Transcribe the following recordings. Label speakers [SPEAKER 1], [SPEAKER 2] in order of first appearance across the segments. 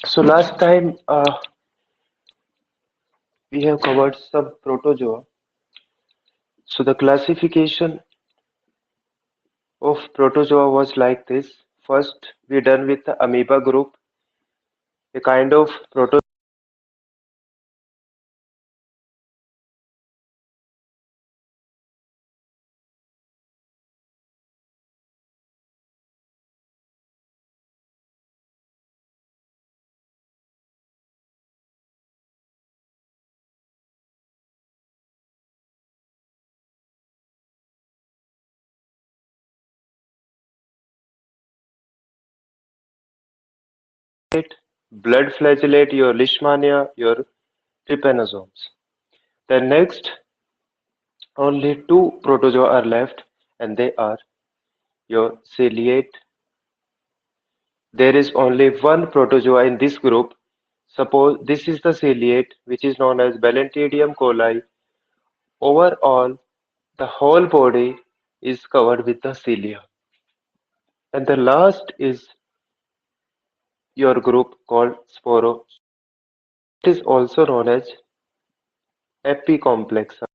[SPEAKER 1] So last time we have covered some protozoa. So the classification of protozoa was like this. First, we done with the amoeba group, a kind of protozoa blood flagellate, your leishmania, your trypanosomes. Then next, only two protozoa are left, and they are your ciliate. There is only one protozoa in this group. Suppose this is the ciliate, which is known as Balantidium coli. Overall, the whole body is covered with the cilia. And the last is your group called Sporo. It is also known as Apicomplexa.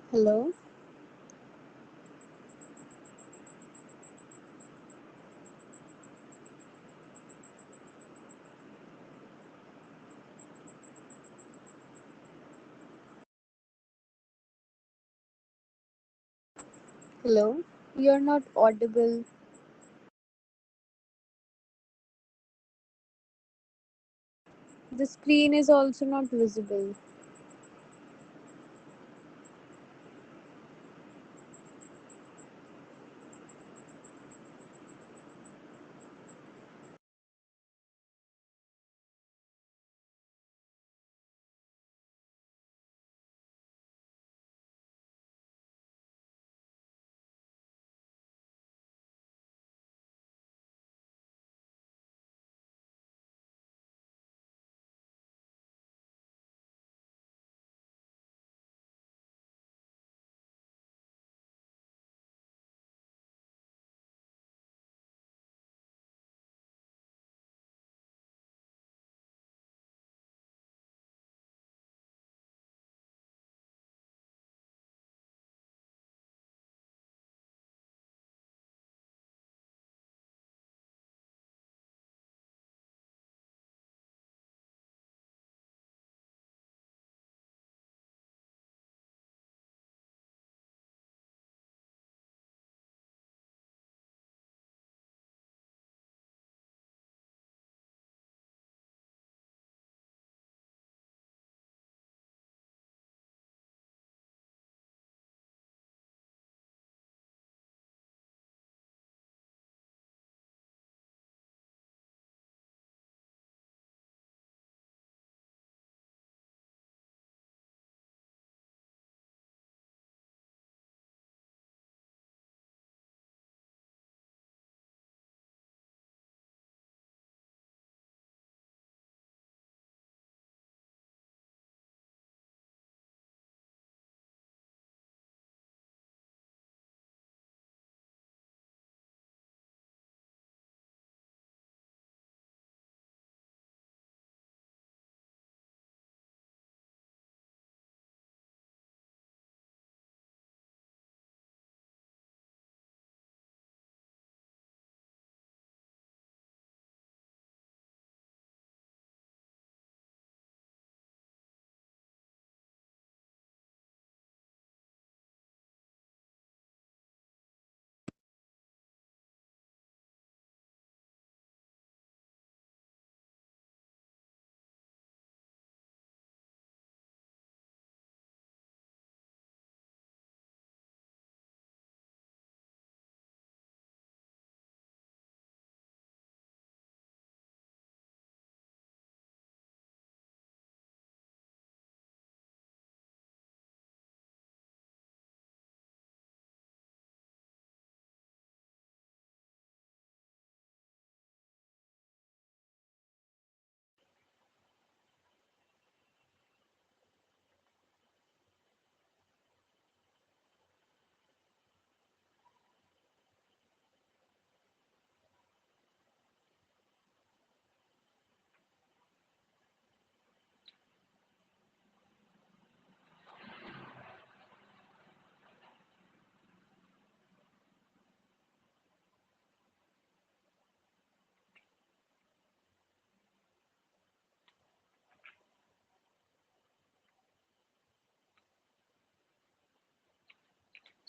[SPEAKER 2] Hello. Hello. You're not audible. The screen is also not visible.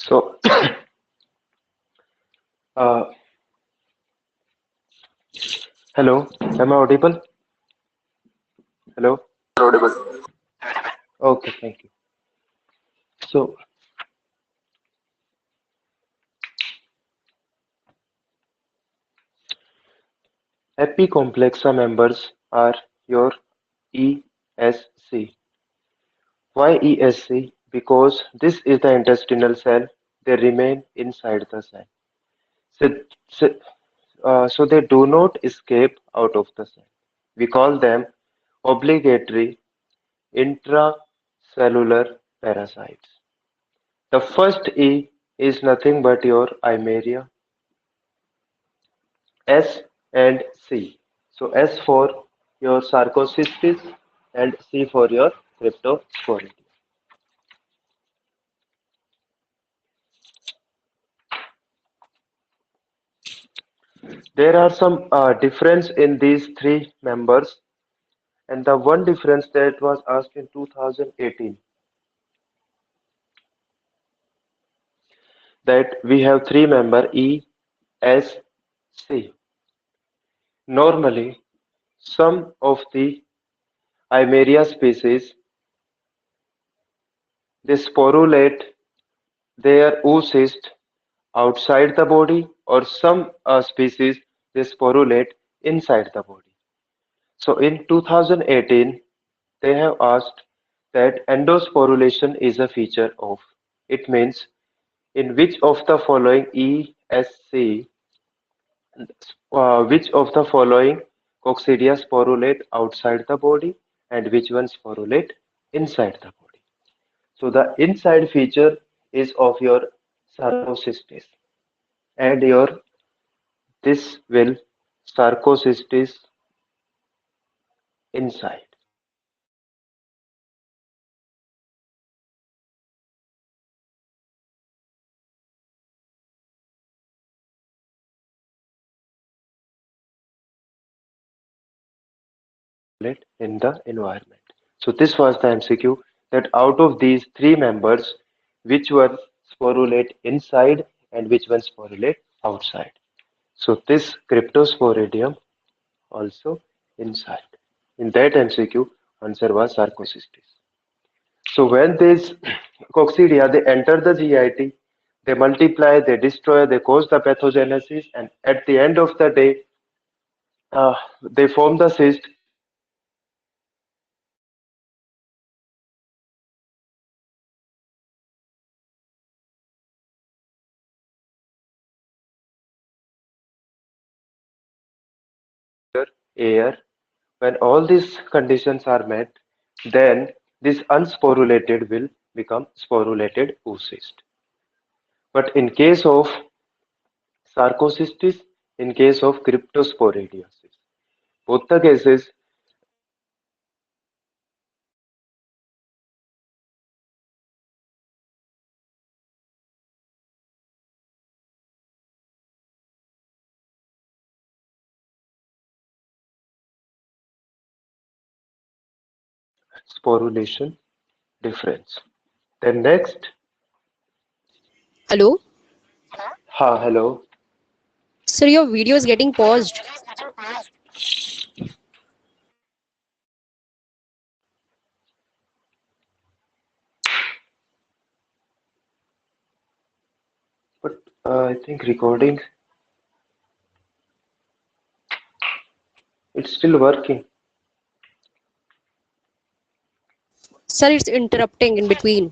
[SPEAKER 1] So, uh, hello, am I audible? Hello.
[SPEAKER 3] Audible.
[SPEAKER 1] Okay, thank you. So, Apicomplexa members are your ESC. Why ESC? Because this is the intestinal cell. They remain inside the cell. So, so, so they do not escape out of the cell. We call them obligatory intracellular parasites. The first E is nothing but your Eimeria, S and C. So S for your Sarcocystis and C for your Cryptosporidium. There are some difference in these three members, and the one difference that was asked in 2018, that we have three member E, S, C. Normally, some of the Eimeria species they sporulate their oocyst outside the body, or some species they sporulate inside the body. So in 2018, they have asked that endosporulation is a feature of. It means in which of the following ESC, which of the following coccidia sporulate outside the body and which ones sporulate inside the body. So the inside feature is of your sarcocystis, and your this will sarcocystis inside. In the environment. So this was the MCQ, that out of these three members, which one sporulate inside and which one sporulate outside. So this cryptosporidium also inside. In that MCQ, answer was Sarcocystis. So when these coccidia they enter the GIT, they multiply, they destroy, they cause the pathogenesis, and at the end of the day, they form the cyst. Air. When all these conditions are met, then this unsporulated will become sporulated oocyst. But in case of sarcocystis, in case of cryptosporidiosis, both the cases sporulation difference. Then next,
[SPEAKER 3] Hello?
[SPEAKER 1] hello.
[SPEAKER 3] Sir, your video is getting paused.
[SPEAKER 1] But I think recording it's still working.
[SPEAKER 3] Sir, it's interrupting in between.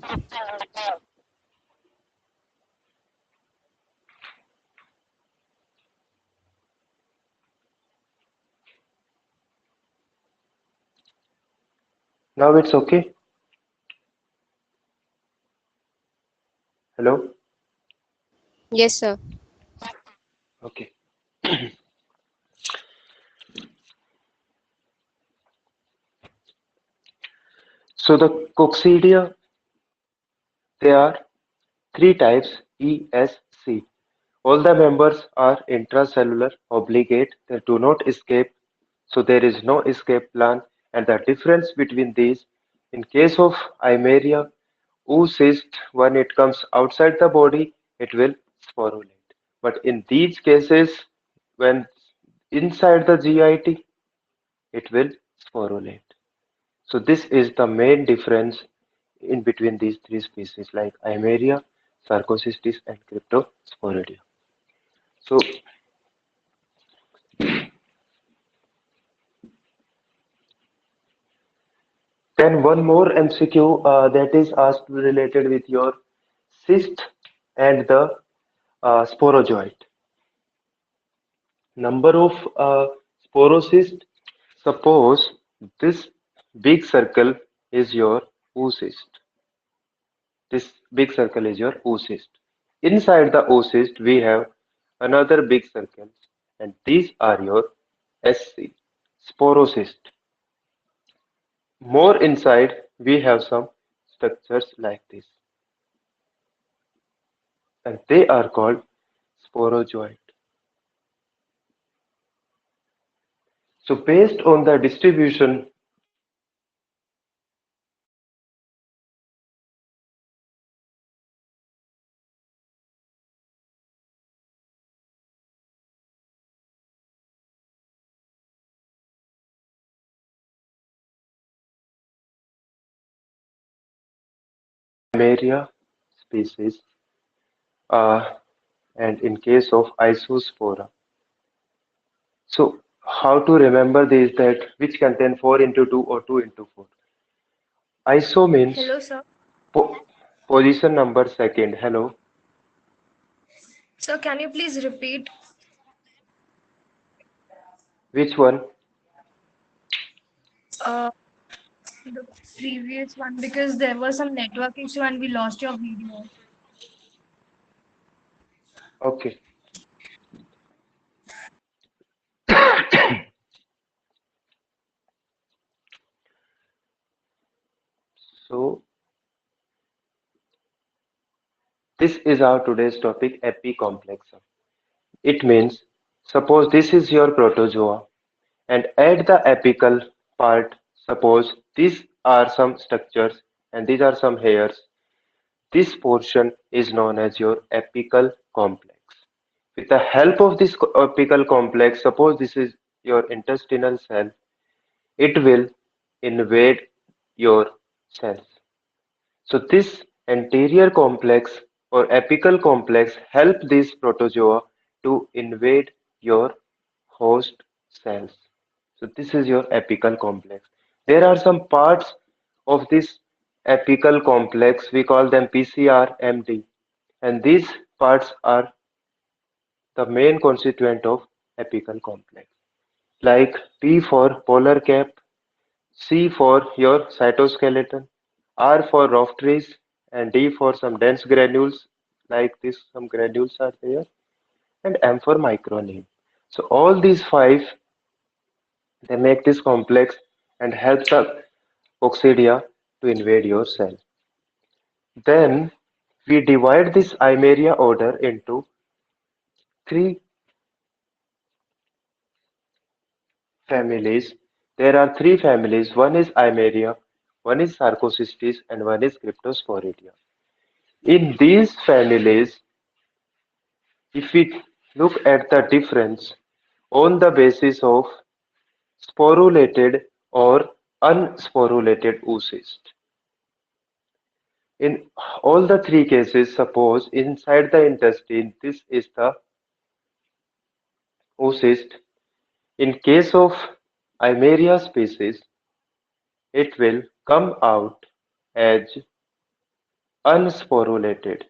[SPEAKER 1] Now it's okay. Hello.
[SPEAKER 3] Yes, sir.
[SPEAKER 1] Okay. So the coccidia, there are three types ESC. All the members are intracellular, obligate, they do not escape, so there is no escape plan. And the difference between these, in case of Eimeria, oocyst, when it comes outside the body, it will sporulate. But in these cases, when inside the GIT, it will sporulate. So this is the main difference in between these three species like Eimeria, Sarcocystis, and Cryptosporidia. So then one more MCQ that is asked related with your cyst and the sporozoite. Number of sporocyst. Suppose this big circle is your oocyst. This big circle is your oocyst. Inside the oocyst, we have another big circle, and these are your SC, sporocyst. More inside, we have some structures like this, and they are called sporozoite. So based on the distribution Maria species, uh, and in case of Isospora. So how to remember this that which contain 4 into 2 or 2 into 4. Iso means
[SPEAKER 4] Hello, sir.
[SPEAKER 1] po- position number second. Hello.
[SPEAKER 4] So, can you please repeat
[SPEAKER 1] Which one?
[SPEAKER 4] uh, the previous one because there was some network issue and we lost your video.
[SPEAKER 1] Okay. So this is our today's topic, Apicomplexa. It means suppose this is your protozoa and at the apical part, suppose these are some structures and these are some hairs. This portion is known as your apical complex. With the help of this apical complex, suppose this is your intestinal cell, it will invade your cells. So this anterior complex or apical complex help this protozoa to invade your host cells. So this is your apical complex. There are some parts of this apical complex, we call them PCR, MD, and these parts are the main constituent of apical complex. Like P for polar cap, C for your cytoskeleton, R for rough and D for some dense granules like this, some granules are there, and M for microneedle. So all these five, they make this complex and help the coccidia to invade your cell. Then we divide this Eimeria order into three families. There are three families. One is Eimeria, one is Sarcocystis, and one is Cryptosporidia. In these families, if we look at the difference on the basis of sporulated or unsporulated oocyst. In all the three cases, suppose inside the intestine, this is the oocyst. In case of Eimeria species, it will come out as unsporulated,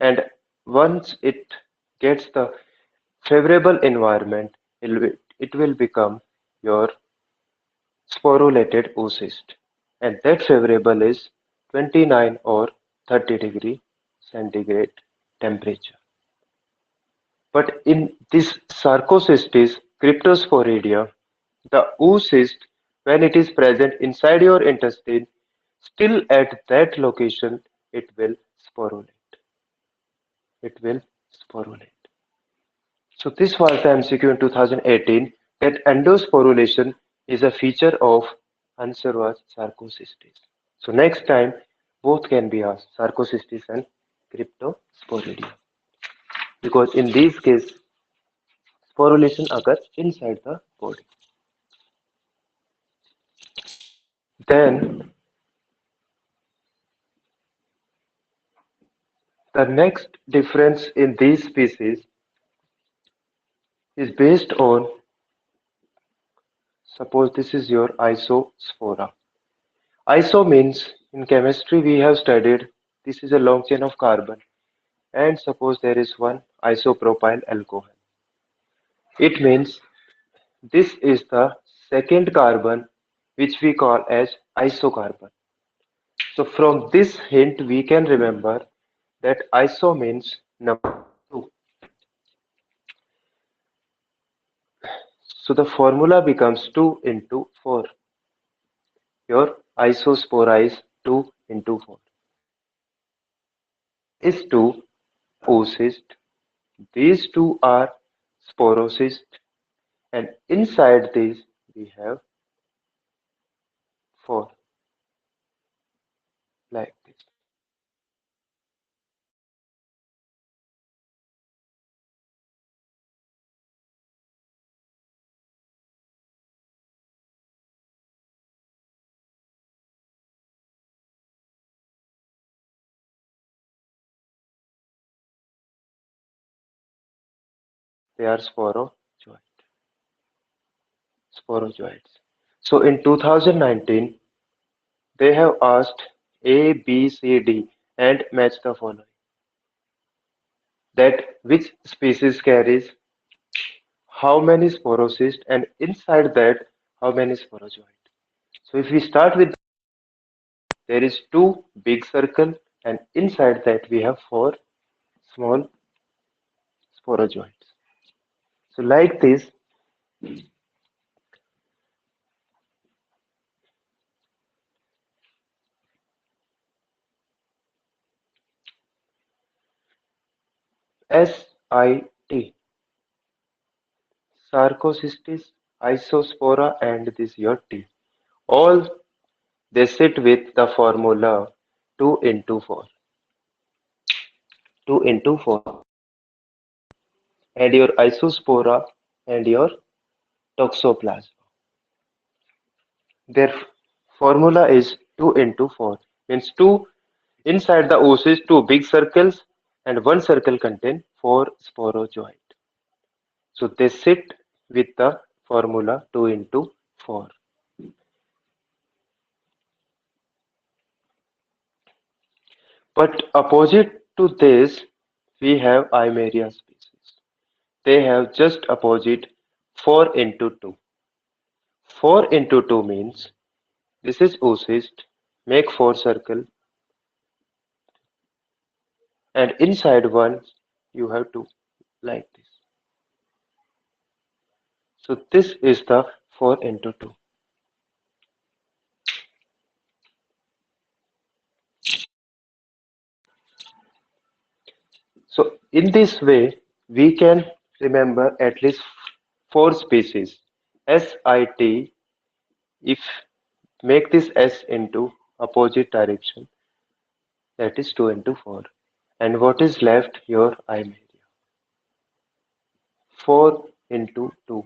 [SPEAKER 1] and once it gets the favorable environment, it will become your sporulated oocyst, and that favorable is 29 or 30 degree centigrade temperature. But in this Sarcocystis cryptosporidia, the oocyst, when it is present inside your intestine, still at that location, it will sporulate. It will sporulate. So this was the MCQ in 2018 that endosporulation is a feature of Hansa's Sarcocystis. So next time, both can be asked, Sarcocystis and Cryptosporidium. Because in these cases, sporulation occurs inside the body. Then the next difference in these species is based on, suppose this is your isospora. Iso means in chemistry we have studied this is a long chain of carbon, and suppose there is one isopropyl alcohol. It means this is the second carbon which we call as isocarbon. So from this hint we can remember that iso means number 2. So the formula becomes 2 into 4. Your isospora is 2 into 4. These two oocyst, these two are sporocyst, and inside these we have 4 like this. They are sporozoites. So in 2019, they have asked A, B, C, D and match the following. That which species carries how many sporocysts and inside that how many sporozoites. So if we start with, there is two big circle and inside that we have four small sporozoites. So like this, SIT, Sarcocystis, Isospora and this your T. All they sit with the formula 2 into 4. 2 into 4. And your isospora and your toxoplasma. Their formula is 2 into 4. Means 2 inside the oocyst, two big circles and one circle contain 4 sporozoites. So they sit with the formula 2 into 4. But opposite to this, we have Eimeria species. They have just opposite 4 into 2. 4 into 2 means this is oocyst, make 4 circle and inside one you have 2 like this. So this is the 4 into 2. So in this way, we can remember at least 4 species. SIT, if make this S into opposite direction, that is 2 into 4. And what is left? Your Eimeria. 4 into 2,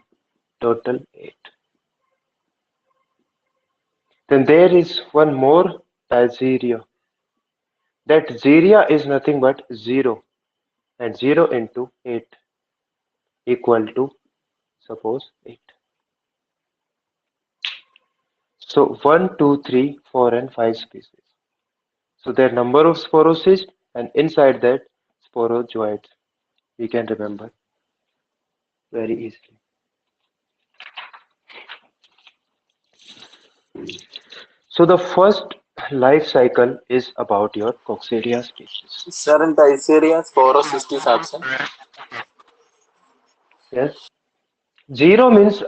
[SPEAKER 1] total 8. Then there is one more Xeria. That Xeria is nothing but 0 and 0 into 8 equal to suppose 8. So 1, 2, 3, 4 and 5 species. So their number of sporocysts and inside that sporozoites we can remember very easily. So the first life cycle is about your Coccidia species.
[SPEAKER 5] Sir, in Thyceria, sporocyst is absent.
[SPEAKER 1] Yes. 0 means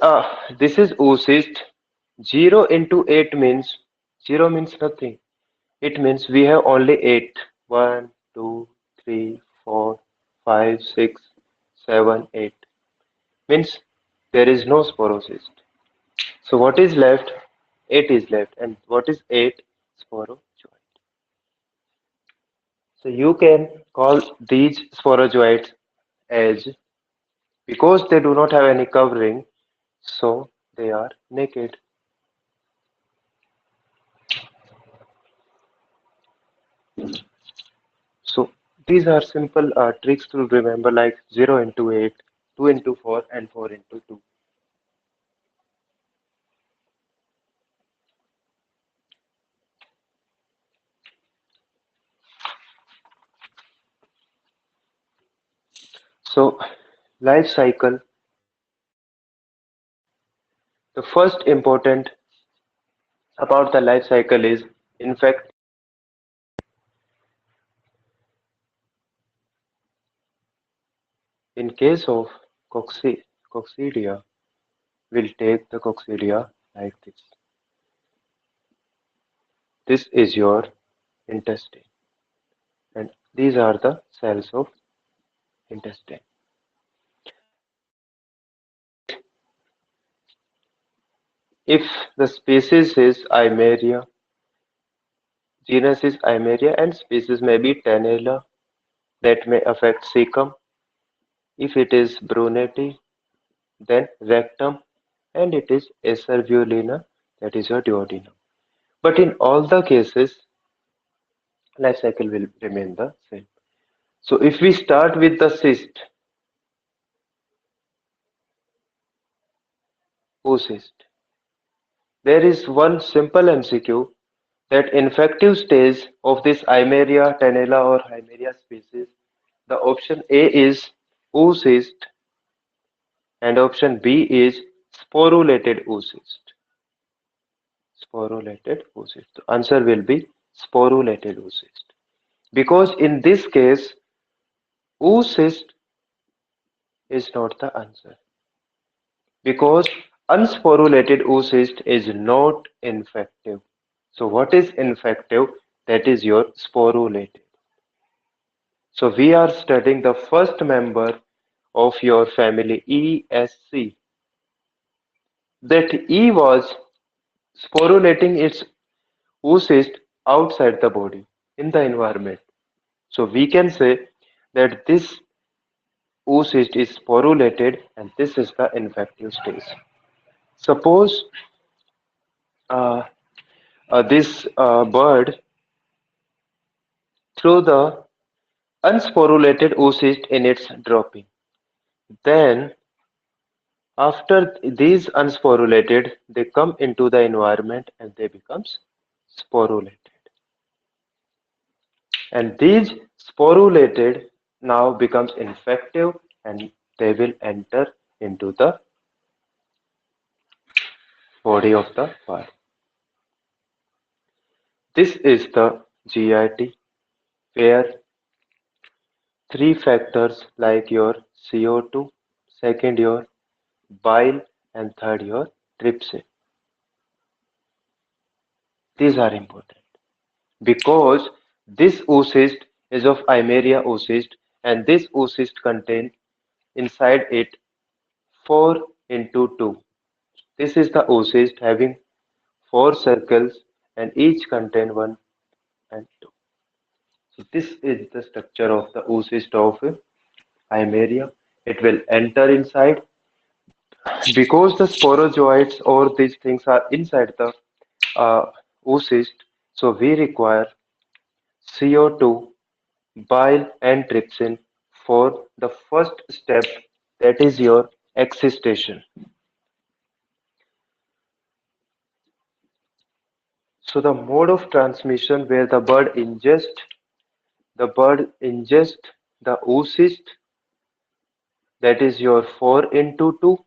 [SPEAKER 1] this is oocyst. 0 into 8 means 0 means nothing. It means we have only 8. 1, 2, 3, 4, 5, 6, 7, 8. Means there is no sporocyst. So what is left? 8 is left. And what is 8? Sporozoite. So you can call these sporozoites as, because they do not have any covering, so they are naked. So these are simple tricks to remember, like 0 into 8, 2 into 4, and 4 into 2. So life cycle, the first important about the life cycle is, in fact, in case of coccidia, we'll take the coccidia like this. This is your intestine, and these are the cells of intestine. If the species is Eimeria, genus is Eimeria, and species may be Tenella, that may affect cecum. If it is Brunetti, then rectum, and it is Acervulina, that is your duodenum. But in all the cases, life cycle will remain the same. So if we start with the cyst, oocyst, there is one simple MCQ, that infective stage of this Eimeria, Tenella or Hymeria species, the option A is oocyst and option B is sporulated oocyst. Sporulated oocyst. The answer will be sporulated oocyst. Because in this case, oocyst is not the answer. Because unsporulated oocyst is not infective. So what is infective? That is your sporulated. So we are studying the first member of your family, ESC. That E was sporulating its oocyst outside the body, in the environment. So we can say that this oocyst is sporulated and this is the infective stage. Suppose uh, this bird threw the unsporulated oocyst in its dropping. Then after these unsporulated, they come into the environment and they becomes sporulated. And these sporulated now becomes infective and they will enter into the body of the bird. This is the GIT, where three factors like your CO2, second your bile, and third your trypsin. These are important because this oocyst is of Eimeria oocyst, and this oocyst contains inside it 4 into 2. This is the oocyst having 4 circles and each contain 1 and 2. So this is the structure of the oocyst of Eimeria. It will enter inside because the sporozoites or these things are inside the uh, oocyst. So we require CO2, bile, and trypsin for the first step, that is your excistation. So the mode of transmission where the bird ingest the oocyst, that is your 4 into 2,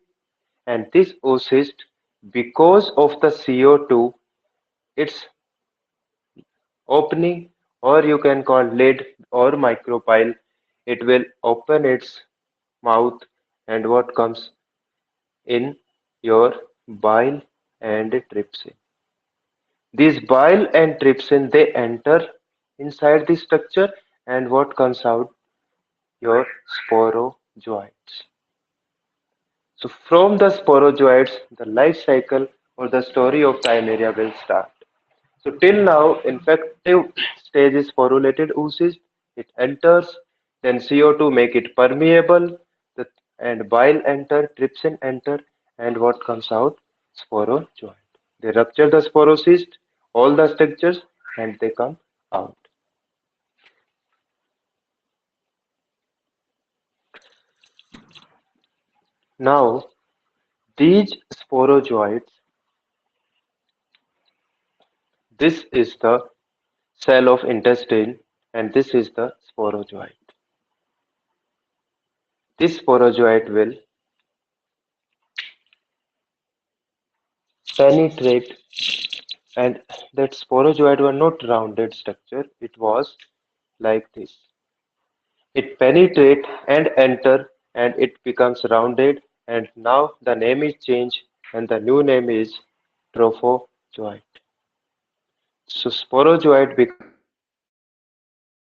[SPEAKER 1] and this oocyst, because of the CO2, its opening, or you can call lid or micropyle, it will open its mouth, and what comes in your bile and trypsin. These bile and trypsin, they enter inside the structure, and what comes out? Your sporozoites. So from the sporozoites, the life cycle or the story of the Eimeria will start. So till now, infective stage is sporulated oocyst, it enters, then CO2 make it permeable, and bile enter, trypsin enter, and what comes out? Sporozoite. They rupture the sporocyst, all the structures, and they come out. Now, these sporozoites, this is the cell of intestine, and this is the sporozoite. This sporozoite will penetrate, and that sporozoite were not rounded structure, it was like this. It penetrate and enter, and it becomes rounded, and now the name is changed, and the new name is trophozoite. So sporozoite becomes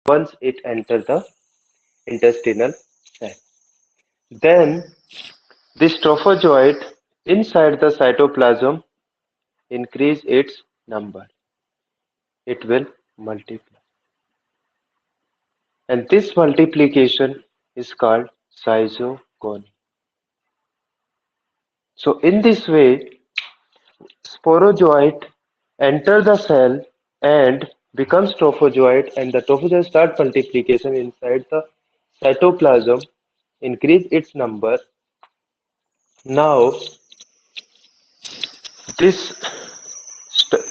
[SPEAKER 1] once it enters the intestinal sac. Then this trophozoite inside the cytoplasm increase its number. It will multiply. And this multiplication is called zygogony. So in this way, sporozoite enter the cell and becomes trophozoite, and the trophozoite start multiplication inside the cytoplasm, increase its number. Now this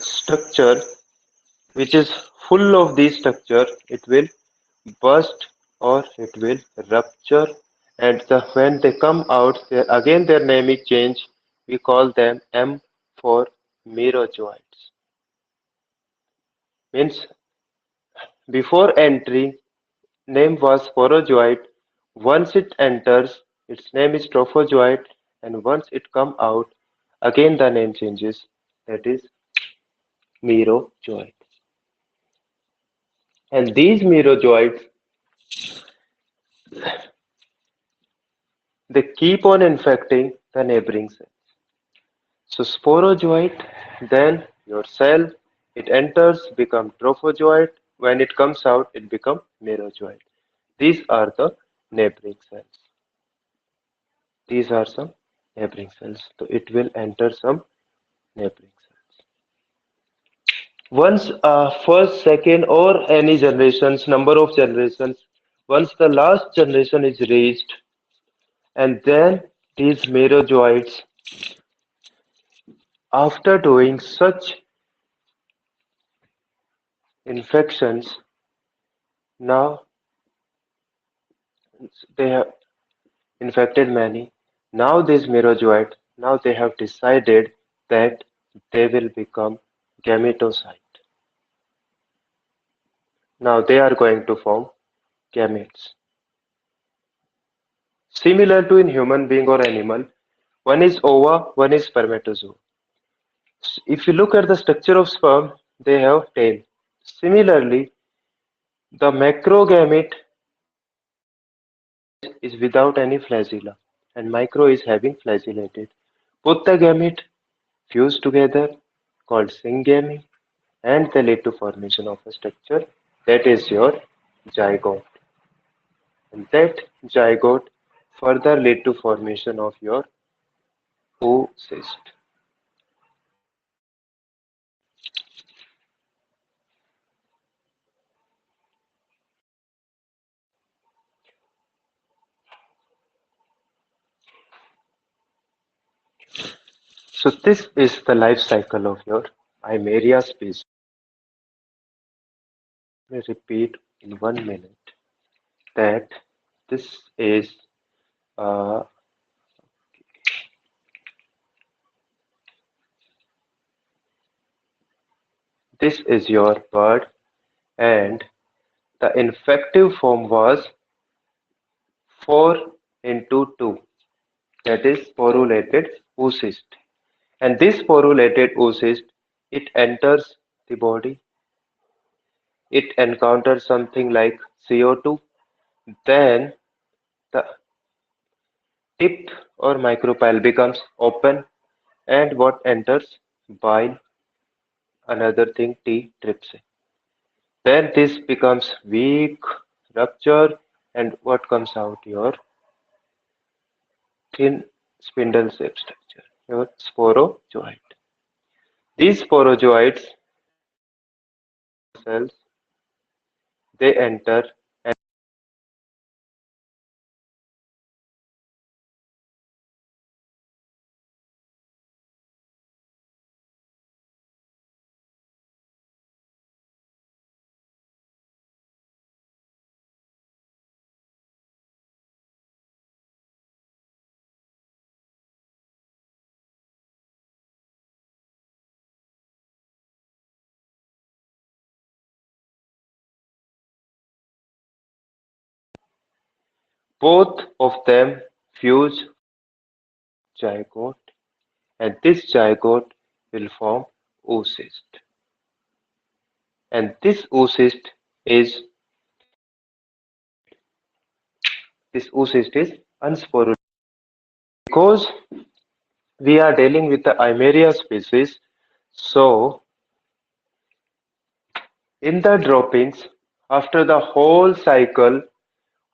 [SPEAKER 1] structure, which is full of these structure, it will burst or it will rupture, and when they come out, again their name is changed. We call them M for merozoites. Means before entry, name was sporozoite. Once it enters, its name is trophozoite, and once it come out, again the name changes. That is merozoite. And these merozoites, they keep on infecting the neighboring cells. So sporozoite, then your cell, it enters, become trophozoite. When it comes out, it become merozoite. These are the neighboring cells. These are some neighboring cells. So it will enter some neighboring cells. Once first, second, or any generations, number of generations, once the last generation is reached, and then these merozoites, after doing such infections, now they have infected many. Now these merozoites, now they have decided that they will become gametocyte. Now they are going to form gametes. Similar to in human being or animal, one is ova, one is spermatozoa. If you look at the structure of sperm, they have tail. Similarly, the macrogamete is without any flagella, and micro is having flagellated. Both the gamete fuse together, called syngamy, and they lead to formation of a structure that is your zygote. And that zygote further lead to formation of your oocyst. So this is the life cycle of your Eimeria species. Let me repeat in 1 minute that this is uh, your bird, and the infective form was 4 into 2, that is sporulated oocyst. And this sporulated oocyst, it enters the body, it encounters something like CO2, then the tip or micropyle becomes open, and what enters? Bile, another thing, T trypsin. Then this becomes weak, rupture, and what comes out? Your thin spindle shaped structure, your sporozoite. These sporozoites cells, they enter and both of them fuse zygote, and this zygote will form oocyst. And this oocyst is unsporulated because we are dealing with the Eimeria species. So in the droppings, after the whole cycle,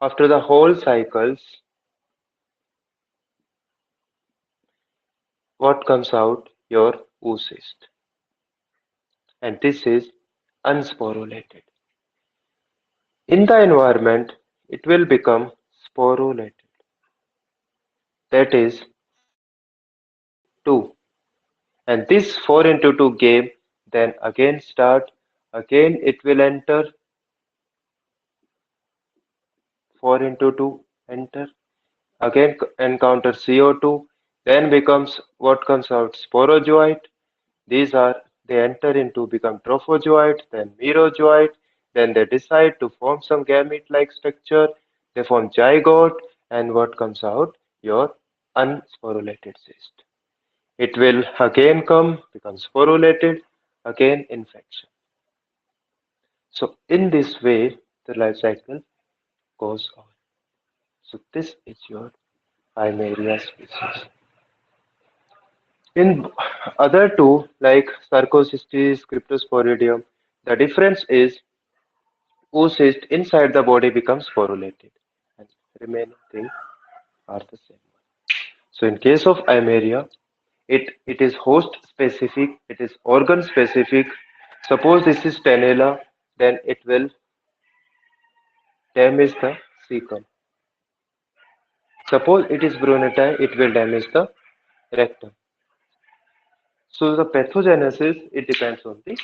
[SPEAKER 1] after the whole cycles, what comes out? Your oocyst. And this is unsporulated. In the environment, it will become sporulated. That is 2. And this 4 into 2 game then again start. Again it will enter 4 into 2 enter. Again encounter CO2. Then becomes what comes out? Sporozoite. These are they enter into become trophozoite, then merozoite, then they decide to form some gamete-like structure. They form zygote, and what comes out? Your unsporulated cyst. It will again come, become sporulated, again infection. So in this way, the life cycle goes on. So this is your Eimeria species. In other two, like Sarcocystis, Cryptosporidium, the difference is oocyst inside the body becomes sporulated, and remaining things are the same. So in case of Eimeria, it is host specific, it is organ specific. Suppose this is Tenella, then it will damage the cecum. Suppose it is Bruneti, it will damage the rectum. So the pathogenesis, it depends on the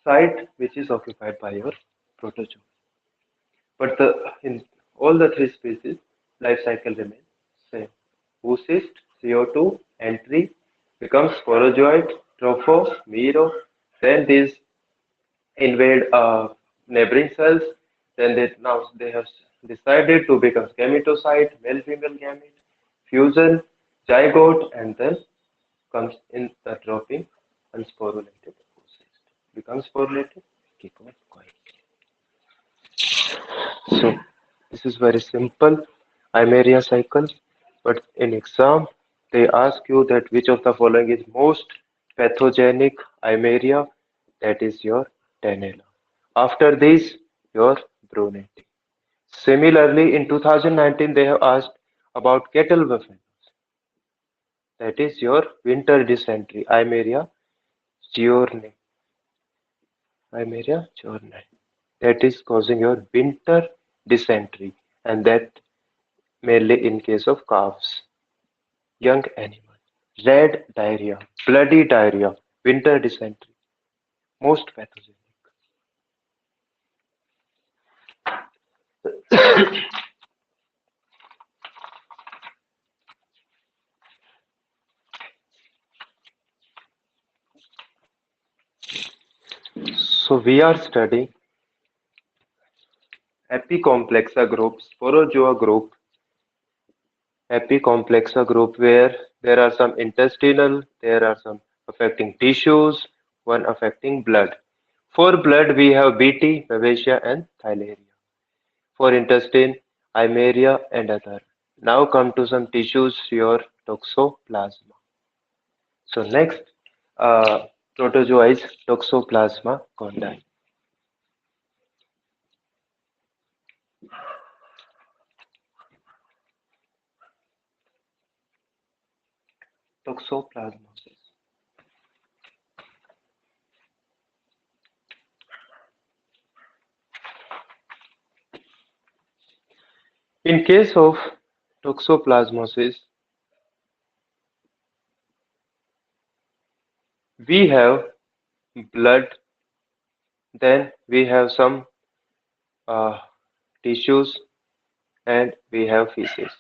[SPEAKER 1] site which is occupied by your protozoa. But in all the three species, life cycle remains same. Oocyst, CO2, entry, becomes sporozoite, tropho, mero, then these invade neighboring cells, then they have decided to become gametocyte, male-female gamete, fusion, zygote, and then comes in the dropping unsporulated oocyst. Becomes sporulated, keep on going. So this is very simple Eimeria cycle, but in exam they ask you that which of the following is most pathogenic Eimeria, that is your Tenella. After this, your Brunetti. Similarly, in 2019 they have asked about cattle buffalo, that is your winter dysentery, Eimeria giorni. Eimeria giorni. That is causing your winter dysentery, and that mainly in case of calves, young animal. Red diarrhea, bloody diarrhea, winter dysentery, most pathogenic. So we are studying Apicomplexa group, Sporozoa group, Apicomplexa group where there are some intestinal, there are some affecting tissues, one affecting blood. For blood we have BT, Babesia and Theileria. For intestine, Eimeria and other. Now come to some tissues, your toxoplasma. So next protozoa is Toxoplasma gondii. toxoplasmosis. In case of toxoplasmosis, we have blood, then we have some uh, tissues, and we have feces.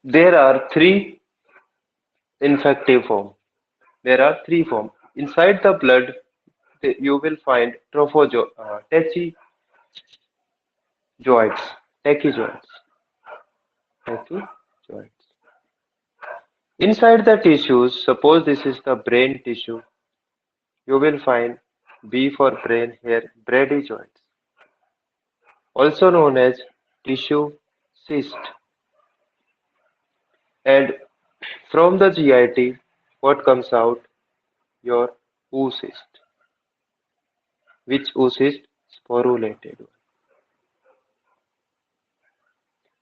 [SPEAKER 1] There are three infective forms. There are three forms. Inside the blood, you will find tachyzoids, tachyzoids, tachyzoids. Inside the tissues, suppose this is the brain tissue, you will find B for brain here, bradyzoids, also known as tissue cyst. And from the GIT, what comes out? Your oocyst. Which oocyst? Sporulated one.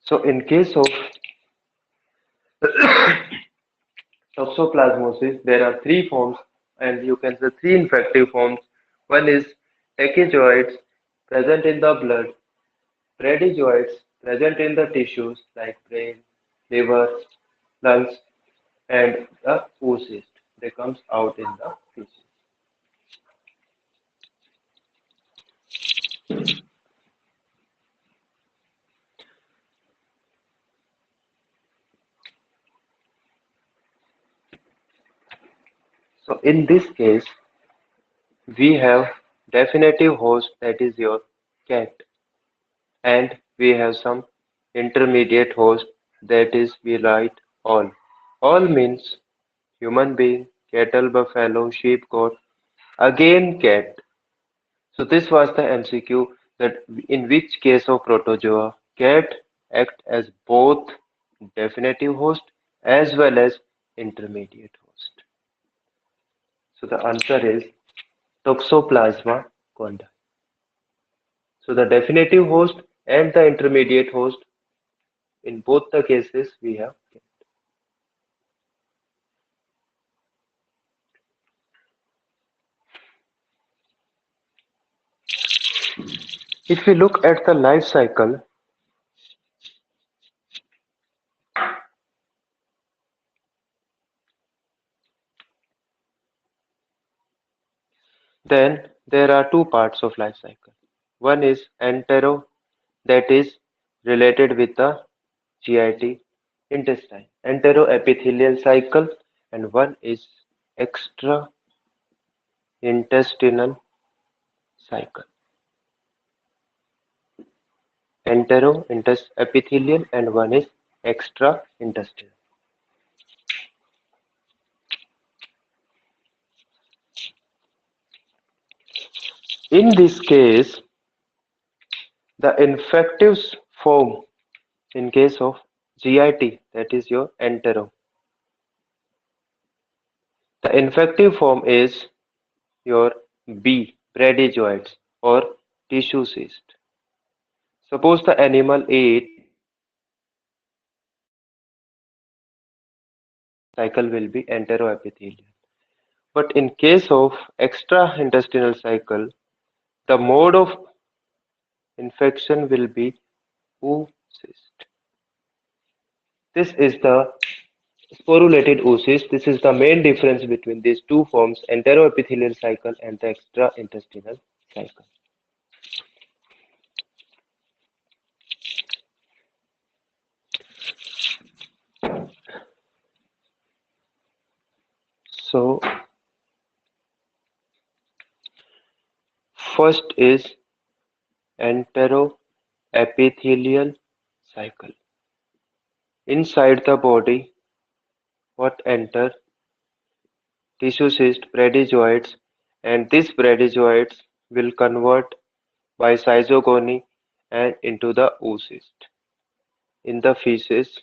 [SPEAKER 1] So in case of toxoplasmosis, there are three forms, and you can say three infective forms. One is tachyzoids present in the blood, bradyzoids present in the tissues like brain, liver, lungs, and the oocyst. They comes out in the feces. So in this case, we have definitive host, that is your cat, and we have some intermediate host, that is we write all. All means human being, cattle, buffalo, sheep, goat, again cat. So this was the MCQ, that in which case of protozoa cat act as both definitive host as well as intermediate host. So the answer is Toxoplasma gondii. So the definitive host and the intermediate host, in both the cases we have cat. If we look at the life cycle, then there are two parts of life cycle. One is entero, that is related with the GIT intestine, enteroepithelial cycle, and one is extra-intestinal cycle, entero-epithelial, and one is extra-intestinal. In this case, the infective form in case of GIT, that is your entero. The infective form is your B, bradyzoids or tissue cyst. Suppose the animal ate, cycle will be enteroepithelial. But in case of extra-intestinal cycle, the mode of infection will be oocyst. This is the sporulated oocyst. This is the main difference between these two forms, enteroepithelial cycle and the extra-intestinal cycle. So first is enteroepithelial cycle. Inside the body, what enter? Tissue cyst, bradyzoids, and these bradyzoids will convert by schizogony and into the oocyst. In the feces,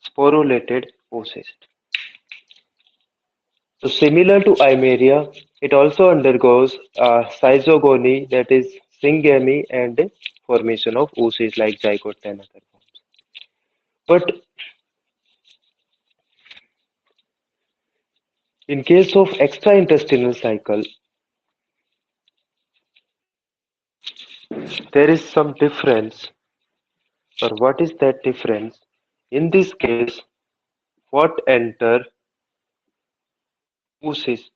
[SPEAKER 1] sporulated oocyst. So similar to Eimeria, it also undergoes schizogony, that is syngamy, and formation of oocyst like zygote and other forms. But in case of extraintestinal cycle, there is some difference. Or what is that difference? In this case, what enter oocyst.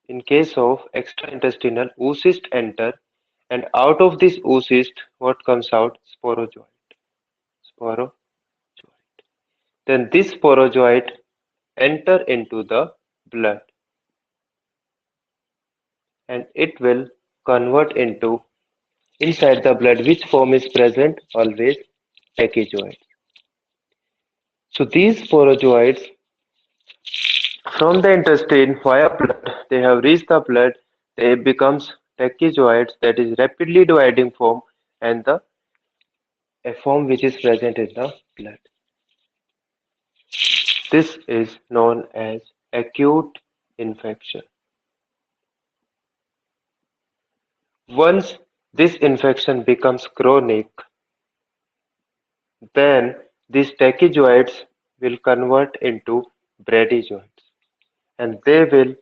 [SPEAKER 1] In case of extraintestinal, oocyst enter, and out of this oocyst, what comes out? Sporozoite. Sporozoite. Then this sporozoite enter into the blood, and it will convert into inside the blood. Which form is present? Always pachyzoid. So these sporozoites from the intestine via blood, they have reached the blood, they becomes pachyzoids, that is rapidly dividing form, and the a form which is present in the blood. This is known as acute infection. Once this infection becomes chronic, then these tachyzoids will convert into bradyzoids, and they will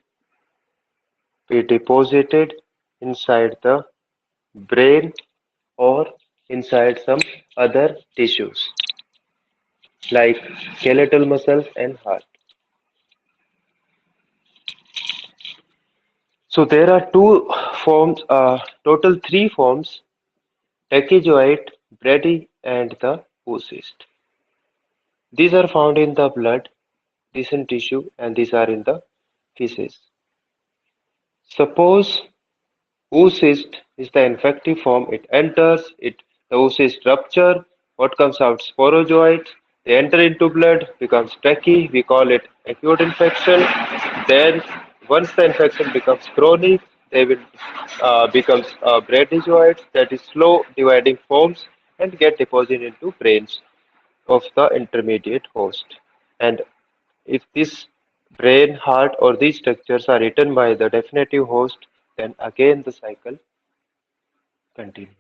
[SPEAKER 1] be deposited inside the brain or inside some other tissues like skeletal muscles and heart. So there are two forms, total three forms: tachyzoid, brady, and the oocyst. These are found in the blood, decent tissue, and these are in the feces. Suppose oocyst is the infective form. It enters, the oocyst rupture. What comes out? Sporozoites. They enter into blood, becomes tachy. We call it acute infection. Then, once the infection becomes chronic, they will becomes bradyzoids, that is slow dividing forms, and get deposited into brains of the intermediate host. And if this brain, heart, or these structures are eaten by the definitive host, then again the cycle continues.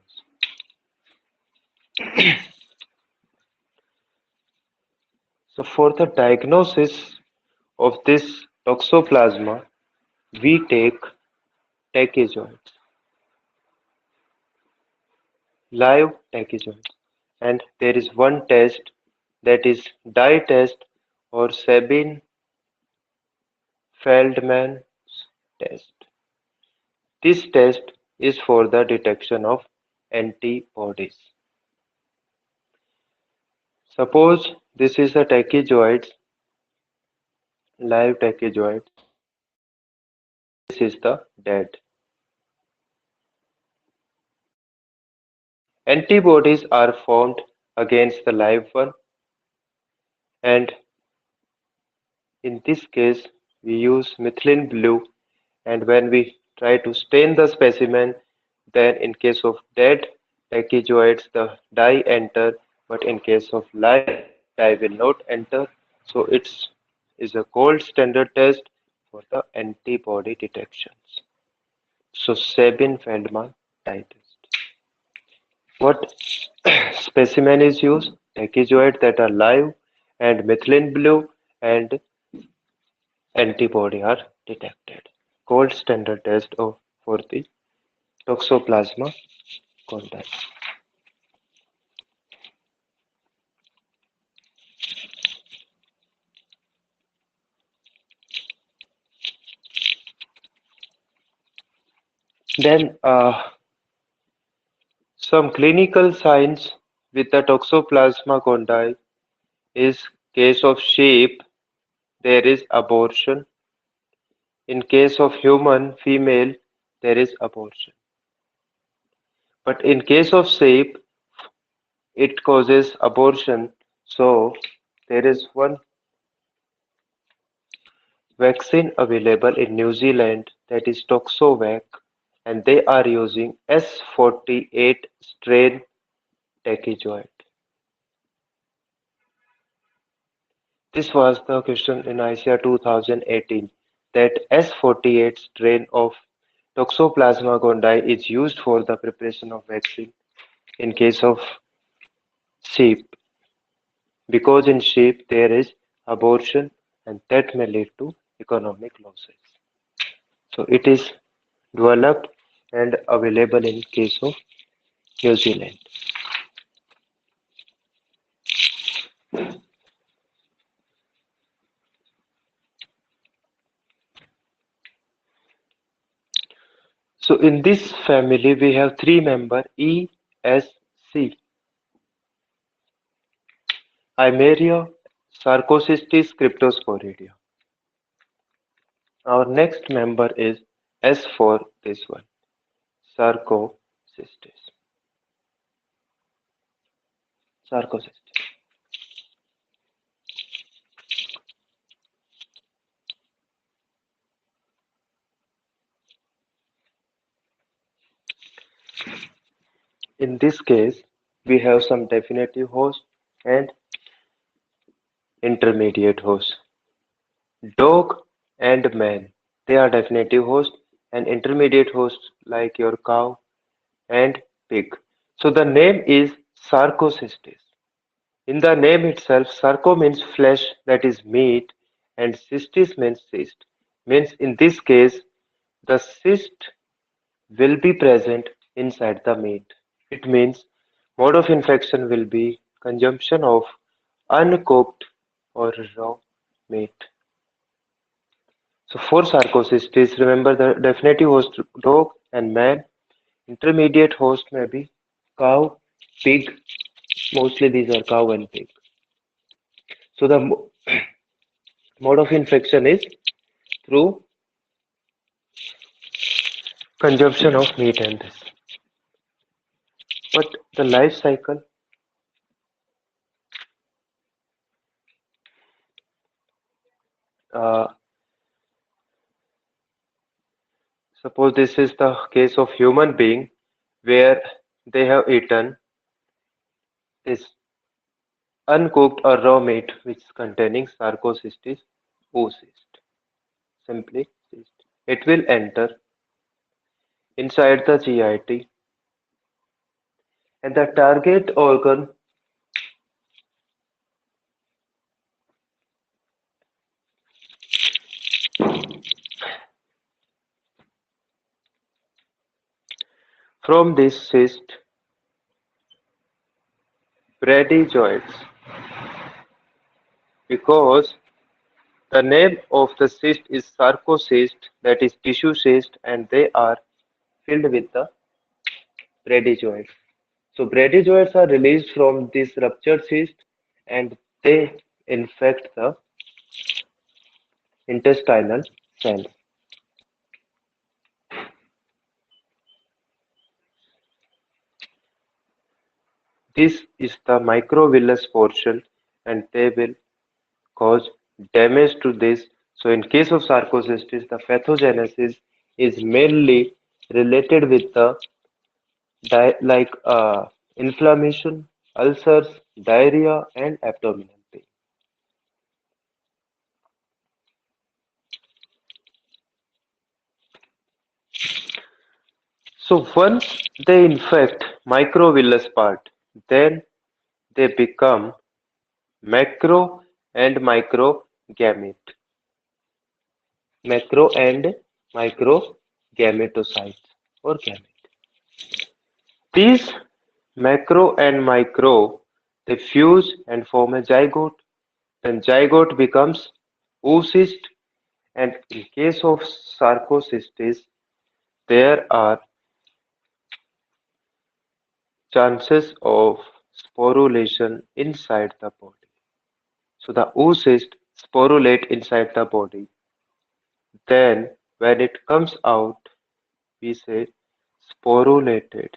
[SPEAKER 1] So for the diagnosis of this toxoplasma, we take tachyzoids, live tachyzoids, and there is one test, that is dye test or Sabin-Feldman test. This test is for the detection of antibodies. Suppose this is a tachyzoid, live tachyzoid. This is the dead. Antibodies are formed against the live one, and in this case we use methylene blue, and when we try to stain the specimen, then in case of dead tachyzoids the dye enter, but in case of live dye will not enter. So it is a gold standard test for the antibody detections. So Sabin-Feldman dye test. What specimen is used? Tachyzoids that are live and methylene blue, and antibody are detected. Gold standard test for the Toxoplasma gondii. Then some clinical signs with the Toxoplasma gondii is case of sheep, there is abortion. In case of human female, there is abortion. But in case of sheep, it causes abortion. So there is one vaccine available in New Zealand, that is Toxovac, and they are using S48 strain tachyzoid. This was the question in ICAR 2018, that S48 strain of Toxoplasma gondii is used for the preparation of vaccine in case of Sheep, because in sheep there is abortion and that may lead to economic losses. So it is developed and available in case of New Zealand. So in this family we have three members ESC, Eimeria, Sarcocystis cryptosporidia. Our next member is S for this one, Sarcocystis. Sarcocystis. In this case, we have some definitive host and intermediate host. Dog and man, they are definitive host, and intermediate hosts like your cow and pig. So the name is Sarcocystis. In the name itself, sarco means flesh, that is meat, and cystis means cyst. Means in this case, the cyst will be present inside the meat. It means mode of infection will be consumption of uncooked or raw meat. So for sarcocystis, remember the definitive host dog and man. Intermediate host may be cow, pig. Mostly these are cow and pig. So the mode of infection is through consumption of meat and this. But the life cycle, uh, suppose this is the case of human being where they have eaten this uncooked or raw meat which is containing sarcocystis oocyst. Simply cyst. It will enter inside the GIT and the target organ from this cyst bradyzoids, because the name of the cyst is sarcocyst, that is tissue cyst, and they are filled with the bradyzoids. So bradyzoids are released from this ruptured cyst and they infect the intestinal cells. This is the microvillus portion and they will cause damage to this. So in case of sarcocystis, the pathogenesis is mainly related with the inflammation, ulcers, diarrhea, and abdominal pain. So once they infect microvillus part, then they become macro and microgamete. Macro and microgametocytes or gamete. These macro and micro they fuse and form a zygote. Then zygote becomes oocyst, and in case of sarcocystis, there are chances of sporulation inside the body. So the oocyst sporulate inside the body. Then when it comes out, we say sporulated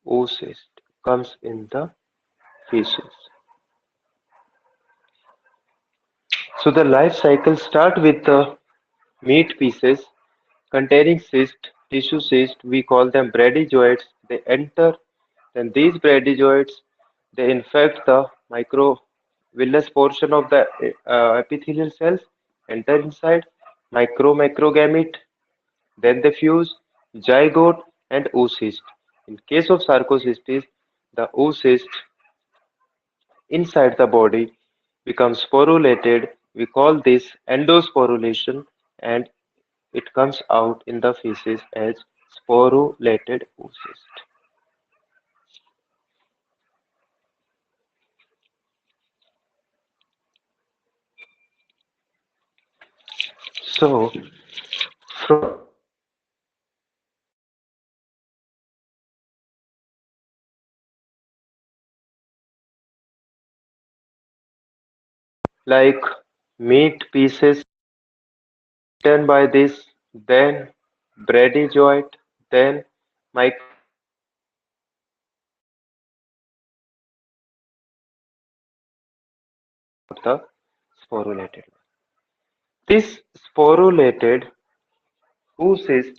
[SPEAKER 1] oocyst comes in the feces. So the life cycle start with the meat pieces containing cyst, tissue cyst, we call them bradyzoids. They enter, then these bradyzoids they infect the microvillus portion of the epithelial cells, enter inside macrogamete, then they fuse zygote and oocyst. In case of sarcocystis, the oocyst inside the body becomes sporulated. We call this endosporulation, and it comes out in the feces as sporulated oocyst. So, from like meat pieces eaten by this, then bready joint, then the sporulated. This sporulated oocyst,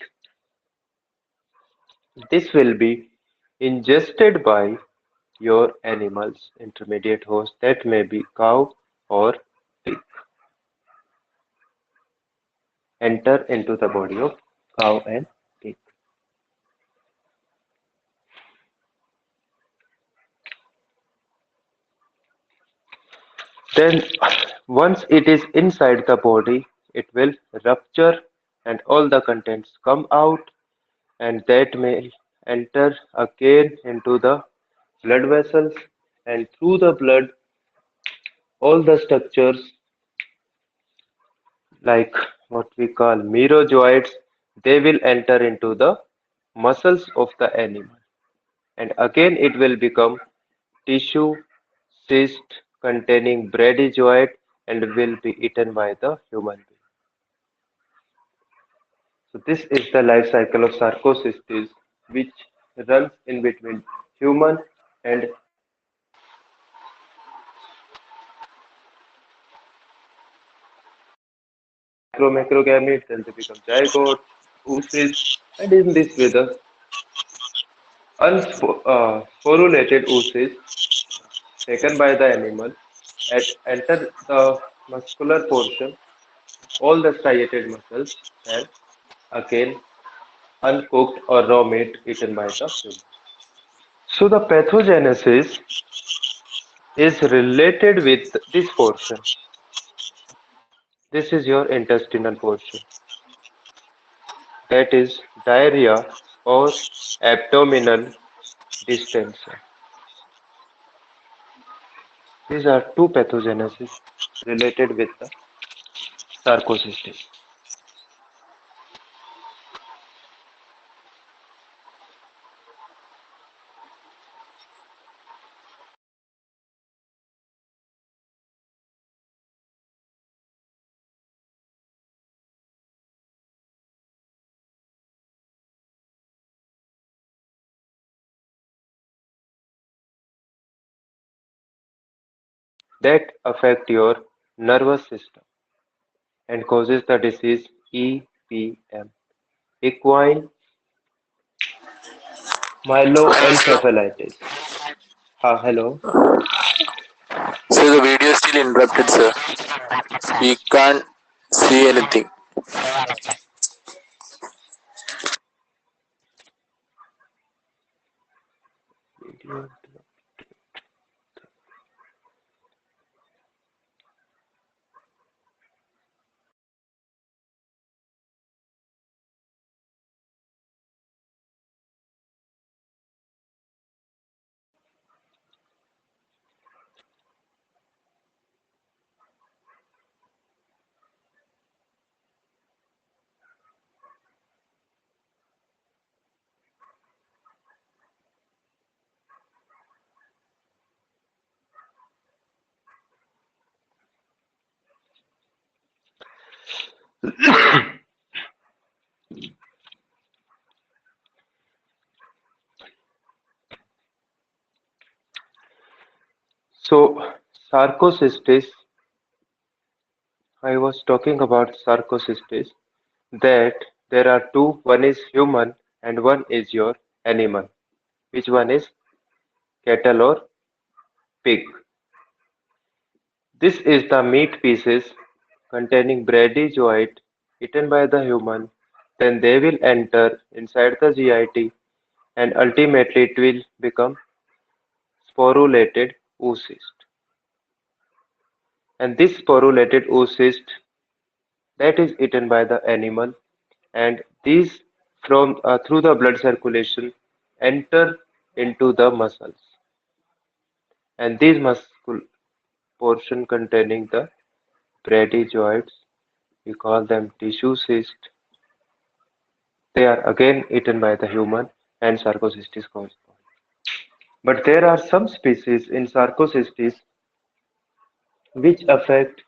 [SPEAKER 1] this will be ingested by your animal's intermediate host that may be cow or pig, enter into the body of cow and pig. Then once it is inside the body, it will rupture and all the contents come out, and that may enter again into the blood vessels, and through the blood all the structures like what we call merozoites, they will enter into the muscles of the animal, and again it will become tissue cyst containing bradyzoid and will be eaten by the human being. So this is the life cycle of sarcocystis, which runs in between human and macrogametes, then they become zygote, oocyst, and in this way the unsporulated oocyst taken by the animal enter the muscular portion, all the striated muscles, and again uncooked or raw meat eaten by the human. So the pathogenesis is related with this portion. This is your intestinal portion. That is diarrhea or abdominal distension. These are two pathogenesis related with the sarcocystis. That affect your nervous system and causes the disease EPM, equine myeloencephalitis. Hello.
[SPEAKER 5] So the video is still interrupted, sir. We can't see anything.
[SPEAKER 1] So sarcocystis, I was talking about sarcocystis, that there are two, one is human and one is your animal. Which one is cattle or pig? This is the meat pieces containing bradyzoid eaten by the human, then they will enter inside the GIT and ultimately it will become sporulated oocyst. And this sporulated oocyst that is eaten by the animal, and these from through the blood circulation enter into the muscles, and these muscle portion containing the bradykardioids, we call them tissue cyst. They are again eaten by the human, and sarcocystis causes. But there are some species in sarcocystis which affect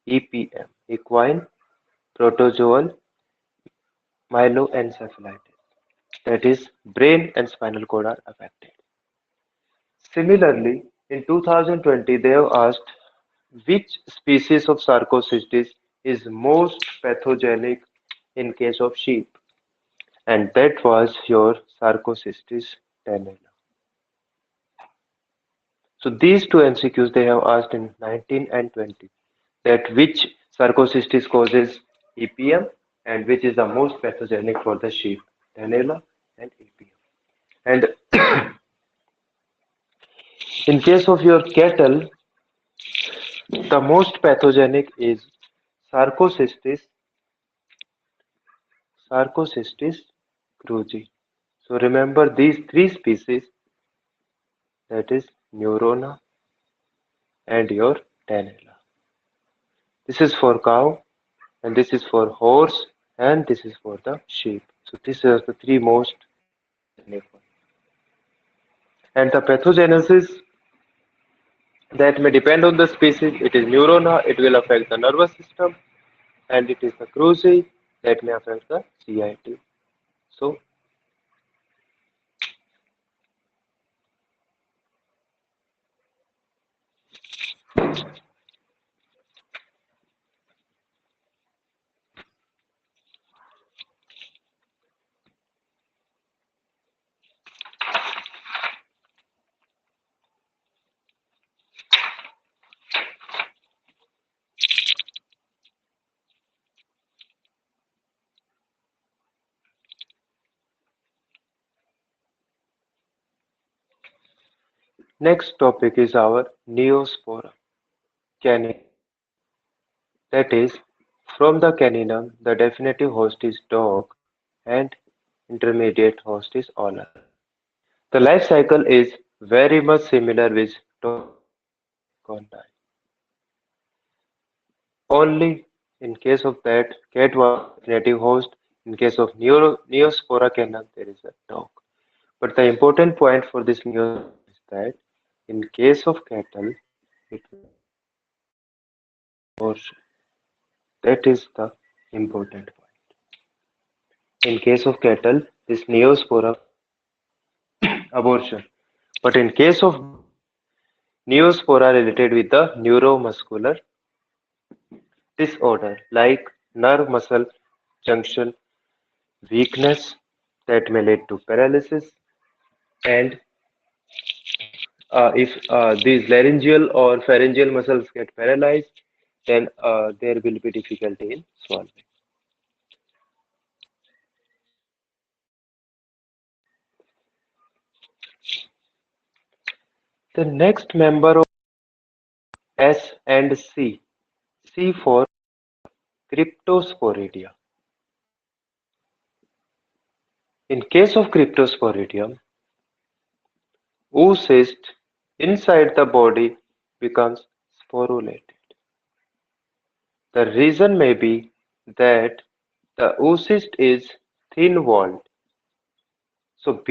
[SPEAKER 1] EPM, equine protozoal myeloencephalitis, that is, brain and spinal cord are affected. Similarly, in 2020, they have asked which species of Sarcocystis is most pathogenic in case of sheep, and that was your Sarcocystis tenella. So these two MCQs they have asked in 19 and 20, that which Sarcocystis causes EPM and which is the most pathogenic for the sheep, tenella and EPM. And in case of your cattle, the most pathogenic is Sarcocystis, Sarcocystis cruzi. So remember these three species, that is Neurona and your Tenella. This is for cow, and this is for horse, and this is for the sheep. So these are the three most pathogenic ones. And the pathogenesis that may depend on the species. It is Neurona, it will affect the nervous system, and it is the cruzi that may affect the CIT. So next topic is our Neospora caninum. That is, from the caninum, the definitive host is dog and intermediate host is all other. The life cycle is very much similar with Conti. Only in case of that, cat was definitive host. In case of Neospora caninum, there is a dog. But the important point for this Neospora is that in case of cattle, it was that is the important point. In case of cattle, this Neospora abortion. But in case of Neospora related with the neuromuscular disorder like nerve muscle junction weakness that may lead to paralysis, and if these laryngeal or pharyngeal muscles get paralyzed, then there will be difficulty in swallowing. The next member of S and C, C for Cryptosporidia. In case of Cryptosporidium, oocyst inside the body becomes sporulated. The reason may be that the oocyst is thin-walled, so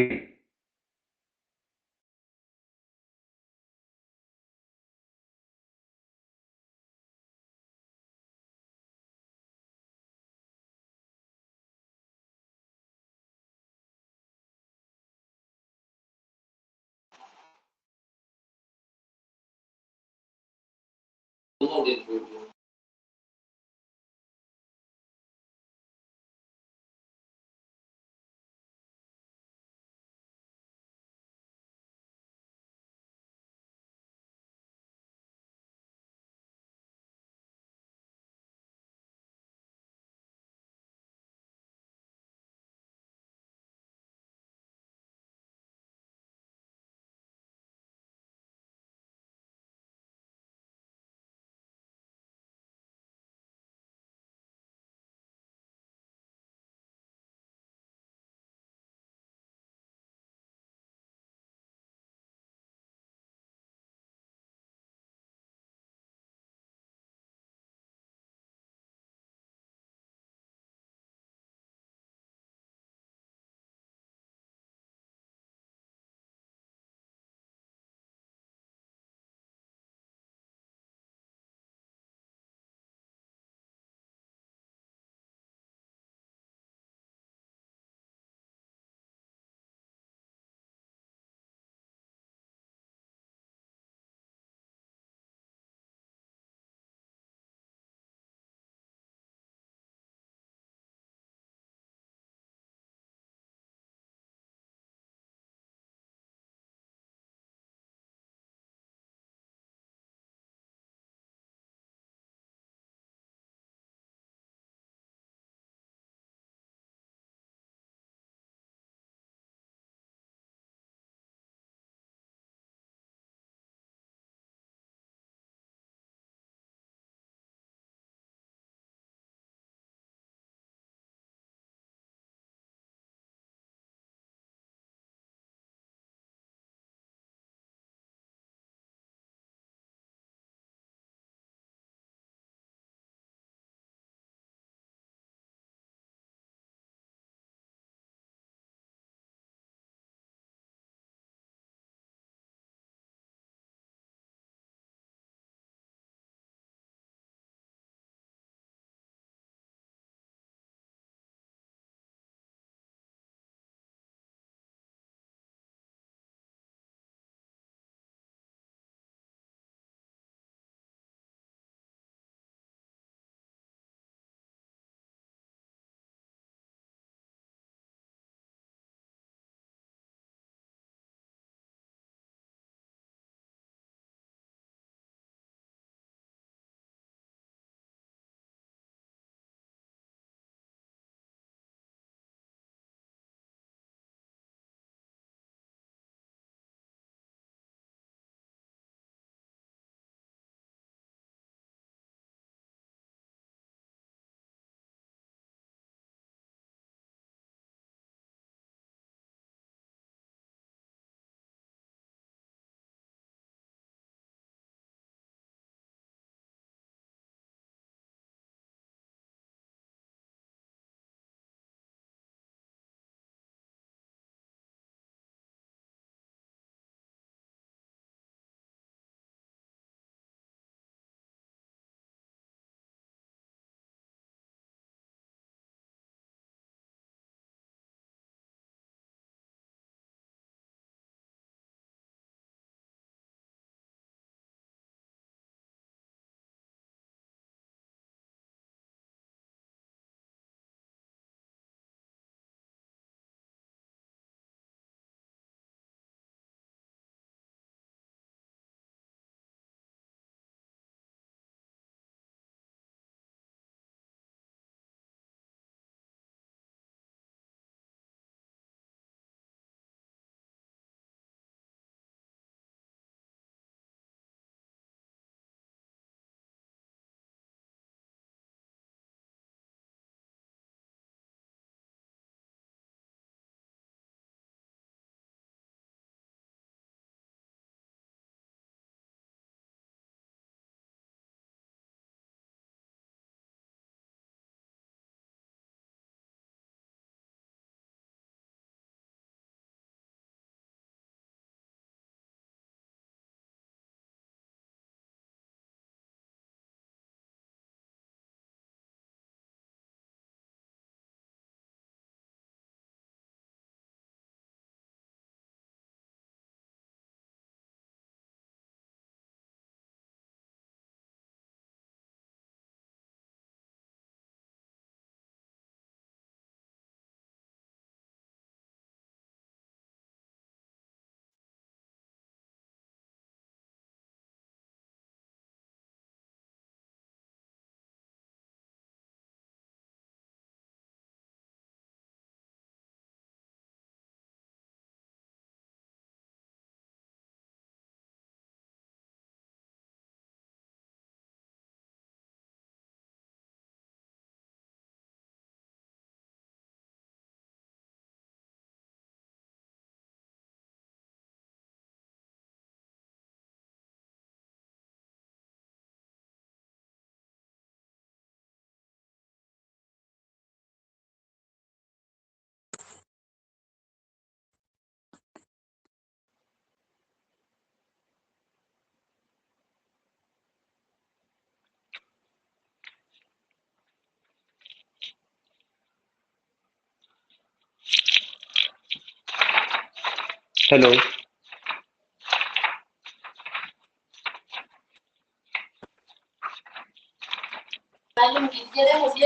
[SPEAKER 1] Hello.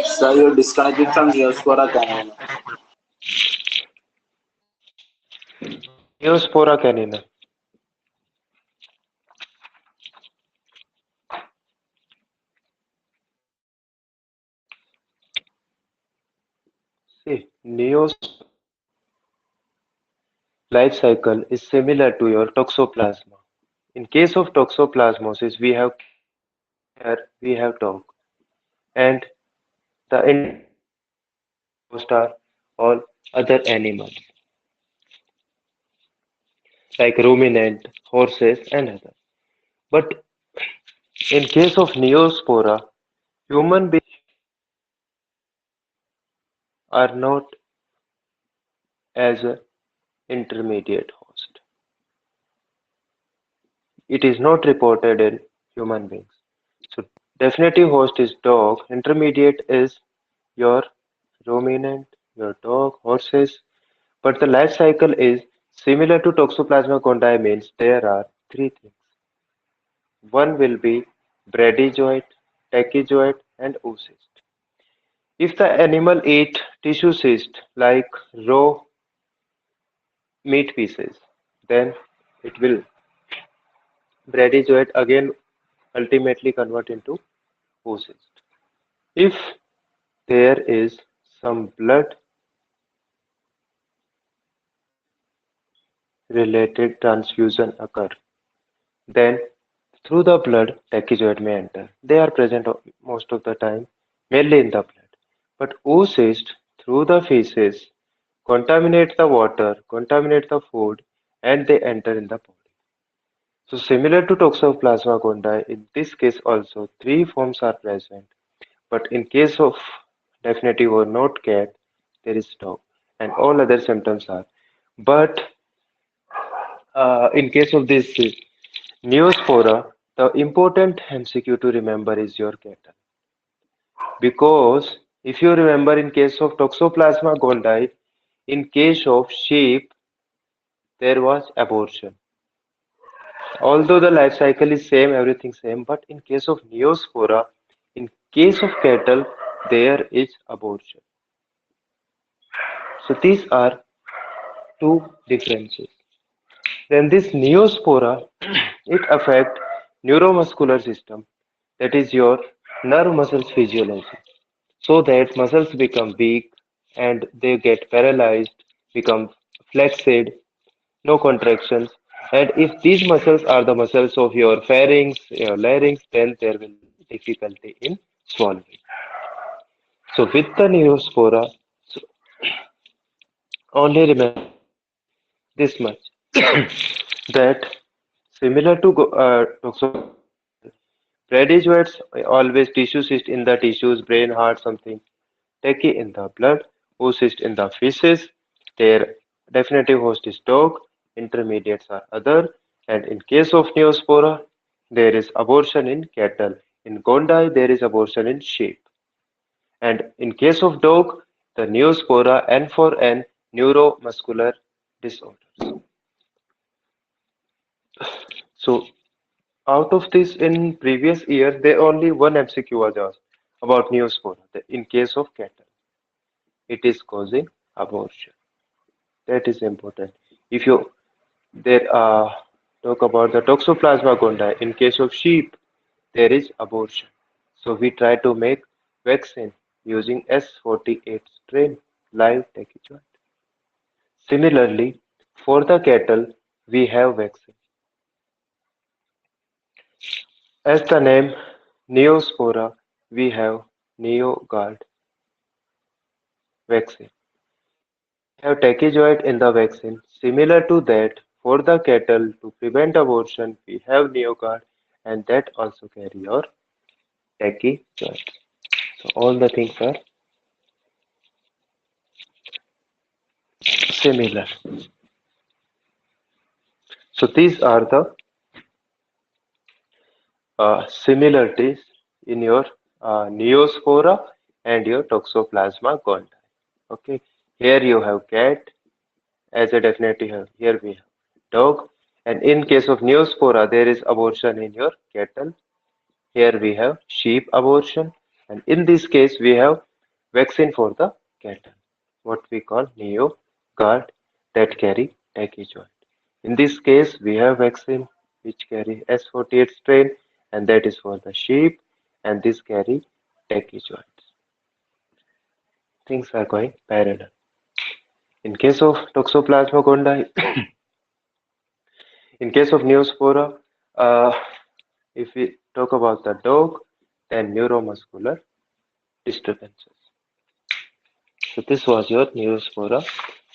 [SPEAKER 5] Sir, you're disconnected from Neospora canine.
[SPEAKER 1] Neospora canina. See, Neos life cycle is similar to your toxoplasma. In case of toxoplasmosis, we have dog, and the host are all other animals like ruminant, horses, and others. But in case of Neospora, human beings are not as an intermediate host. It is not reported in human beings. So definitive host is dog, intermediate is your ruminant, your dog, horses, but the life cycle is similar to Toxoplasma gondii means there are three things. One will be bradyzoid, tachyzoid, and oocyst. If the animal eat tissue cyst like raw meat pieces, then it will bradyzoid again ultimately convert into oocyst. If there is some blood related transfusion occur, then through the blood tachyzoid may enter. They are present most of the time mainly in the blood. But oocyst through the feces contaminate the water, contaminate the food, and they enter in the body. So similar to Toxoplasma gondii, in this case also three forms are present. But in case of definitive or not cat, there is dog, and all other symptoms are. But in case of this Neospora, the important MCQ to remember is your cattle. Because if you remember in case of Toxoplasma gondii, in case of sheep, there was abortion. Although the life cycle is same, everything same, but in case of Neospora, in case of cattle, there is abortion. So these are two differences. Then this Neospora, it affect neuromuscular system, that is your nerve muscles physiology, so that muscles become weak and they get paralyzed, become flexed, no contractions. And if these muscles are the muscles of your pharynx, your larynx, then there will be difficulty in swallowing. So with the Neospora, so only remember this much that similar to bradyzoids always tissue cyst in the tissues, brain, heart, something. Tachy in the blood, oocyst in the feces. Their definitive host is dog. Intermediates are other. And in case of Neospora, there is abortion in cattle. In Gondii, there is abortion in sheep. And in case of dog, the Neospora N for N neuromuscular disorders. So out of this, in previous year, there only one MCQ was asked about Neospora. In case of cattle, it is causing abortion. That is important. If you there talk about the Toxoplasma gondii, in case of sheep, there is abortion. So we try to make vaccine using S48 strain live tachyzoid. Similarly, for the cattle, we have vaccine. As the name Neospora, we have NeoGuard vaccine. We have tachyzoid in the vaccine. Similar to that, for the cattle to prevent abortion, we have NeoGuard, and that also carry your tachyzoid. So all the things are similar. So these are the similarities in your Neospora and your Toxoplasma gondii. Okay, here you have cat as a definitive. Here we have dog. And in case of Neospora, there is abortion in your cattle. Here we have sheep abortion, and in this case we have vaccine for the cattle, what we call neo guard that carry tachyzoid. In this case, we have vaccine which carry S48 strain, and that is for the sheep, and this carry tachyzoids. Things are going parallel. In case of Toxoplasma gondii, in case of Neospora, if we talk about the dog, then neuromuscular disturbances. So this was your Neospora.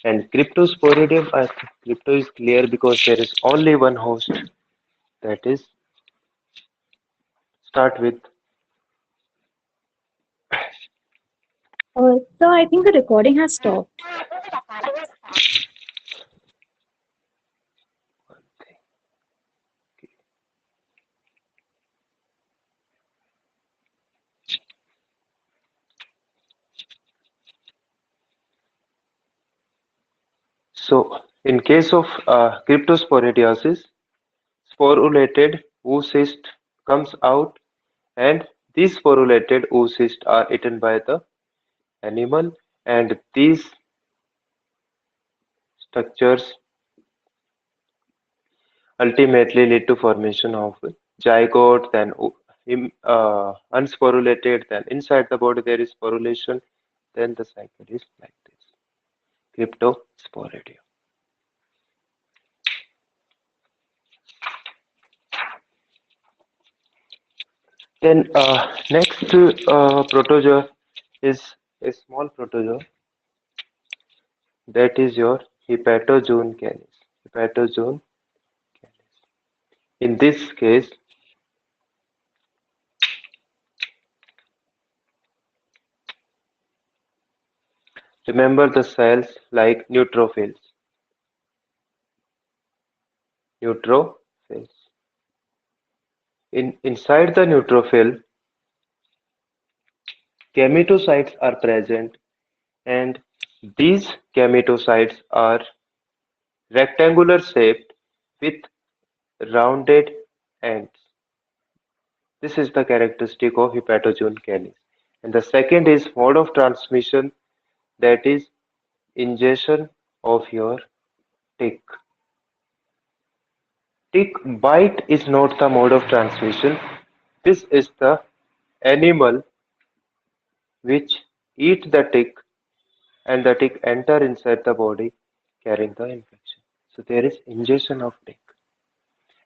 [SPEAKER 1] And Cryptosporidium, I think crypto is clear because there is only one host, that is start with.
[SPEAKER 6] So I think the recording has stopped.
[SPEAKER 1] So in case of cryptosporidiosis, sporulated oocyst comes out, and these sporulated oocysts are eaten by the animal, and these structures ultimately lead to formation of zygote, then unsporulated, then inside the body there is sporulation, then the cycle is like this. Cryptosporidium. Then next protozoa is a small protozoa, that is your Hepatozoon canis. Hepatozoon canis. In this case, remember the cells like neutrophils. Neutrophils. Inside the neutrophil, gametocytes are present, and these gametocytes are rectangular shaped with rounded ends. This is the characteristic of Hepatozoon canis. And the second is mode of transmission, that is ingestion of your tick. Tick bite is not the mode of transmission. This is the animal which eat the tick, and the tick enter inside the body carrying the infection. So there is ingestion of tick.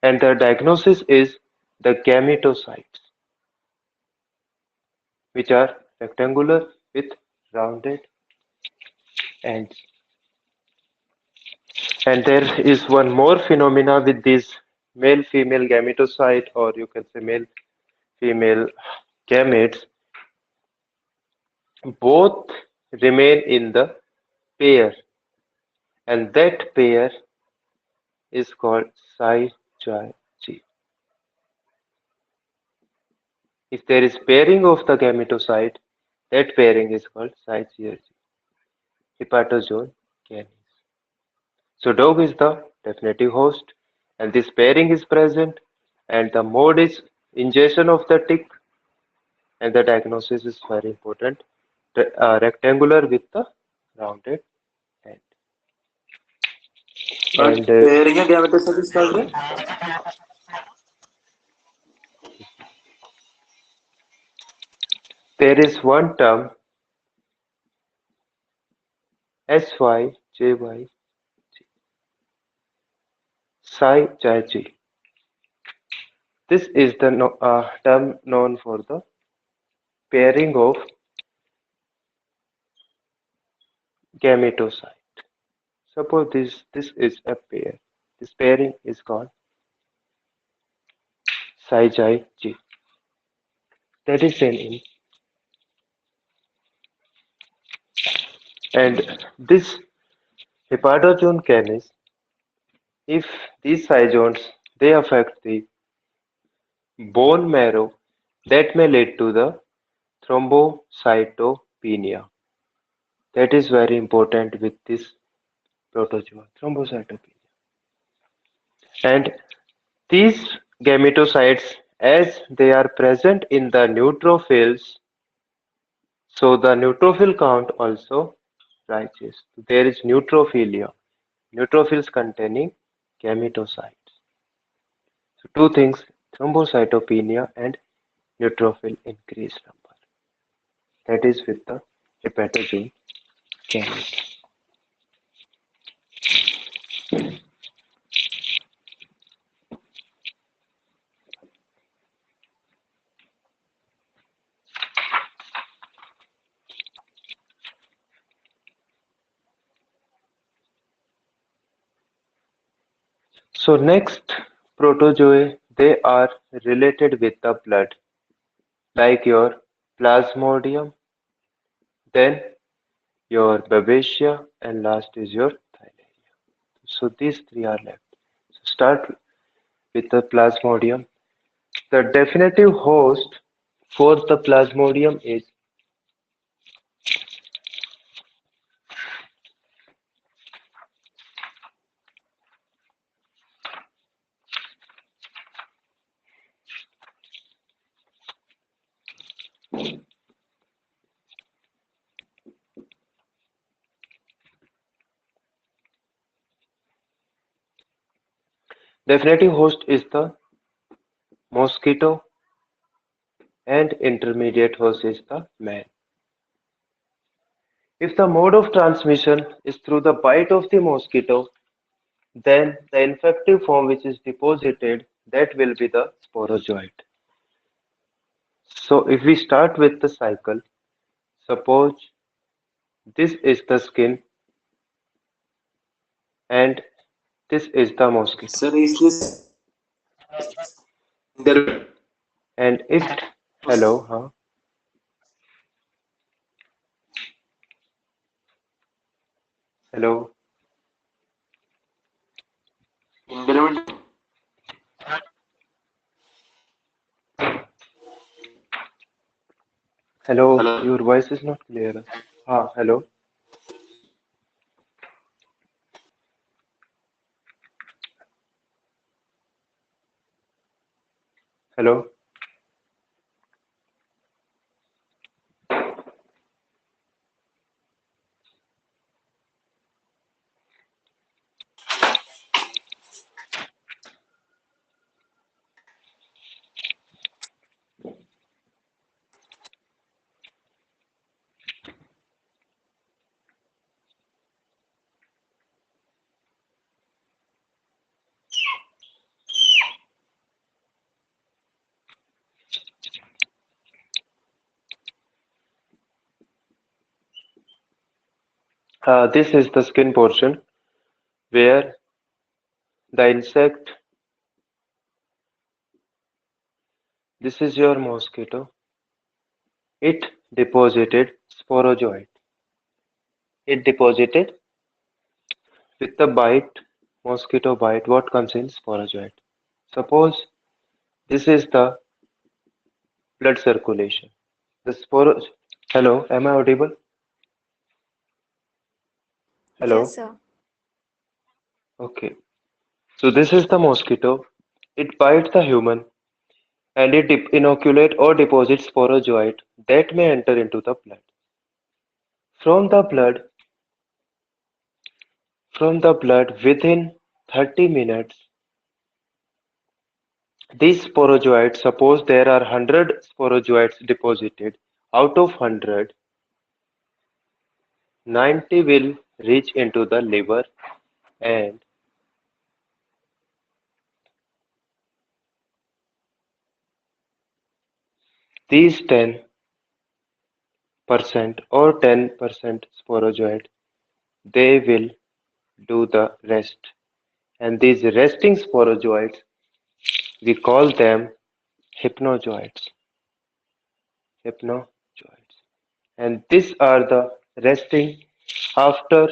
[SPEAKER 1] And the diagnosis is the gametocytes, which are rectangular with rounded ends. And there is one more phenomena with these male-female gametocyte, or you can say male-female gametes. Both remain in the pair, and that pair is called syzygy. If there is pairing of the gametocyte, that pairing is called syzygy. Hepatozoon canis. So dog is the definitive host, and this pairing is present, and the mode is ingestion of the tick, and the diagnosis is very important. Rectangular with the rounded end. And
[SPEAKER 5] Pairing a gametocyte is called
[SPEAKER 1] there is one term syzygy, syzygy. This is the term known for the pairing of gametocyte. Suppose this is a pair. This pairing is called syzygy. That is an in. And this Hepatozoon canis, if these syzones they affect the bone marrow, that may lead to the thrombocytopenia. That is very important with this protozoa, thrombocytopenia. And these gametocytes, as they are present in the neutrophils, so the neutrophil count also rises. There is neutrophilia, neutrophils containing gametocytes. So two things, thrombocytopenia and neutrophil increase number. That is with the hepatogen gamete. So next, protozoa, they are related with the blood, like your plasmodium, then your babesia, and last is your thylaria. So these three are left. So start with the plasmodium. The definitive host for the plasmodium is the mosquito and intermediate host is the man. If the mode of transmission is through the bite of the mosquito, then the infective form which is deposited, that will be the sporozoite. So if we start with the cycle, suppose this is the skin and this is the mosquito.
[SPEAKER 5] Sir, is this there?
[SPEAKER 1] And if hello, hello,
[SPEAKER 5] Implement.
[SPEAKER 1] hello,
[SPEAKER 5] Hello.
[SPEAKER 1] your voice is not clear. Hello, hello. This is the skin portion where the insect, this is your mosquito, it deposited sporozoite. It deposited with the bite, mosquito bite, what comes in sporozoite. Suppose this is the blood circulation. The sporo. Hello, am I audible?
[SPEAKER 2] Yes,
[SPEAKER 1] Hello.
[SPEAKER 2] sir.
[SPEAKER 1] Okay. So this is the mosquito. It bites the human and it inoculate or deposits sporozoite that may enter into the blood. From the blood, within 30 minutes, these sporozoites, suppose there are 100 sporozoites deposited, out of 100, 90 will reach into the liver and these 10% or 10% sporozoite, they will do the rest. And these resting sporozoites, we call them hypnozoites. Hypnozoites. And these are the resting after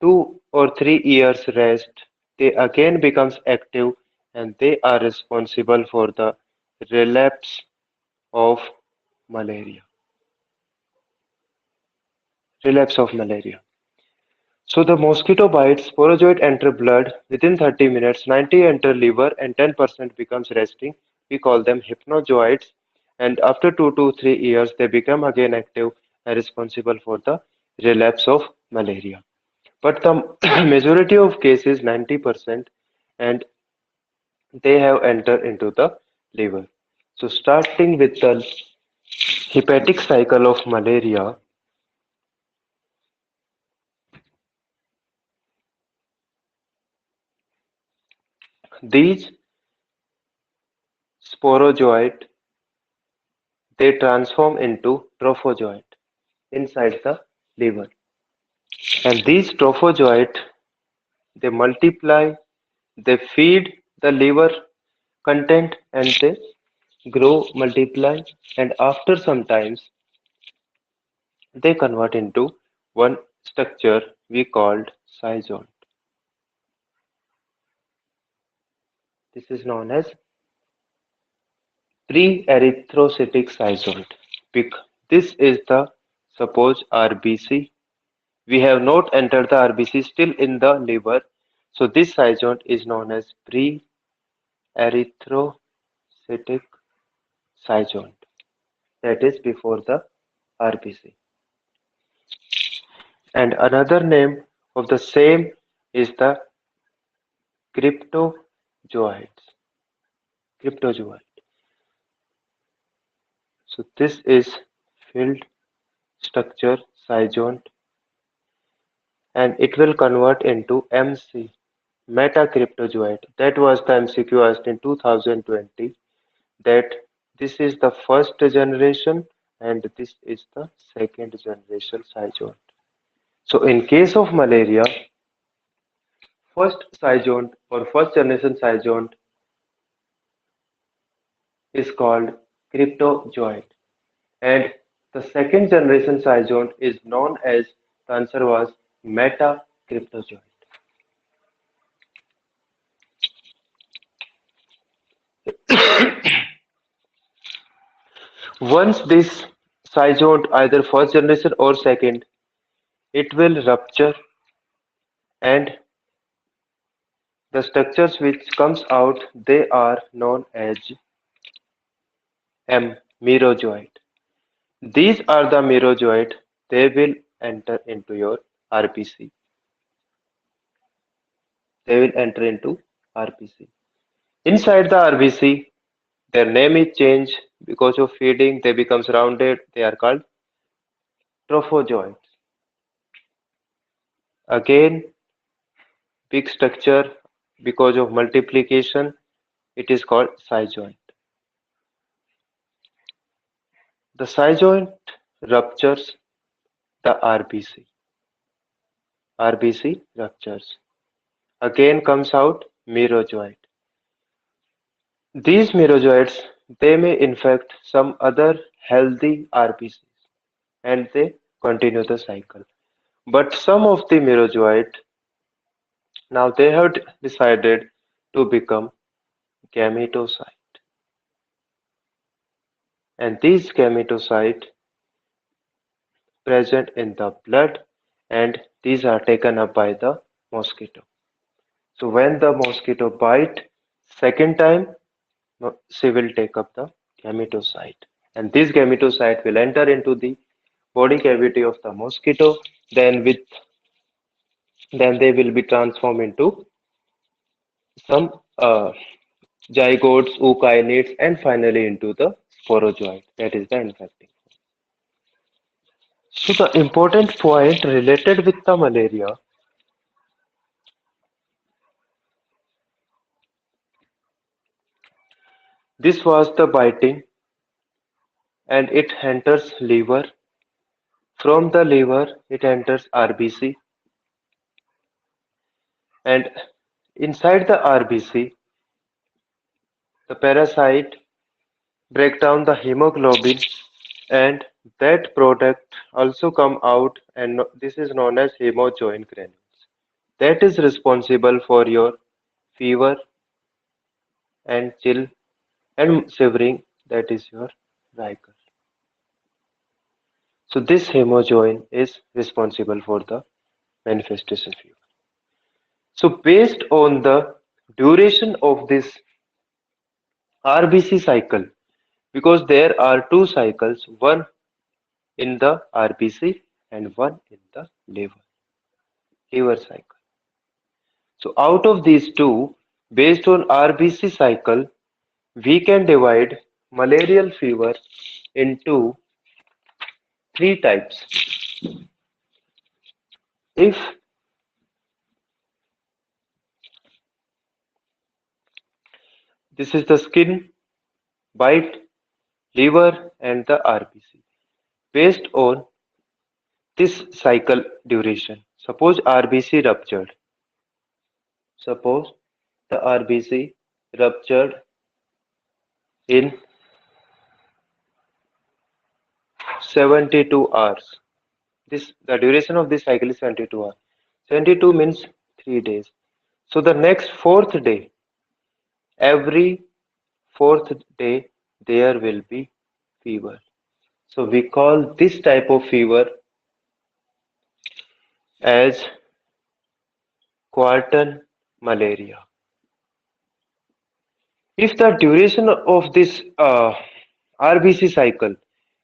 [SPEAKER 1] 2 or 3 years rest, they again becomes active and they are responsible for the relapse of malaria. Relapse of malaria. So the mosquito bites, sporozoid enter blood within 30 minutes, 90 enter liver, and 10% becomes resting. We call them hypnozoites. And after 2 to 3 years, they become again active and responsible for the relapse of malaria. But the majority of cases, 90%, and they have entered into the liver. So starting with the hepatic cycle of malaria, these sporozoite they transform into trophozoite inside the liver. And these trophozoite they multiply, they feed the liver content and they grow, multiply, and after some times they convert into one structure we called cyzone. This is known as pre-erythrocytic cyzone. This is the suppose RBC. We have not entered the RBC still in the liver, so this cyzone is known as pre-erythrocytic cyzone. That is before the RBC. And another name of the same is the cryptozoites. Cryptozoite. So this is filled structure cyzone and it will convert into MC, metacryptozoite. That was the MCQ asked in 2020 that this is the first generation and this is the second generation cyzone. So in case of malaria, first cyzone or first generation cyzone is called cryptozoite and the second generation cyzone is known as the answer was metacryptozoite. Once this cyzone either first generation or second, it will rupture and the structures which comes out they are known as merozoite. These are the merozoite. They will enter into your RPC. They will enter into RPC. Inside the RBC, their name is changed because of feeding. They becomes rounded. They are called trophozoites. Again, big structure because of multiplication. It is called cyzoid. The cyzoid ruptures the RBC. RBC ruptures. Again comes out merozoite. These merozoites they may infect some other healthy RBCs and they continue the cycle. But some of the merozoite now they have decided to become gametocyte. And these gametocyte present in the blood and these are taken up by the mosquito. So when the mosquito bite second time, she will take up the gametocyte. And this gametocyte will enter into the body cavity of the mosquito. Then they will be transformed into some zygotes, eukaryotes, and finally into the sporozoite. That is the infecting. So the important point related with the malaria, this was the biting and it enters liver. From the liver, it enters RBC and inside the RBC, the parasite break down the hemoglobin and that product also come out and this is known as hemojoin granules. That is responsible for your fever and chill and shivering. That is your rigor. So this hemojoin is responsible for the manifestation fever. So based on the duration of this RBC cycle, because there are two cycles, one in the RBC and one in the liver cycle. So out of these two, based on RBC cycle, we can divide malarial fever into three types. If this is the skin, bite, liver, and the RBC, based on this cycle duration, suppose RBC ruptured. Suppose the RBC ruptured in 72 hours. The duration of this cycle is 72 hours. 72 means 3 days. So the next fourth day, every fourth day, there will be fever. So we call this type of fever as quartan malaria. If the duration of this RBC cycle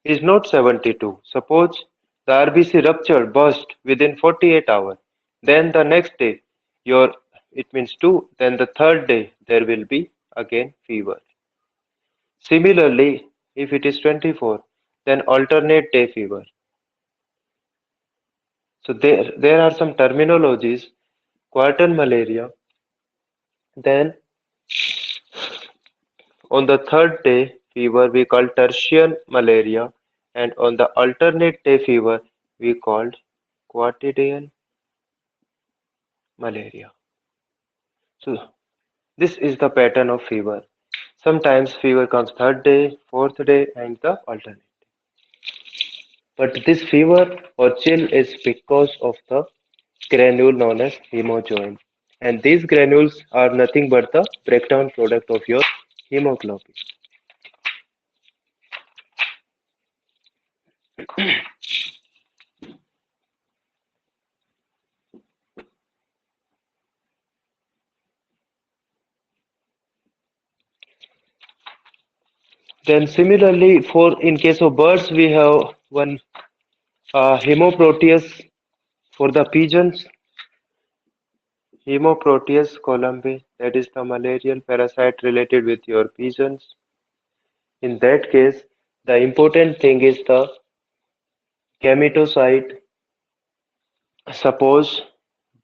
[SPEAKER 1] is not 72, suppose the RBC rupture burst within 48 hours, then the next day it means 2, then the third day there will be again fever. Similarly, if it is 24, then alternate day fever. So there are some terminologies, quartan malaria, then on the third day fever we call tertian malaria, and on the alternate day fever we called quotidian malaria. So this is the pattern of fever. Sometimes fever comes third day, fourth day, and the alternate. But this fever or chill is because of the granule known as hemojoin. And these granules are nothing but the breakdown product of your hemoglobin. Then similarly, for in case of birds, we have one hemoproteus for the pigeons. Hemoproteus columbi, that is the malarial parasite related with your pigeons. In that case, the important thing is the gametocyte. Suppose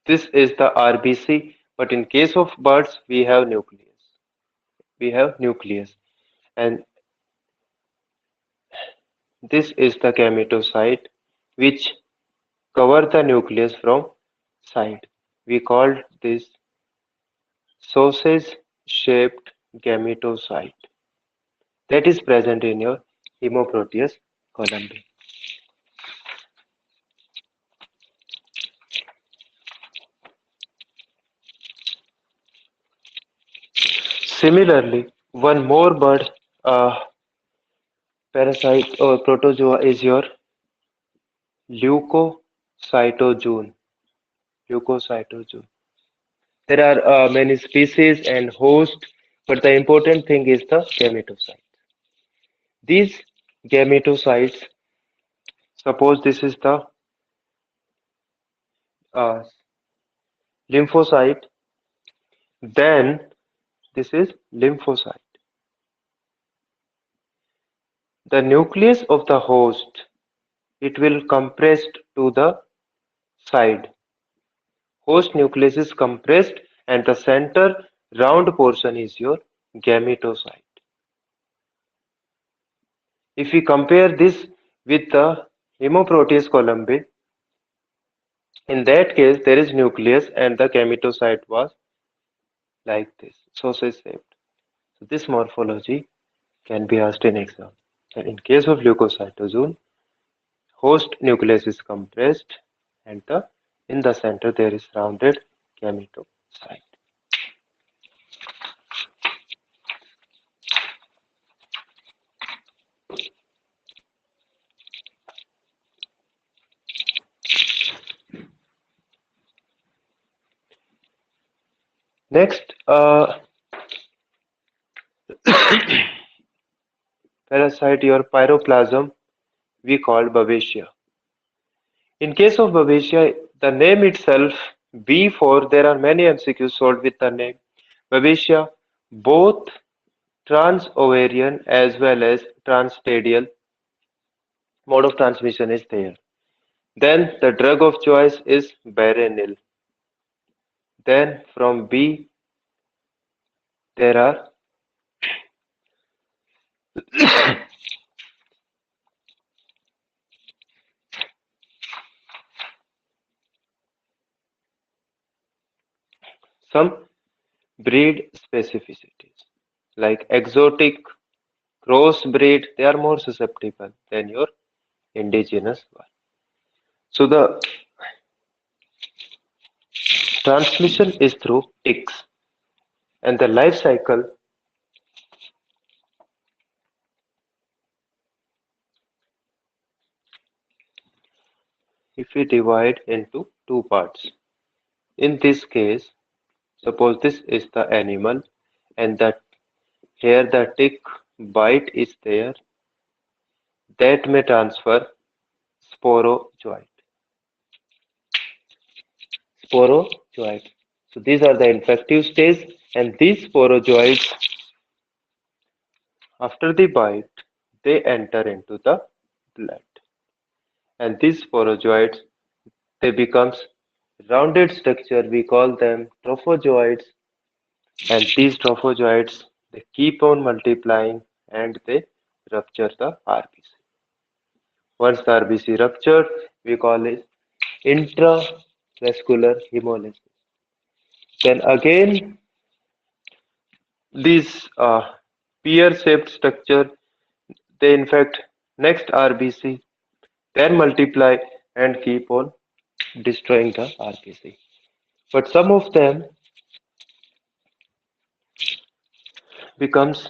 [SPEAKER 1] this is the RBC, but in case of birds, we have nucleus. We have nucleus, and this is the gametocyte which cover the nucleus from side. We called this sausage-shaped gametocyte that is present in your hemoproteus columbi. Similarly, one more bird parasite or protozoa is your leucocytozoon. Leucocytozoon. There are many species and hosts, but the important thing is the gametocyte. These gametocytes, suppose this is the uh, lymphocyte, then this is lymphocyte. The nucleus of the host, it will compressed to the side. Host nucleus is compressed and the center round portion is your gametocyte. If we compare this with the hemoproteus columbi, in that case there is nucleus and the gametocyte was like this, sausage shaped. So this morphology can be asked in exam. And in case of leukocytozoon, host nucleus is compressed and in the center there is rounded gametocyte. Next, parasite or pyroplasm we call Babesia. In case of Babesia, the name itself, B4, there are many MCQs solved with the name Babesia, both trans-ovarian as well as trans-stadial mode of transmission is there. Then the drug of choice is Barenil. Then from B, there are some breed specificities like exotic, crossbreed, they are more susceptible than your indigenous one. So the transmission is through ticks, and the life cycle, if we divide into two parts. In this case, suppose this is the animal and that here the tick bite is there, that may transfer sporozoite. Sporozoite. So these are the infective stage, and these sporozoites, after the bite, they enter into the blood. And these sporozoites, they becomes rounded structure. We call them trophozoites. And these trophozoites, they keep on multiplying and they rupture the RBC. Once the RBC ruptured, we call it intravascular hemolysis. Then again, these pear-shaped structure, they infect next RBC, then multiply and keep on destroying the RBC. But some of them becomes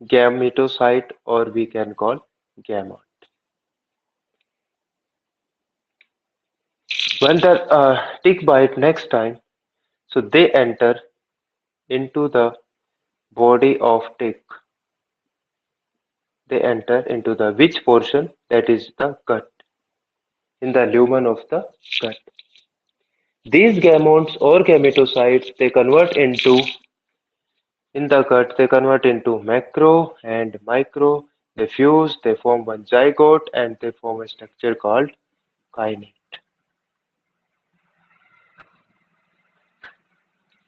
[SPEAKER 1] gametocyte or we can call gamete. When the tick bite next time, so they enter into the body of tick. They enter into the which portion? That is the gut, in the lumen of the gut. These gametes or gametocytes, they convert into, in the gut, they convert into macro and micro. They fuse, they form one zygote, and they form a structure called kinete.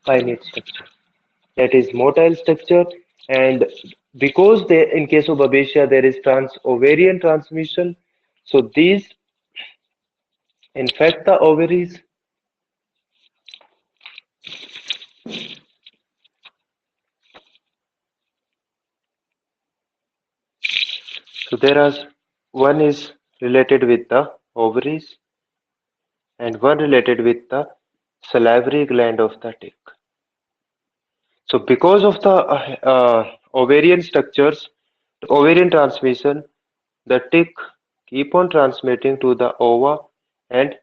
[SPEAKER 1] Kinete structure. That is motile structure, and because they, in case of Babesia, there is trans-ovarian transmission, so these infect the ovaries. So there are one is related with the ovaries and one related with the salivary gland of the tick. So because of the ovarian structures, the ovarian transmission, the tick keep on transmitting to the ova, and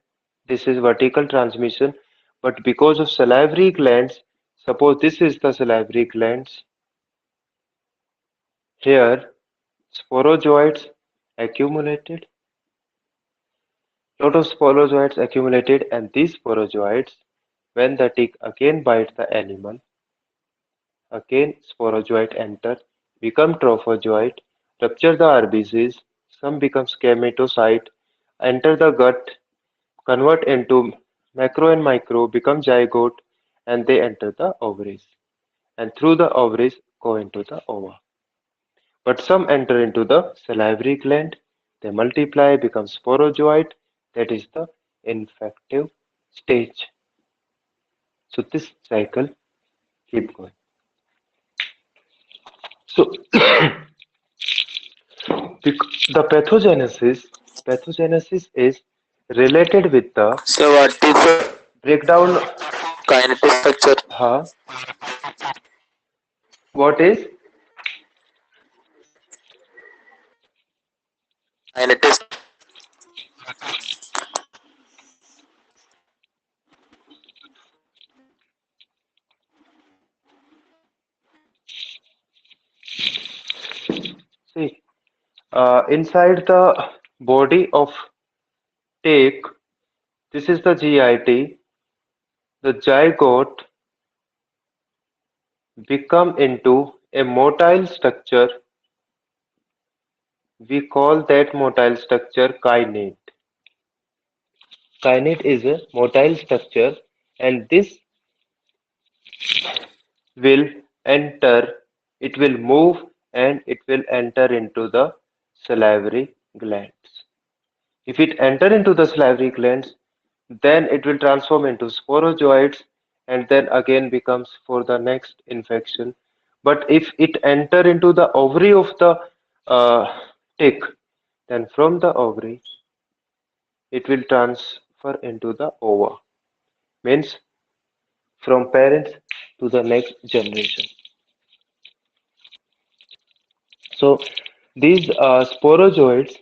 [SPEAKER 1] this is vertical transmission. But because of salivary glands, suppose this is the salivary glands, here sporozoites accumulated, lot of sporozoites accumulated, and these sporozoites, when the tick again bites the animal, again sporozoite enter, become trophozoite, rupture the RBCs, some becomes gametocyte, enter the gut, convert into macro and micro, become zygote, and they enter the ovaries. And through the ovaries go into the ova. But some enter into the salivary gland, they multiply, become sporozoite, that is the infective stage. So this cycle keep going. So the pathogenesis is related with the
[SPEAKER 5] So what is the
[SPEAKER 1] breakdown.
[SPEAKER 5] kinetic structure?
[SPEAKER 1] Huh? What is
[SPEAKER 5] Kinetic.
[SPEAKER 1] Inside the body of take, this is the GIT, the zygote become into a motile structure. We call that motile structure kinnate. Kinnate is a motile structure, and this will enter, it will move and it will enter into the salivary glands. If it enter into the salivary glands, then it will transform into sporozoites and then again becomes for the next infection. But if it enter into the ovary of the tick, then from the ovary it will transfer into the ova. Means from parents to the next generation. So these sporozoites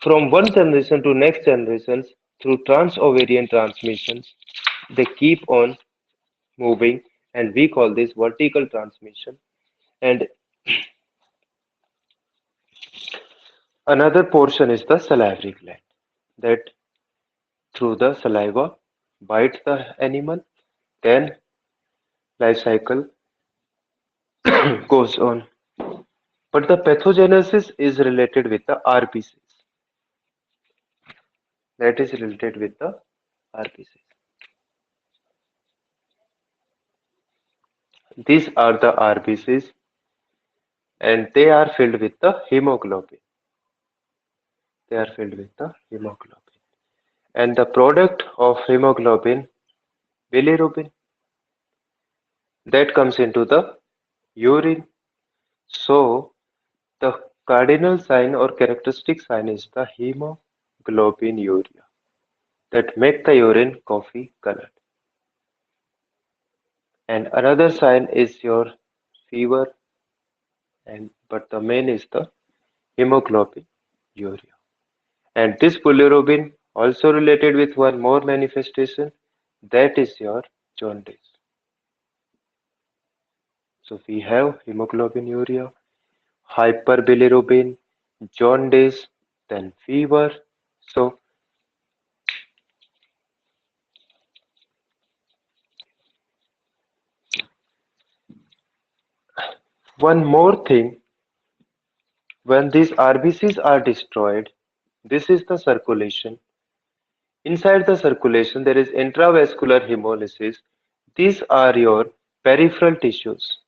[SPEAKER 1] from one generation to next generations through trans-ovarian transmissions, they keep on moving, and we call this vertical transmission. And another portion is the salivary gland that through the saliva bites the animal, then life cycle goes on. But the pathogenesis is related with the RBCs. That is related with the RBCs. These are the RBCs and they are filled with the hemoglobin. They are filled with the hemoglobin. And the product of hemoglobin, bilirubin, that comes into the urine. So the cardinal sign or characteristic sign is the hemoglobinuria that make the urine coffee colored. And another sign is your fever, and but the main is the hemoglobinuria. And this bilirubin also related with one more manifestation, that is your jaundice. So we have hemoglobinuria, hyperbilirubin, jaundice, then fever. So one more thing, when these RBCs are destroyed, this is the circulation. Inside the circulation, there is intravascular hemolysis. These are your peripheral tissues.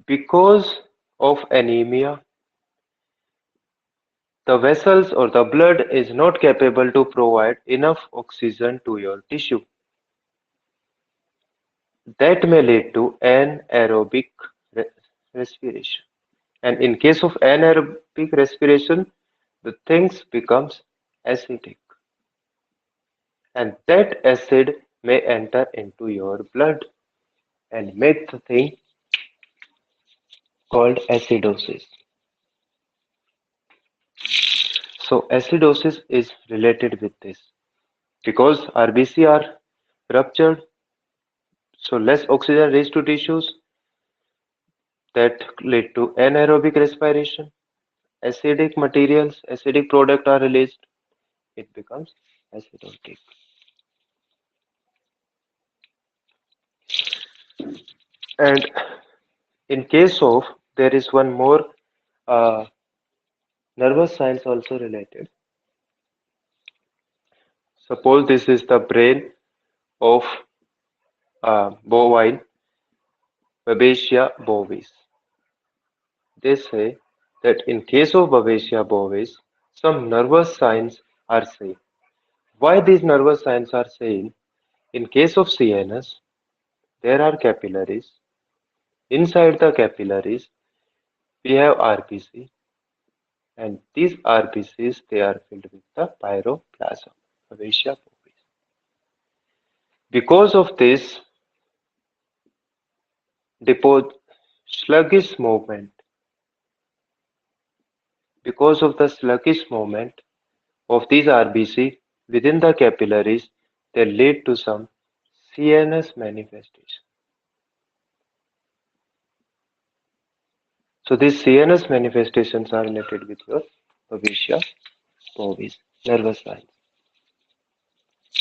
[SPEAKER 1] Because of anemia, the vessels or the blood is not capable to provide enough oxygen to your tissue. That may lead to anaerobic respiration. And in case of anaerobic respiration, the things becomes acidic. And that acid may enter into your blood and make the thing called acidosis. So acidosis is related with this because RBC are ruptured, so less oxygen reaches to tissues that lead to anaerobic respiration. Acidic materials, acidic products are released. It becomes acidotic. And in case of, there is one more uh, nervous signs also related. Suppose this is the brain of bovine, Babesia bovis. They say that in case of Babesia bovis, some nervous signs are seen. Why these nervous signs are seen? In case of CNS, there are capillaries. Inside the capillaries, we have RBC, and these RBCs they are filled with the pyroplasm, Babesia bovis. Because of this sluggish movement, because of the sluggish movement of these RBC within the capillaries, they lead to some CNS manifestation. So these CNS manifestations are related with your Babesia bovis, nervous lines.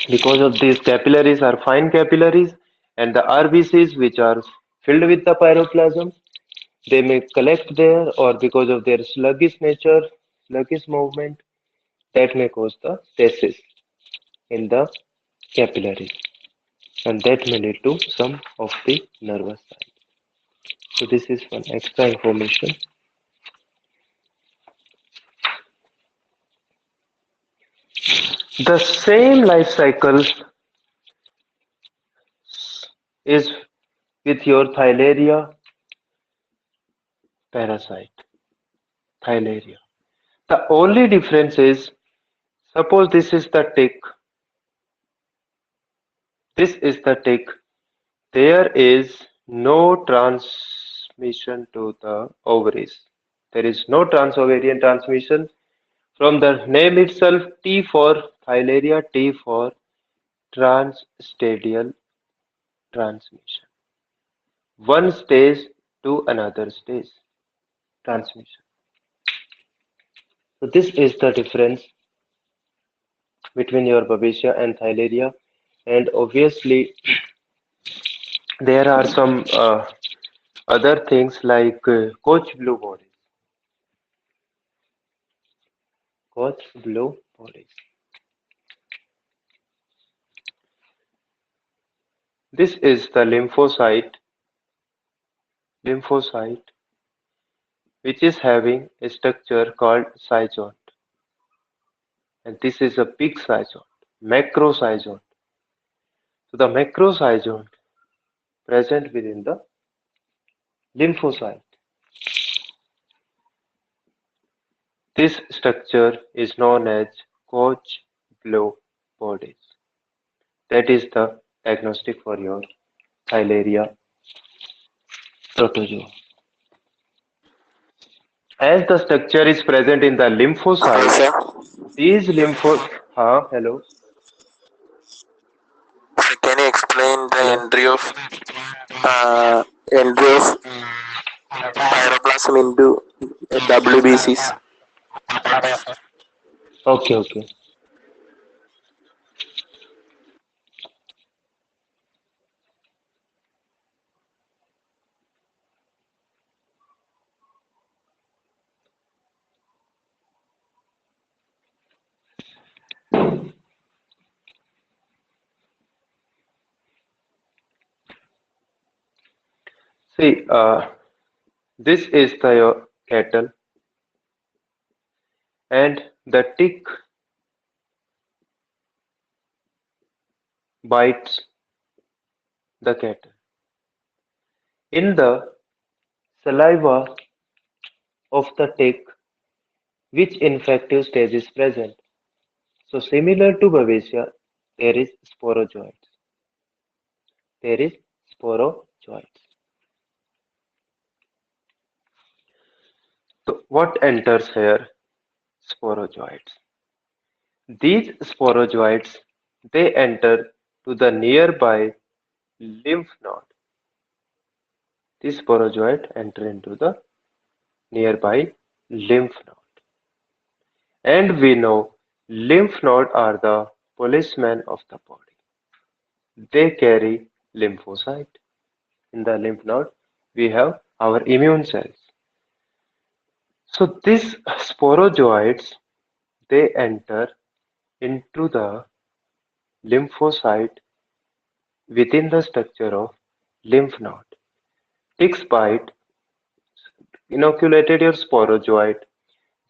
[SPEAKER 1] Because of these capillaries are fine capillaries and the RBCs which are filled with the pyroplasm, they may collect there, or because of their sluggish nature, sluggish movement, that may cause the stasis in the capillaries, and that may lead to some of the nervous signs. So this is one extra information. The same life cycle is with your Thylaria parasite. Thylaria. The only difference is, suppose this is the tick. This is the tick. There is no transmission to the ovaries. There is no transovarian transmission. From the name itself, T for Thylaria, T for transstadial transmission. One stage to another stage transmission. So this is the difference between your Babesia and Thylaria, and obviously there are some other things like coach blue bodies. Coach blue bodies. This is the lymphocyte which is having a structure called cytosol, and this is a big cytosol, macrocytosol. So the macrocytosol present within the lymphocyte. This structure is known as Koch blue bodies. That is the diagnostic for your Thylaria protozoa. As the structure is present in the lymphocyte,
[SPEAKER 5] Sir,
[SPEAKER 1] these hello.
[SPEAKER 5] can you explain the
[SPEAKER 1] Hello.
[SPEAKER 5] entry of pyroplasm into WBCs?
[SPEAKER 1] Okay, okay. See, this is the your cattle, and the tick bites the cattle. In the saliva of the tick, which infective stage is present? So similar to Babesia, there is sporozoites. There is sporozoites. So what enters here? Sporozoites. These sporozoites, they enter to the nearby lymph node. These sporozoites enter into the nearby lymph node. And we know lymph nodes are the policemen of the body. They carry lymphocyte. In the lymph node, we have our immune cells. So these sporozoites, they enter into the lymphocyte within the structure of lymph node. Ticks bite inoculated your sporozoite.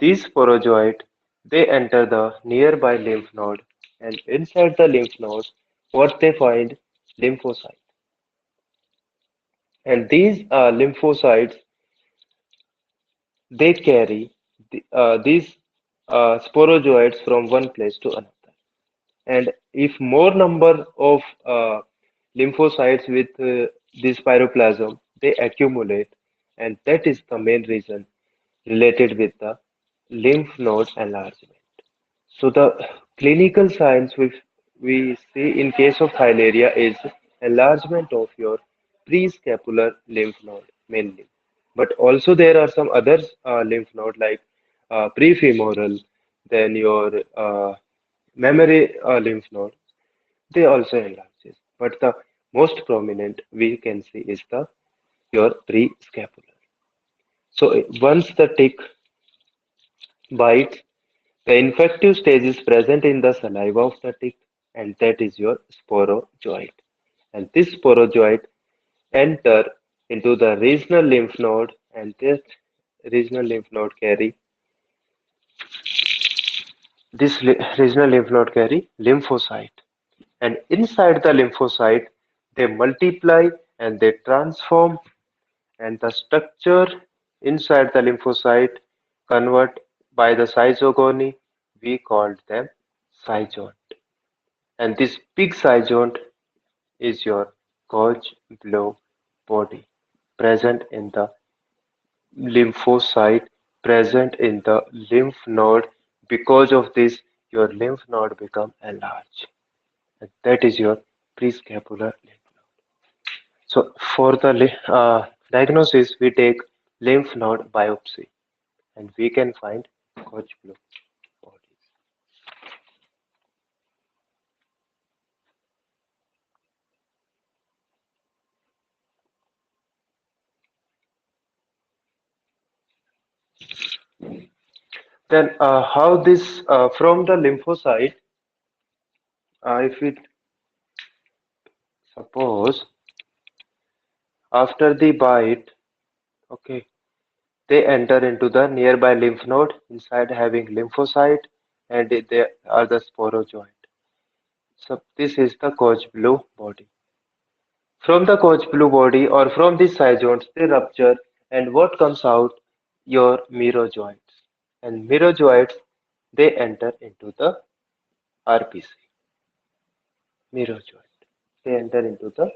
[SPEAKER 1] These sporozoite, they enter the nearby lymph node, and inside the lymph node, what they find? Lymphocyte. And these lymphocytes, they carry these sporozoites from one place to another. And if more number of lymphocytes with this pyroplasm, they accumulate, and that is the main reason related with the lymph node enlargement. So the clinical signs which we see in case of Thylaria is enlargement of your prescapular lymph node mainly. But also there are some other lymph node like prefemoral, then your memory lymph node. They also enlarges. But the most prominent we can see is the your prescapular. So once the tick bites, the infective stage is present in the saliva of the tick, and that is your sporozoite. And this sporozoite enter into the regional lymph node, and this regional lymph node carry regional lymph node carry lymphocyte, and inside the lymphocyte they multiply and they transform, and the structure inside the lymphocyte convert by the zygogony. We called them zygote, and this big zygote is your Koch blue body present in the lymphocyte present in the lymph node. Because of this, your lymph node become enlarged. And that is your prescapular lymph node. So for the diagnosis, we take lymph node biopsy, and we can find Koch blue bodies. Then how this from the lymphocyte, if we suppose after the bite, okay, they enter into the nearby lymph node inside having lymphocyte, and they are the sporozoite. So this is the Koch blue body. From the Koch blue body or from these zygotes, they rupture, and what comes out? Your merozoites. And merozoites, they enter into the RPC. Merozoite. They enter into the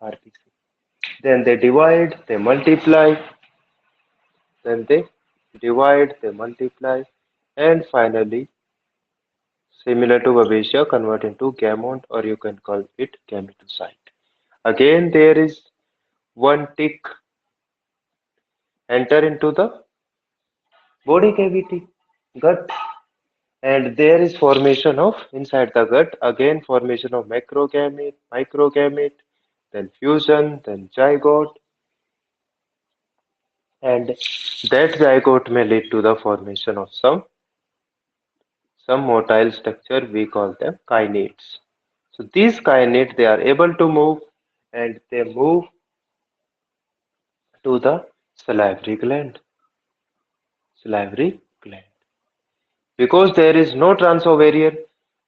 [SPEAKER 1] RPC. Then they divide, they multiply, then they divide, they multiply, and finally, similar to Babesia, convert into gamete, or you can call it gametocyte. Again, there is one tick enter into the body cavity, gut, and there is formation of inside the gut, again formation of macrogamete, microgamete, then fusion, then zygote, and that zygote may lead to the formation of some motile structure. We call them kinates. So these kinates, they are able to move, and they move to the salivary gland. Salivary gland. Because there is no transovarian,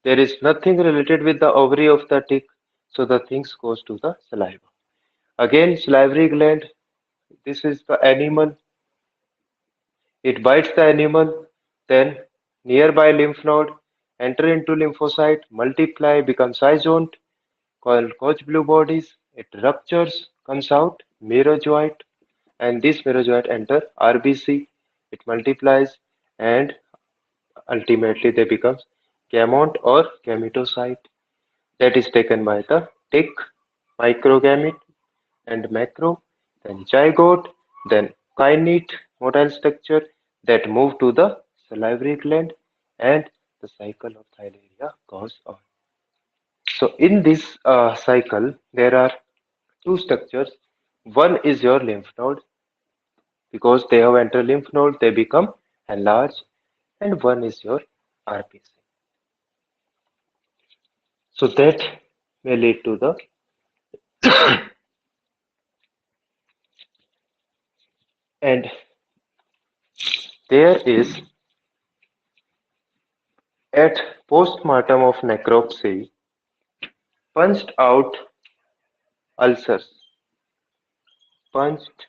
[SPEAKER 1] there is nothing related with the ovary of the tick, so the things goes to the saliva. Again, salivary gland, this is the animal. It bites the animal, then nearby lymph node, enter into lymphocyte, multiply, become zygote, called Koch blue bodies. It ruptures, comes out, merozoite, and this merozoite enter RBC. It multiplies, and ultimately they become gamete or gametocyte. That is taken by the tick, microgamete and macro, then zygote, then kinete, motile structure that move to the salivary gland, and the cycle of thylaria goes on. So in this cycle, there are two structures. One is your lymph node. Because they have entered lymph node, they become enlarged, and one is your RPC. So that may lead to the and there is at postmortem of necropsy punched out ulcers, punched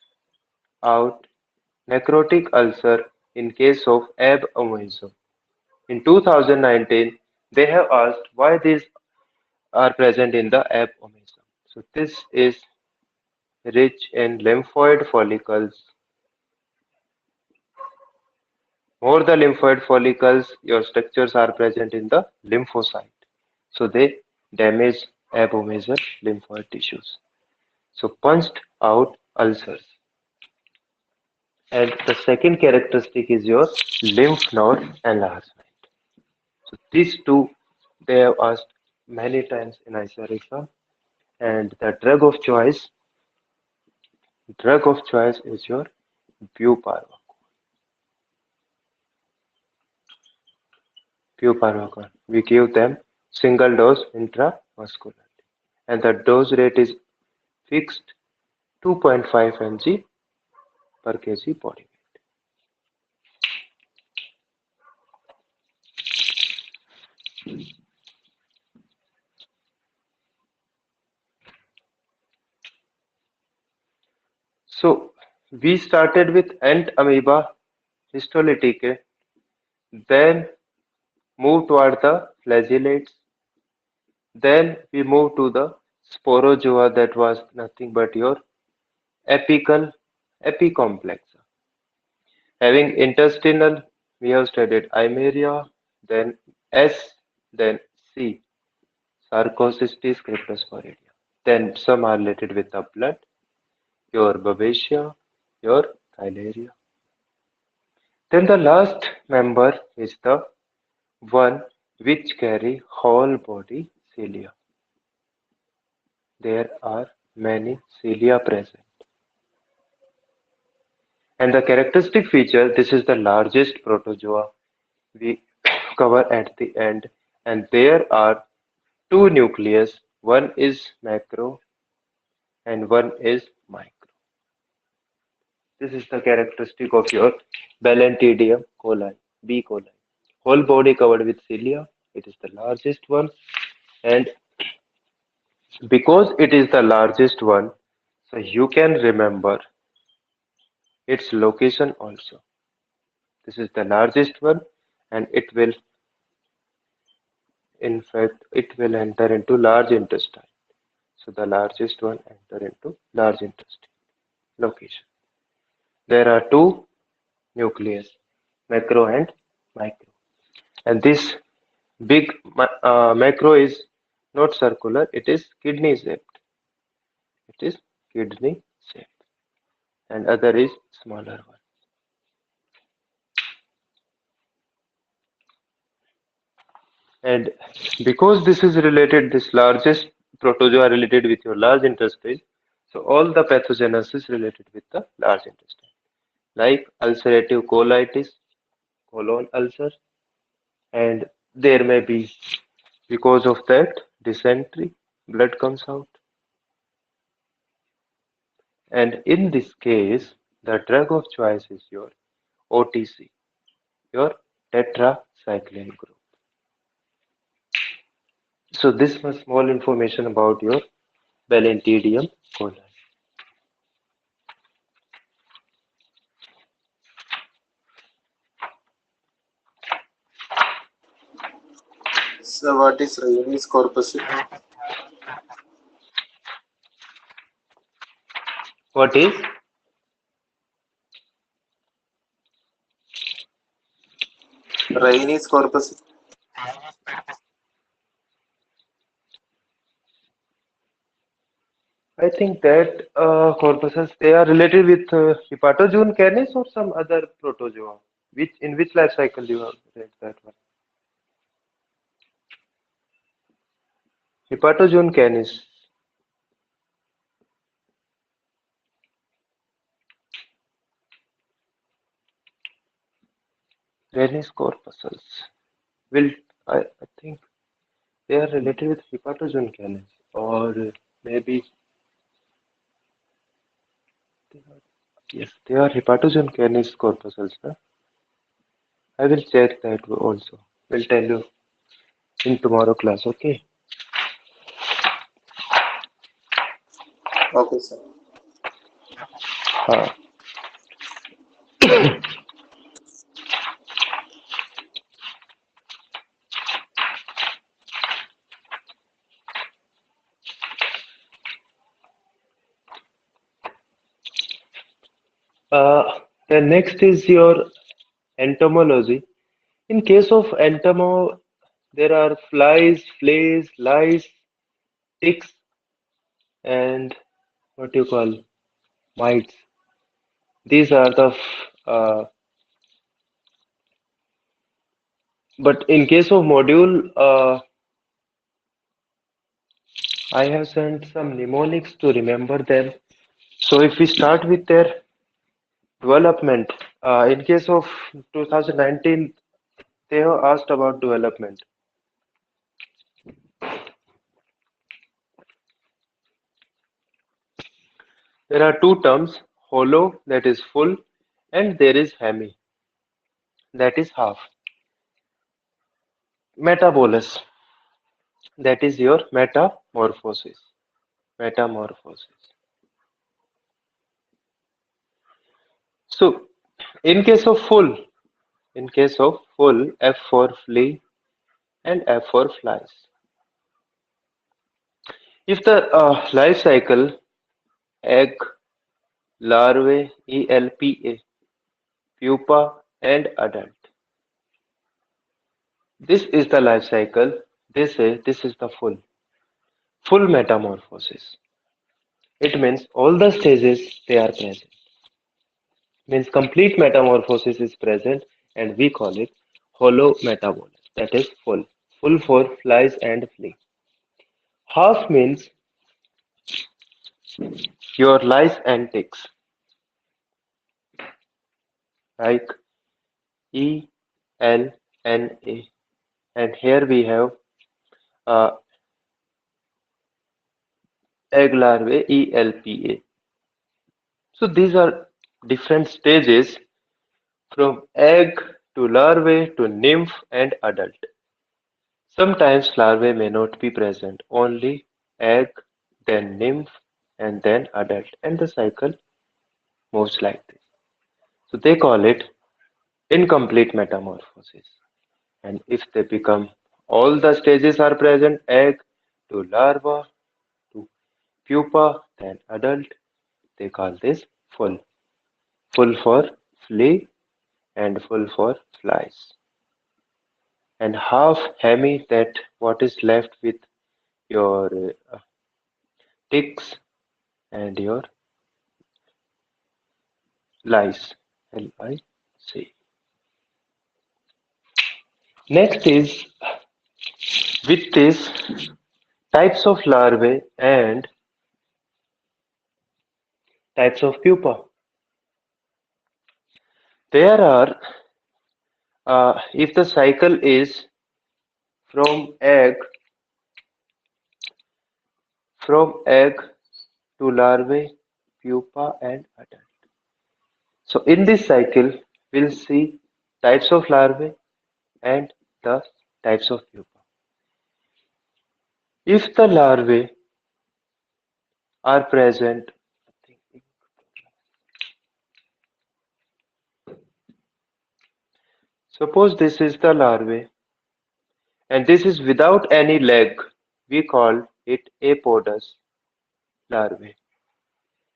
[SPEAKER 1] out necrotic ulcer in case of abomasum. In 2019, they have asked why these are present in the abomasum. So this is rich in lymphoid follicles. More the lymphoid follicles, your structures are present in the lymphocyte. So they damage abomasal lymphoid tissues. So punched out ulcers. And the second characteristic is your lymph node enlargement. So these two they have asked many times in ICAR exam. And the drug of choice is your buparvacol. Buparvacol. We give them single dose intravascularly, and the dose rate is fixed 2.5 mg per kg body weight. So we started with ant amoeba histolytica, then moved toward the flagellates, then we moved to the sporozoa that was nothing but your apical Apicomplexa. Having intestinal, we have studied Eimeria, then S, then C, Sarcocystis cryptosporidia. Then some are related with the blood, your Babesia, your Theileria. Then the last member is the one which carry whole body cilia. There are many cilia present. And the characteristic feature, this is the largest protozoa we cover at the end, and there are two nucleus, one is macro and one is micro. This is the characteristic of your Balantidium coli, B. coli. Whole body covered with cilia, it is the largest one, and because it is the largest one, so you can remember its location also. This is the largest one, and it will, in fact, it will enter into large intestine. So the largest one enter into large intestine location. There are two nucleus, macro and micro. And this big macro is not circular, it is kidney shaped. It is kidney shaped. And other is smaller one. And because this is related, this largest protozoa related with your large intestine, so all the pathogenesis related with the large intestine, like ulcerative colitis, colon ulcer, and there may be because of that dysentery, blood comes out. And in this case, the drug of choice is your OTC, your tetracycline group. So this was small information about your Balantidium coli.
[SPEAKER 5] So what is Raynaud's corpus?
[SPEAKER 1] What is?
[SPEAKER 5] Raynaud's corpus.
[SPEAKER 1] I think that corpuscles they are related with Hepatozone canis or some other protozoa. Which in which life cycle you have read that one? Hepatozone canis. Canis corpuscles. Will I think they are related with Hepatozone canis or maybe yes they are Hepatozone canis corpuscles. No? I will check that also. Will tell you in tomorrow class. Okay.
[SPEAKER 5] Okay, sir.
[SPEAKER 1] Uh, the next is your entomology. In case of entomo, there are flies, fleas, lice, ticks, and what you call mites. These are the but in case of module, I have sent some mnemonics to remember them. So if we start with their development, in case of 2019, they have asked about development. There are two terms, hollow, that is full, and there is hemi, that is half. Metabolus, that is your metamorphosis. Metamorphosis. So, in case of full, F for flea and F for flies. If the life cycle, egg, larvae, ELPA, pupa, and adult. This is the life cycle. They say this is the full metamorphosis. It means all the stages they are present. Means complete metamorphosis is present, and we call it hollow metabolus. That is full. Full for flies and flea. Half means your lice and ticks, like ELNA, and here we have egg larvae ELPA. So these are different stages from egg to larvae to nymph and adult. Sometimes larvae may not be present, only egg, then nymph, and then adult, and the cycle moves like this. So they call it incomplete metamorphosis. And if they become all the stages are present, egg to larva to pupa, then adult, they call this full. Full for flea and full for flies. And half hemi, that what is left with your ticks and your lice. LIC. Next is with this types of larvae and types of pupa. There are, if the cycle is from egg to larvae, pupa, and adult. So in this cycle, we'll see types of larvae and the types of pupa. If the larvae are present, suppose this is the larvae and this is without any leg, we call it apodous larvae.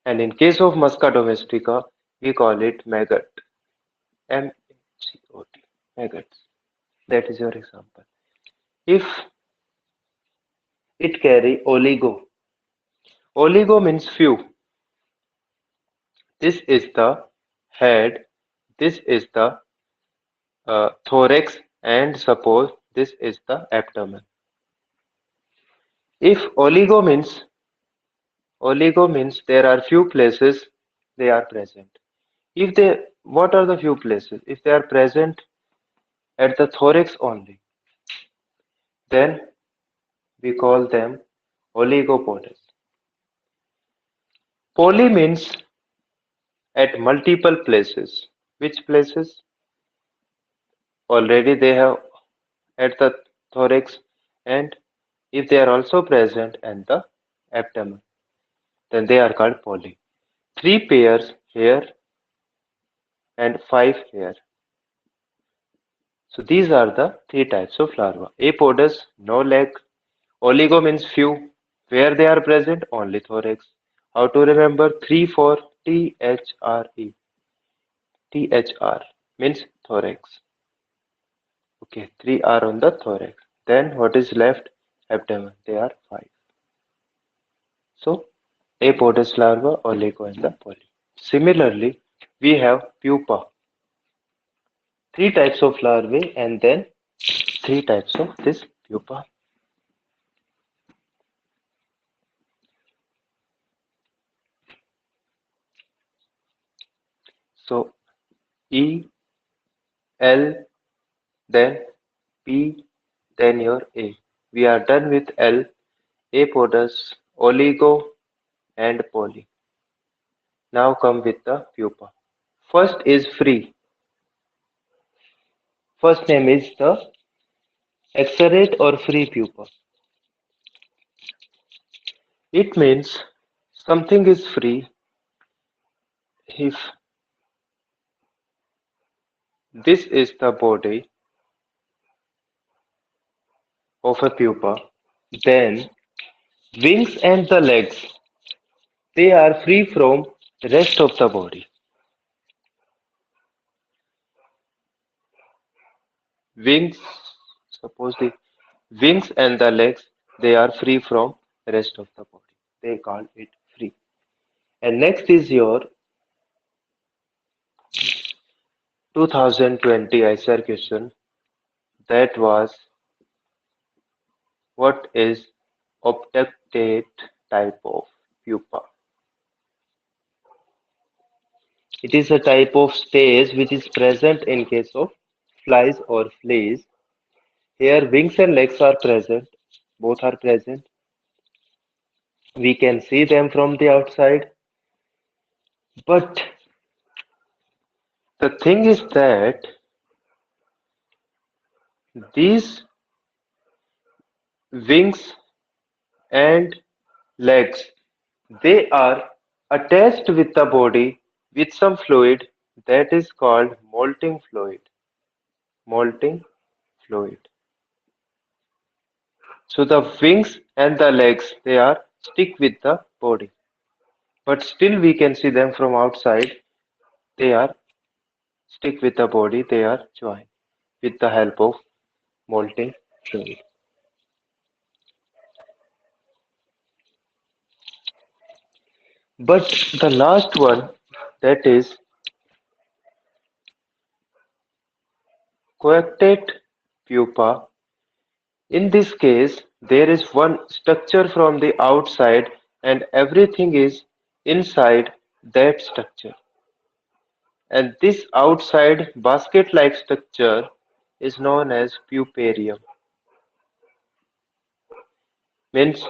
[SPEAKER 1] And in case of Musca domestica, we call it maggot. MAGOT, maggots. That is your example. If it carry oligo means few. This is the head, this is the thorax, and suppose this is the abdomen. If oligo means there are few places they are present. If they, what are the few places? If they are present at the thorax only, then we call them oligopods. Poly means at multiple places. Which places? Already they have at the thorax, and if they are also present at the abdomen, then they are called poly. 3 pairs here and 5 here. So these are the 3 types of larva. Apodous, no leg. Oligo means few. Where they are present? Only thorax. How to remember? 3 for THRE. THR means thorax. Okay, 3 are on the thorax. Then what is left? Abdomen. They are 5. So apodous larva, oligo, and the poly. Similarly, we have pupa. Three types of larvae and then three types of this pupa. So E, L, then P, then your A. We are done with L, apodous, oligo, and poly. Now come with the pupa. First is free. First name is the exarate or free pupa. It means something is free if this is the body of a pupa, then wings and the legs, they are free from rest of the body. Wings, suppose the wings and the legs, they are free from rest of the body. They call it free. And next is your 2020 ICAR question. That was, what is obtectate type of pupa? It is a type of stage which is present in case of flies or fleas. Here wings and legs are present, both are present. We can see them from the outside, but the thing is that these wings and legs, they are attached with the body with some fluid that is called molting fluid. Molting fluid. So the wings and the legs, they are stick with the body, but still we can see them from outside. They are stick with the body, they are joined with the help of molting fluid. But the last one, that is coarctate pupa. In this case, there is one structure from the outside and everything is inside that structure. And this outside basket-like structure is known as puparium. Means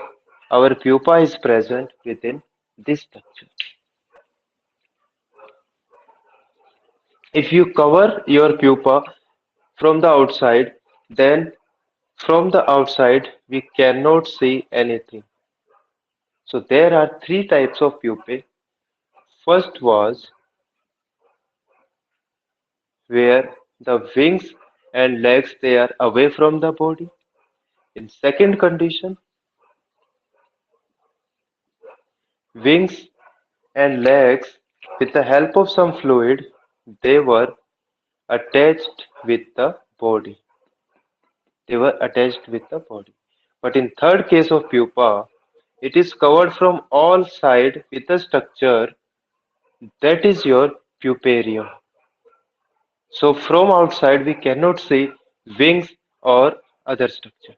[SPEAKER 1] our pupa is present within this structure. If you cover your pupa from the outside, then from the outside we cannot see anything. So there are three types of pupae. First was where the wings and legs, they are away from the body. In second condition, wings and legs, with the help of some fluid, they were attached with the body. They were attached with the body. But in third case of pupa, it is covered from all sides with a structure that is your puparium. So from outside we cannot see wings or other structures.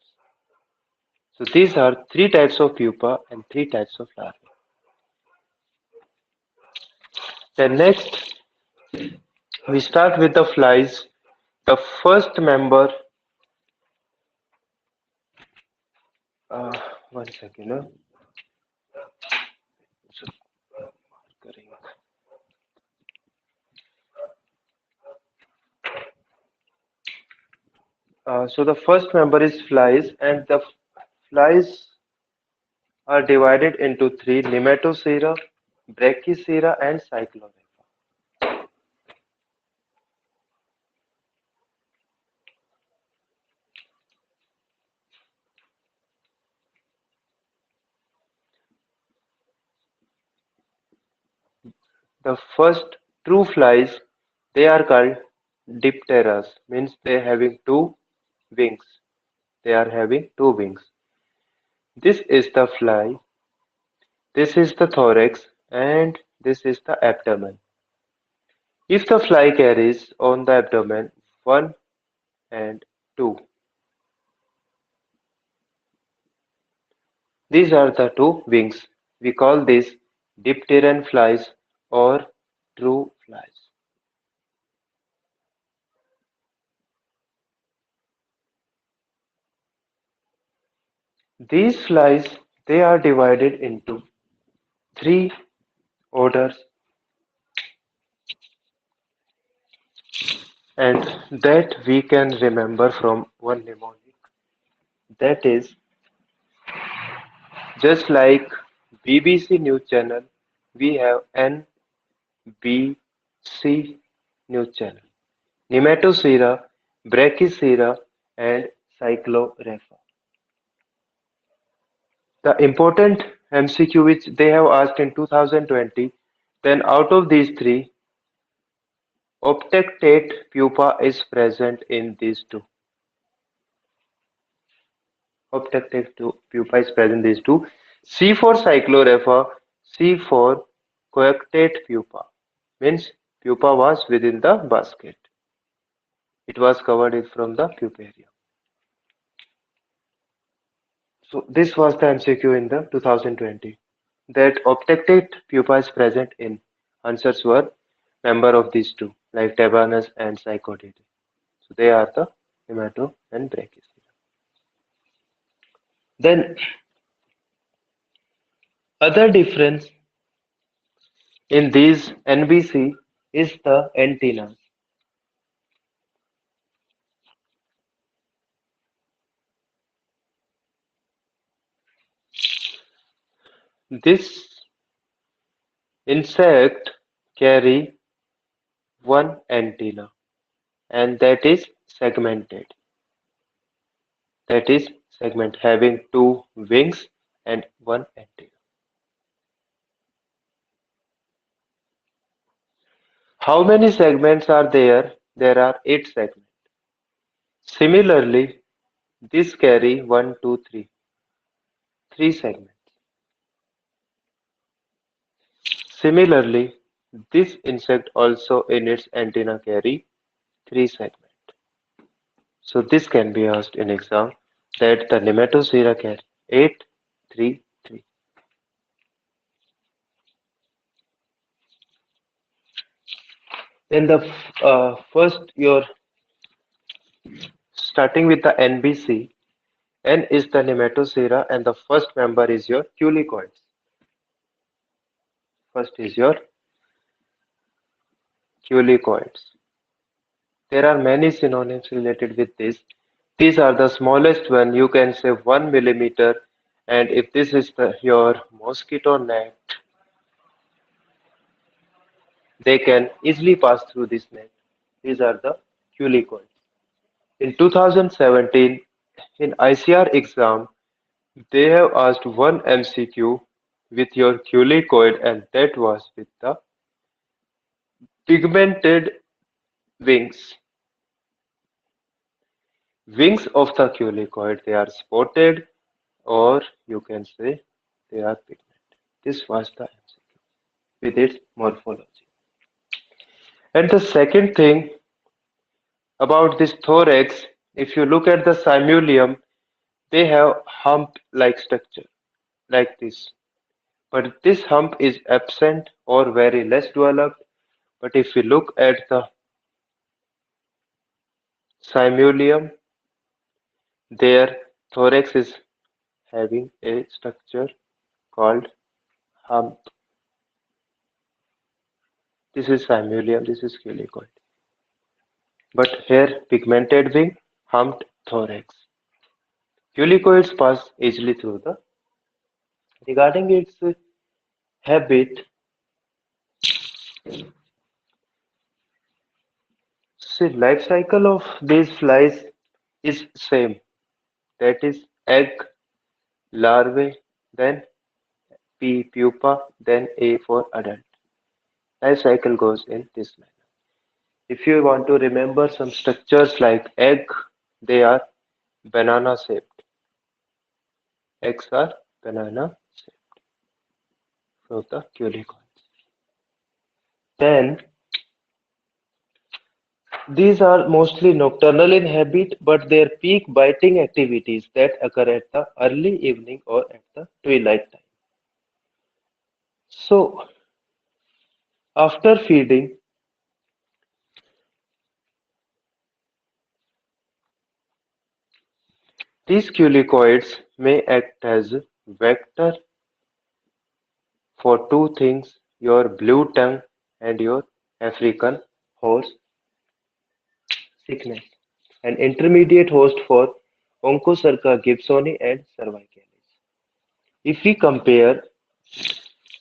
[SPEAKER 1] So these are three types of pupa and three types of larvae. Then next we start with the flies. The first member, uh, one second. So, so the first member is flies, and the flies are divided into three: Nematocera, Brachycera, and Cyclorrhea. The first true flies, they are called dipteras, means they having two wings. They are having two wings. This is the fly, this is the thorax, and this is the abdomen. If the fly carries on the abdomen 1 and 2, these are the two wings. We call these dipteran flies or true flies. These flies, they are divided into three orders, and that we can remember from one mnemonic. That is, just like BBC News Channel, we have NBC News Channel, Nematocera, Brachycera, and Cyclorapha. The important MCQ which they have asked in 2020, then out of these three, obtectate pupa is present in these two. Obtectate pupa is present in these two. C for Cyclorapha, C for coarctate pupa. Means pupa was within the basket. It was covered from the puparium. So this was the MCQ in the 2020. That obtectate pupa is present in. Answers were member of these two, like Tabanus and Psychodidae. So they are the Nemato and Brachycera. Then other difference in these NBC is the antennas. This insect carry one antenna and that is segmented. That is segment having two wings and one antenna. How many segments are there? There are 8 segments. Similarly, this carry 1, 2, 3, 3 segments. Similarly, this insect also in its antenna carry 3 segments. So this can be asked in exam that the Nematocera carry 8, 3, 3. Then the first you're starting with the NBC. N is the Nematocera and the first member is your culicoids. First is your culicoids. There are many synonyms related with this. These are the smallest one. You can say 1 millimeter. And if this is your mosquito net, they can easily pass through this net. These are the culicoids. In 2017, in ICAR exam, they have asked one MCQ with your culicoid, and that was with the pigmented wings. Wings of the culicoid, they are spotted or you can say they are pigmented. This was the MCQ with its morphology. And the second thing about this thorax, if you look at the simulium, they have hump-like structure like this. But this hump is absent or very less developed. But if you look at the simulium, their thorax is having a structure called hump. This is simulium, this is culicoid. But here pigmented wing, humped thorax. Culicoids pass easily through the. Regarding its habit, see life cycle of these flies is same. That is egg, larvae, then P pupa, then A for adult. Life cycle goes in this manner. If you want to remember some structures like egg, they are banana shaped. Eggs are banana shaped for the culicoids. Then These are mostly nocturnal in habit, but their peak biting activities that occur at the early evening or at the twilight time. So, after feeding, these culicoids may act as vector for two things: your blue tongue and your African horse sickness, an intermediate host for Onchocerca gibsoni and cervicalis. If we compare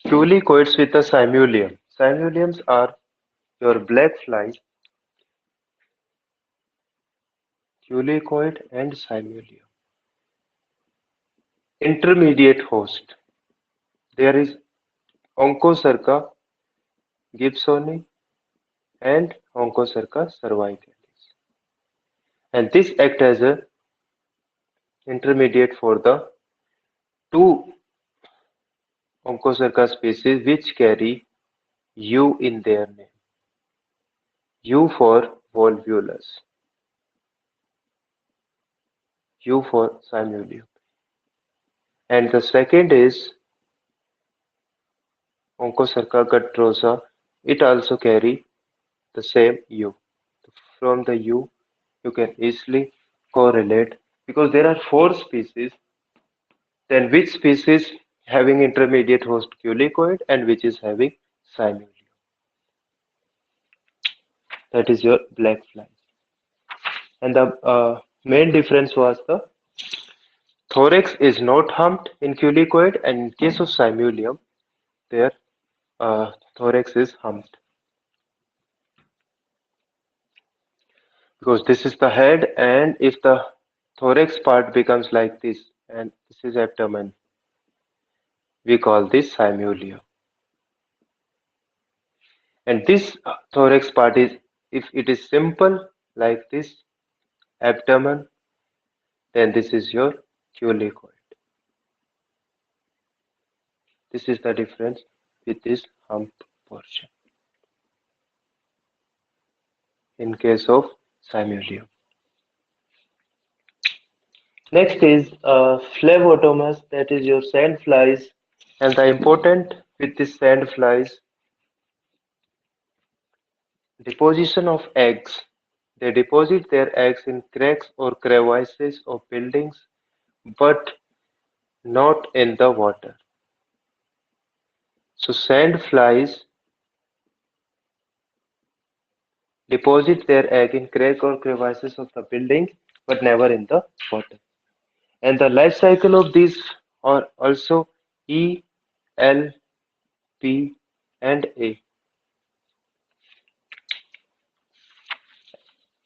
[SPEAKER 1] culicoids with the simulium, simuliums are your black flies, culicoid and simulium. Intermediate host. There is Onchocerca gibsoni and Onchocerca cervicalis. And this act as a intermediate for the two Onchocerca species which carry U in their name. U for volvulus, U for simulium. And the second is Onchocerca gutrosa. It also carry the same U. From the U, you can easily correlate because there are four species. Then which species having intermediate host culicoid and which is having simulium? That is your black fly. And the main difference was the thorax is not humped in culicoid, and in case of simulium, their thorax is humped. Because this is the head, and if the thorax part becomes like this, and this is abdomen, we call this simulium. And this thorax part is, if it is simple like this, abdomen, then this is your culicoid. This is the difference with this hump portion in case of simulium. Next is phlebotomous, that is your sand flies. And the important with this sand flies, deposition of eggs. They deposit their eggs in cracks or crevices of buildings, but not in the water. So sand flies deposit their egg in crack or crevices of the building, but never in the water. And the life cycle of these are also E, L, P, and A.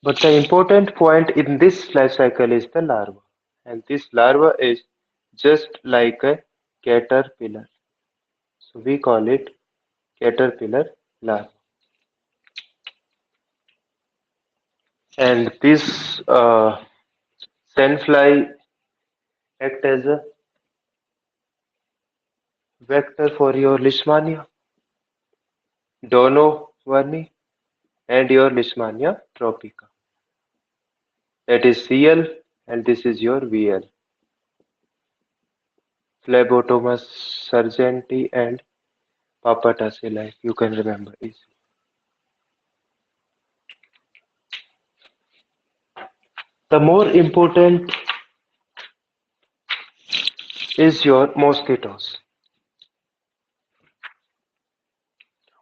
[SPEAKER 1] But the important point in this life cycle is the larva. And this larva is just like a caterpillar. So we call it caterpillar larva. And this sandfly act as a vector for your Leishmania, Donovan, and your Leishmania tropica. That is Cl, and this is your Vl. Phlebotomus sargenti and Papatacilli, you can remember easily. The more important is your mosquitoes.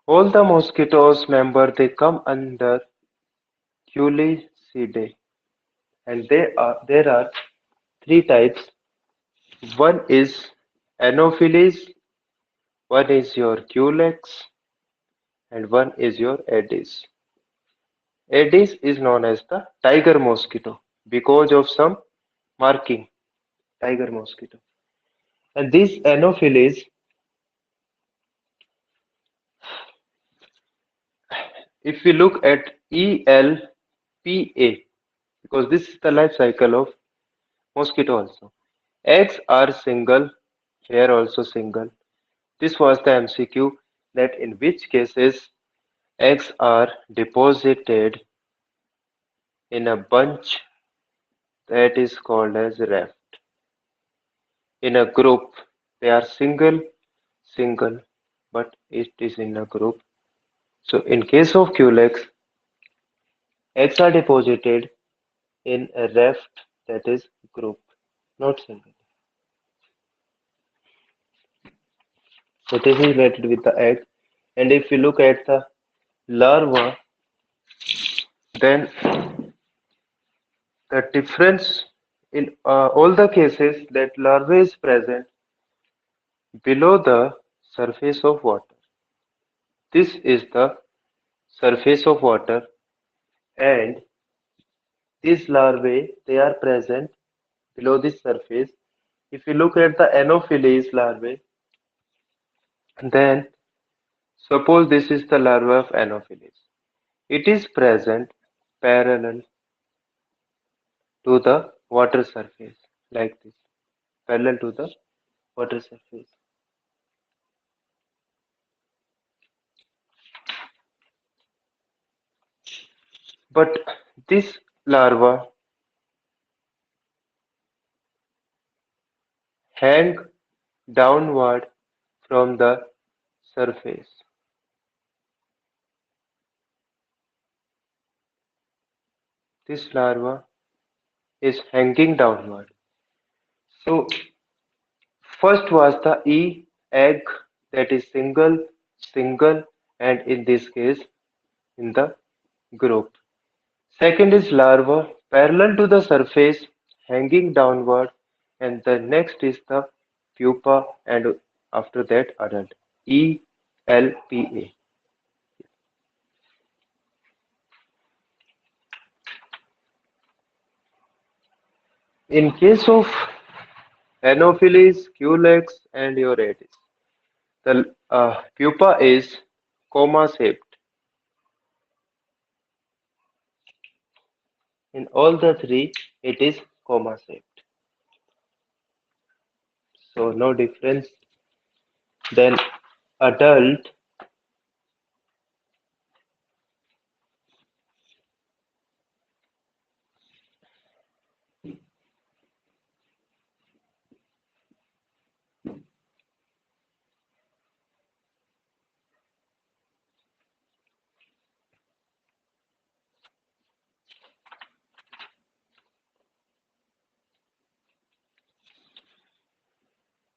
[SPEAKER 1] All the mosquitoes member they come under Culicidae, and there are three types. One is Anopheles, one is your Culex, and one is your Aedes. Aedes is known as the tiger mosquito because of some marking, tiger mosquito. And these Anopheles, if we look at ELPA, because this is the life cycle of mosquito also. Eggs are single, here also single. This was the MCQ, that in which cases eggs are deposited in a bunch, that is called as raft. In a group, they are single, but it is in a group. So in case of Culex, eggs are deposited in a raft, that is group, not single. So this is related with the egg. And if you look at the larva, then the difference in all the cases that larva is present below the surface of water. This is the surface of water, and these larvae, they are present below this surface. If you look at the Anopheles larvae, then suppose this is the larva of Anopheles. It is present parallel to the water surface, like this, parallel to the water surface. But this larva hang downward from the surface. This larva is hanging downward. So first was the egg, that is single, and in this case in the group. Second is larva parallel to the surface hanging downward, and the next is the pupa, and after that adult. ELPA. In case of Anopheles, Culex, and Eurydice, the pupa is coma-shaped. In all the three, it is coma-shaped. So no difference. Then adult,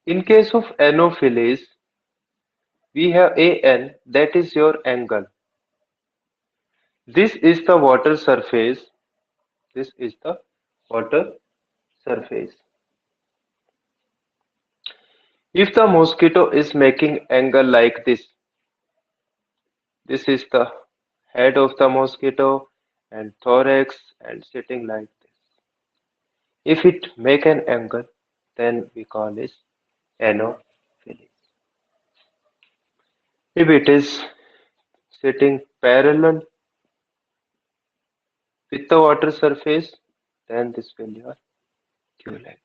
[SPEAKER 1] in case of Anopheles, we have AN, that is your angle. This is the water surface. This is the water surface. If the mosquito is making angle like this is the head of the mosquito and thorax and sitting like this. If it make an angle, then we call it Anopheles. If it is sitting parallel with the water surface, then this will be your Culex.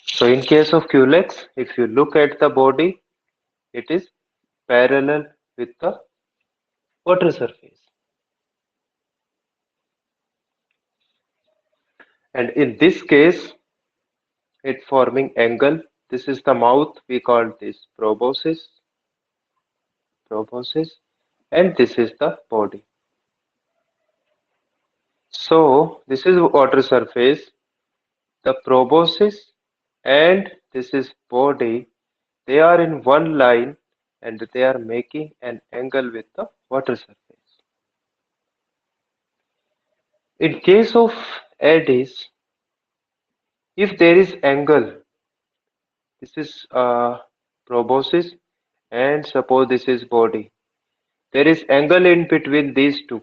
[SPEAKER 1] So in case of Culex, if you look at the body, it is parallel with the water surface. And in this case, it forming angle. This is the mouth. We call this proboscis, and this is the body. So this is water surface, the proboscis, and this is body. They are in one line, and they are making an angle with the water surface. In case of Aedes, if there is angle, this is proboscis, and suppose this is body. There is angle in between these two.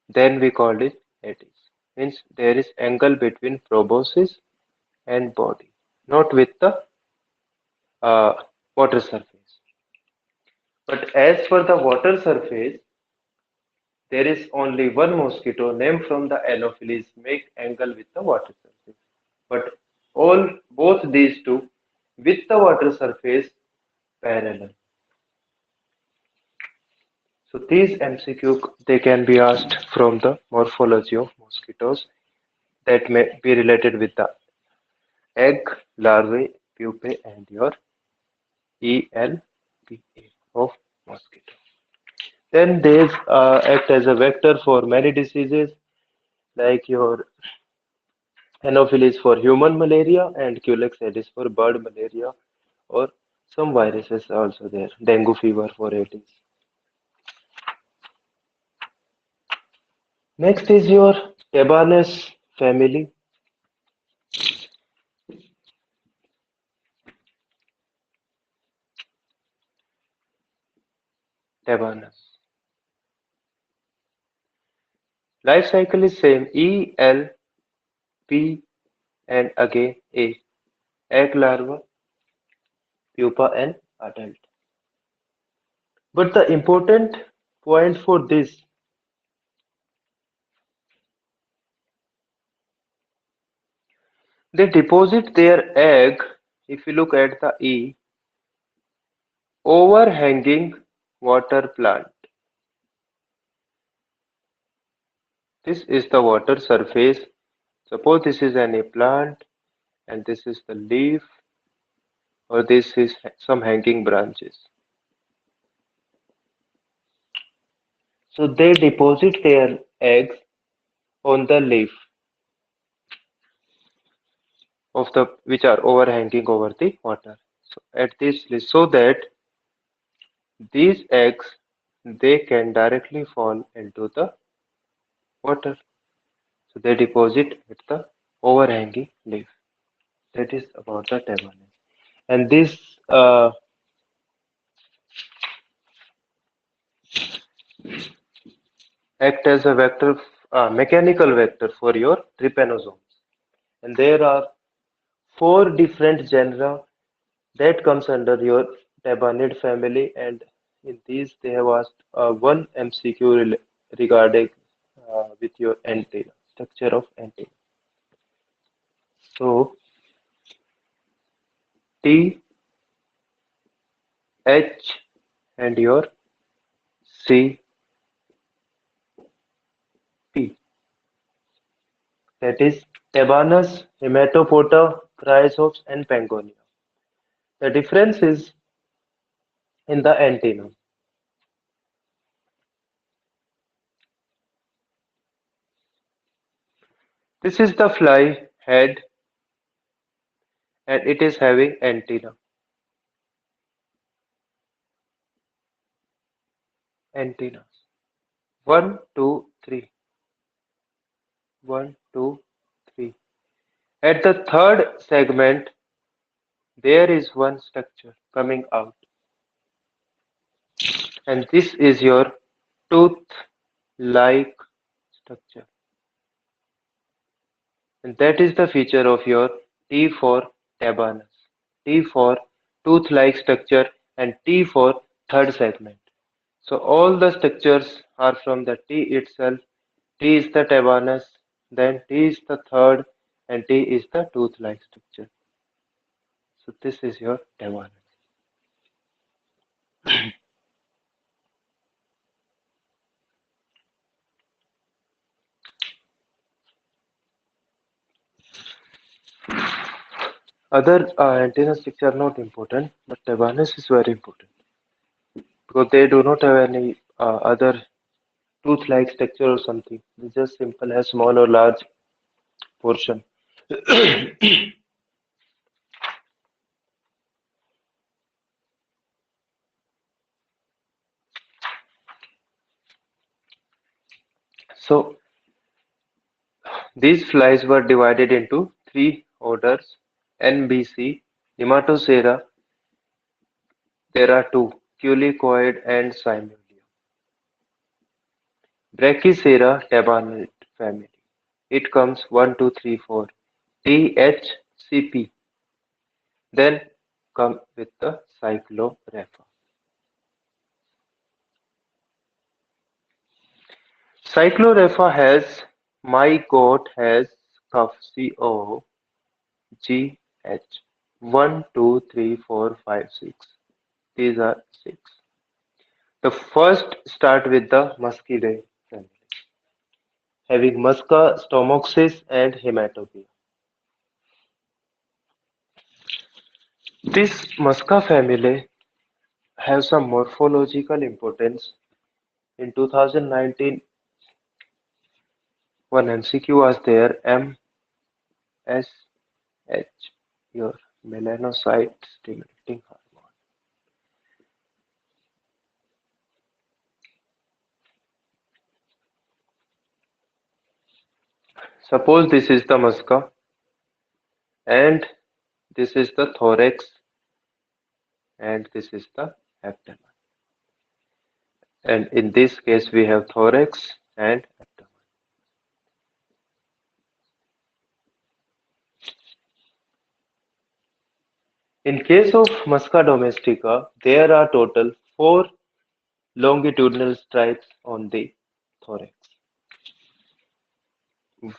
[SPEAKER 1] Then we call it Aedes. Means there is angle between proboscis and body, not with the water surface. But as for the water surface, there is only one mosquito named from the Anopheles make angle with the water surface. But all both these two with the water surface parallel. So these MCQ they can be asked from the morphology of mosquitoes that may be related with the egg, larvae, pupae, and your ELPA of mosquito. Then they act as a vector for many diseases like your Anopheles for human malaria and Culex aedes for bird malaria or some viruses also there. Dengue fever for Aedes. Next is your Tabanes family. Tabanes. Life cycle is same E, L, P and again A. Egg larva, pupa and adult. But the important point for this, they deposit their egg, if you look at the E, overhanging water plant. This is the water surface. Suppose this is any plant and this is the leaf or this is some hanging branches. So they deposit their eggs on the leaf of the which are overhanging over the water. So at this so that these eggs they can directly fall into the water. So they deposit at the overhanging leaf. That is about the tabernacle. And this act as a vector, mechanical vector for your trypanosomes. And there are four different genera that comes under your tabanid family, and in these they have asked one MCQ regarding with your antenna, structure of antenna. So T, H, and your C, P. That is Tabanus, Hematopoda, Chrysops, and Pangonia. The difference is in the antenna. This is the fly head and it is having antenna. Antennas. One, two, three. One, two, three. At the third segment, there is one structure coming out, and this is your tooth-like structure. And that is the feature of your T for tabanus. T for tooth-like structure and T for third segment. So all the structures are from the T itself. T is the tabanus, then T is the third, and T is the tooth-like structure. So this is your tabanus. Other antenna structure are not important, but tabanus is very important because they do not have any other tooth-like structure or something. They just simple has small or large portion. So these flies were divided into three orders: NBC, Nematocera. There are two: Culicoid and Simulia. Brachycera tabanid family. It comes 1, 2, 3, 4. THCP. Then come with the Cyclorapha. Cyclorapha has my goat has cough CO. G, H. 1, 2, 3, 4, 5, 6. These are 6. The first start with the Muscidae family, having Musca, Stomachsis, and Hematopia. This Musca family has some morphological importance. In 2019, one MCQ was there, MSH, your melanocyte stimulating hormone. Suppose this is the Musca and this is the thorax and this is the abdomen. And in this case, we have thorax and abdomen. In case of Musca domestica, there are total 4 longitudinal stripes on the thorax.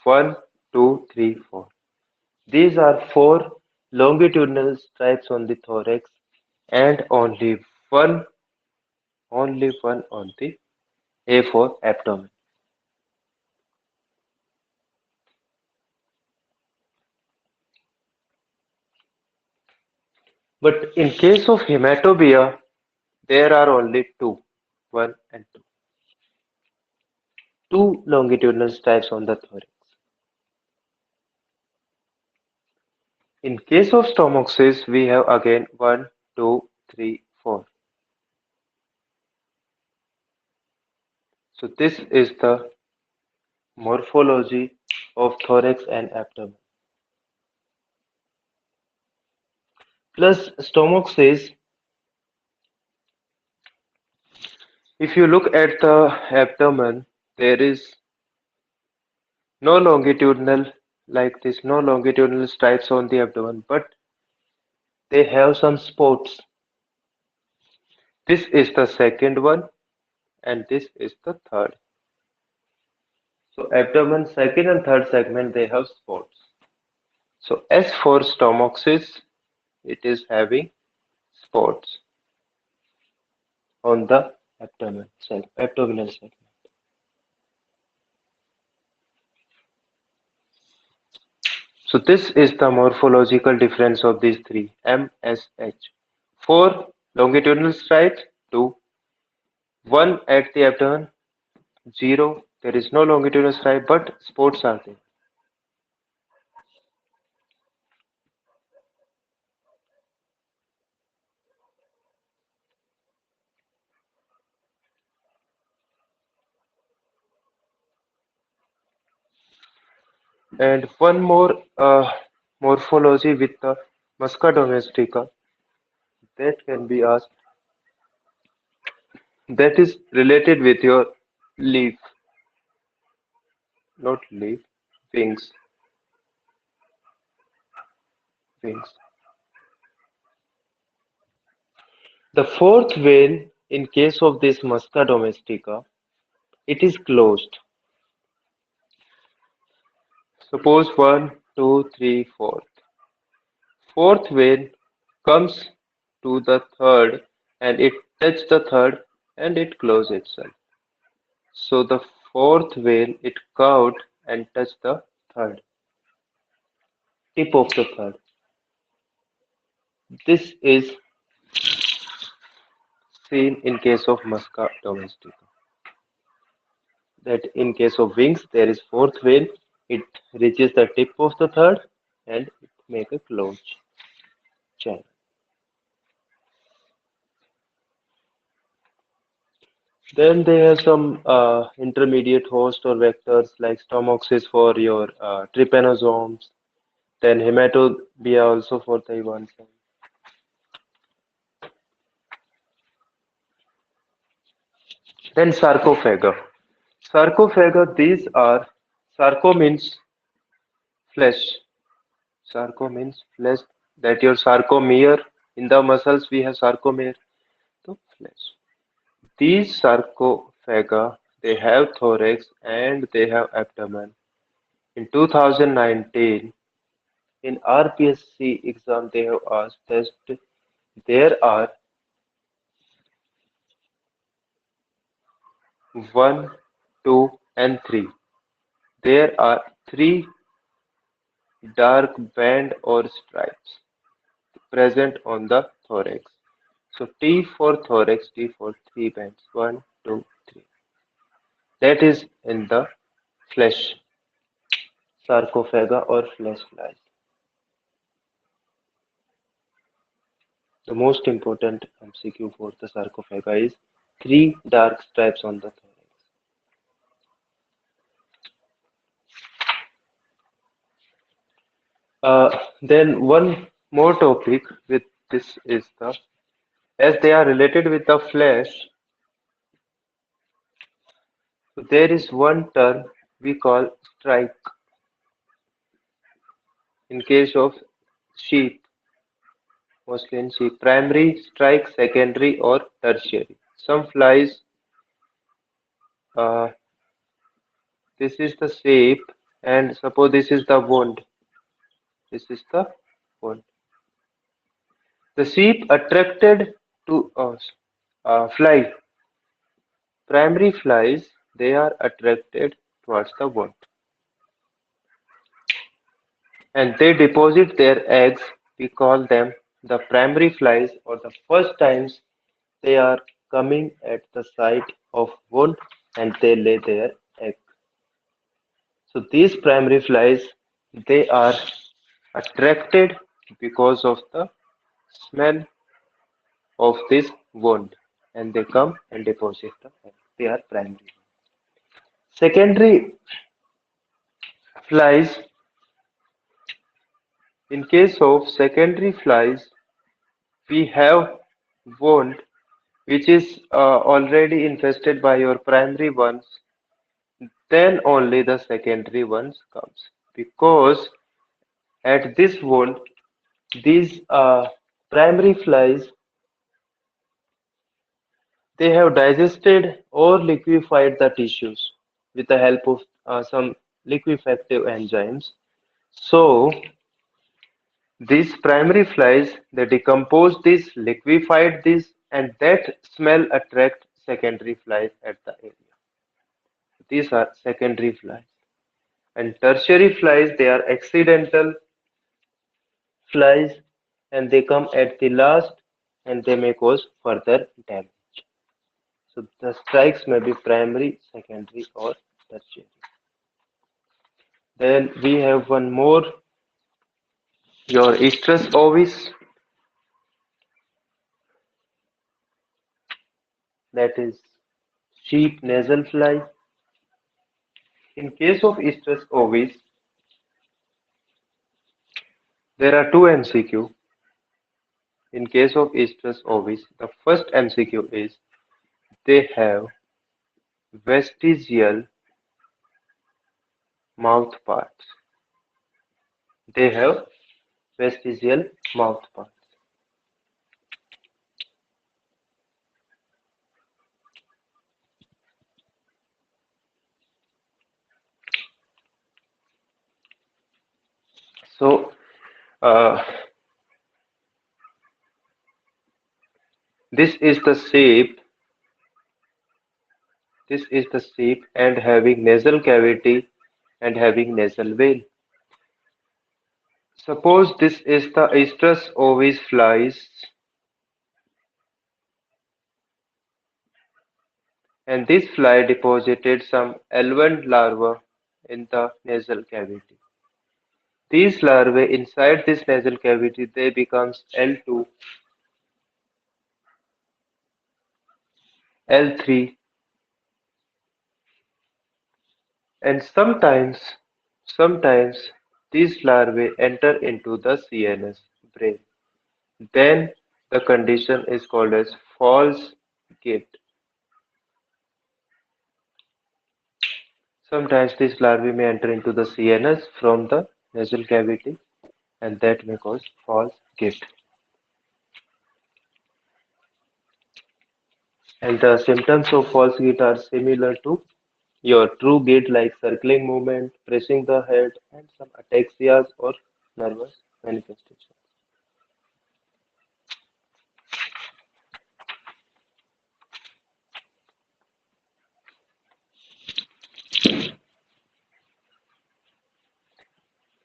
[SPEAKER 1] 1, 2, 3, 4. These are 4 longitudinal stripes on the thorax and one on the A for abdomen. But in case of hematobia, there are only 2, 1 and 2. 2 longitudinal stripes on the thorax. In case of stomachs, we have again 1, 2, 3, 4. So this is the morphology of thorax and abdomen. Plus stomach says, if you look at the abdomen, there is no longitudinal like this, no longitudinal stripes on the abdomen, but they have some spots. This is the second one and this is the third. So abdomen second and third segment, they have spots. So S for stomachs, it is having spots on the abdominal segment. So this is the morphological difference of these three, MSH. 4 longitudinal stripes, 2. 1 at the abdomen, 0. There is no longitudinal stripe, but spots are there. And one more morphology with the Musca domestica that can be asked, that is related with your leaf, not leaf, wings. Wings. The fourth vein, in case of this Musca domestica, it is closed. Suppose 1, 2, 3, 4. Fourth vein comes to the third and it touches the third and it closes itself. So the fourth vein, it curved and touched the third, tip of the third. This is seen in case of Musca domestica. That in case of wings, there is fourth vein, it reaches the tip of the third and it make a closed channel. Then they have some intermediate host or vectors like stomachs for your trypanosomes, then hematobia also for the one side. Then sarcophaga. Sarcophaga, these are, sarco means flesh. Sarco means flesh, that your sarcomere, in the muscles we have sarcomere, so flesh. These sarcophaga, they have thorax and they have abdomen. In 2019, in our PSC exam they have asked that there are 1, 2, and 3. There are 3 dark band or stripes present on the thorax. So T for thorax, T for 3 bands. 1, 2, 3. That is in the flesh sarcophaga or flesh flies. The most important MCQ for the sarcophaga is 3 dark stripes on the thorax. Then one more topic with this is as they are related with the flesh, so there is one term we call strike in case of sheep, mostly in sheep. Primary strike, secondary or tertiary. Some flies, uh, this is the shape, and suppose this is the wound. This is the wound. The sheep attracted to fly. Primary flies, they are attracted towards the wound and they deposit their eggs. We call them the primary flies, or the first times they are coming at the site of wound and they lay their egg. So these primary flies, they are attracted because of the smell of this wound and they come and deposit the egg. They are primary. Secondary flies, in case of secondary flies, we have wound which is already infested by your primary ones, then only the secondary ones comes. Because at this wound, these primary flies, they have digested or liquefied the tissues with the help of some liquefactive enzymes. So these primary flies, they decompose this, liquefied this, and that smell attract secondary flies at the area. These are secondary flies. And tertiary flies, they are accidental flies and they come at the last and they may cause further damage. So the strikes may be primary, secondary, or tertiary. Then we have one more, your estrus ovis, that is sheep nasal fly. In case of estrus ovis, there are two MCQ. In case of estrus ovis, the first MCQ is they have vestigial mouth parts. They have vestigial mouth parts. So uh, this is the shape. This is the shape and having nasal cavity and having nasal veil. Suppose this is the estrus ovis flies and this fly deposited some L1 larvae in the nasal cavity. These larvae inside this nasal cavity, they becomes L2, L3, and sometimes these larvae enter into the CNS brain. Then the condition is called as false gate. Sometimes these larvae may enter into the CNS from the nasal cavity and that may cause false gate. And the symptoms of false gate are similar to your true gate like circling movement, pressing the head and some ataxias or nervous manifestation.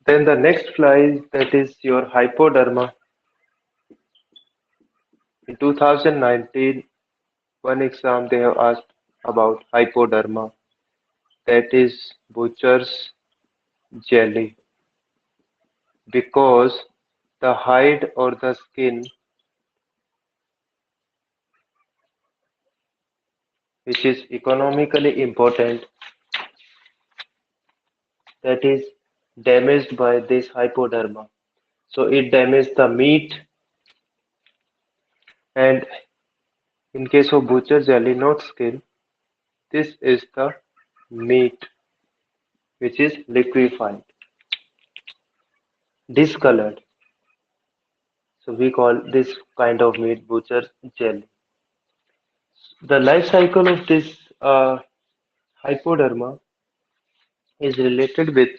[SPEAKER 1] Then the next fly, that is your hypoderma. In 2019, one exam they have asked about hypoderma, that is butcher's jelly, because the hide or the skin, which is economically important, that is damaged by this hypoderma. So it damages the meat, and in case of butcher jelly, not skin, this is the meat which is liquefied, discolored. So we call this kind of meat butcher jelly. The life cycle of this hypoderma is related with,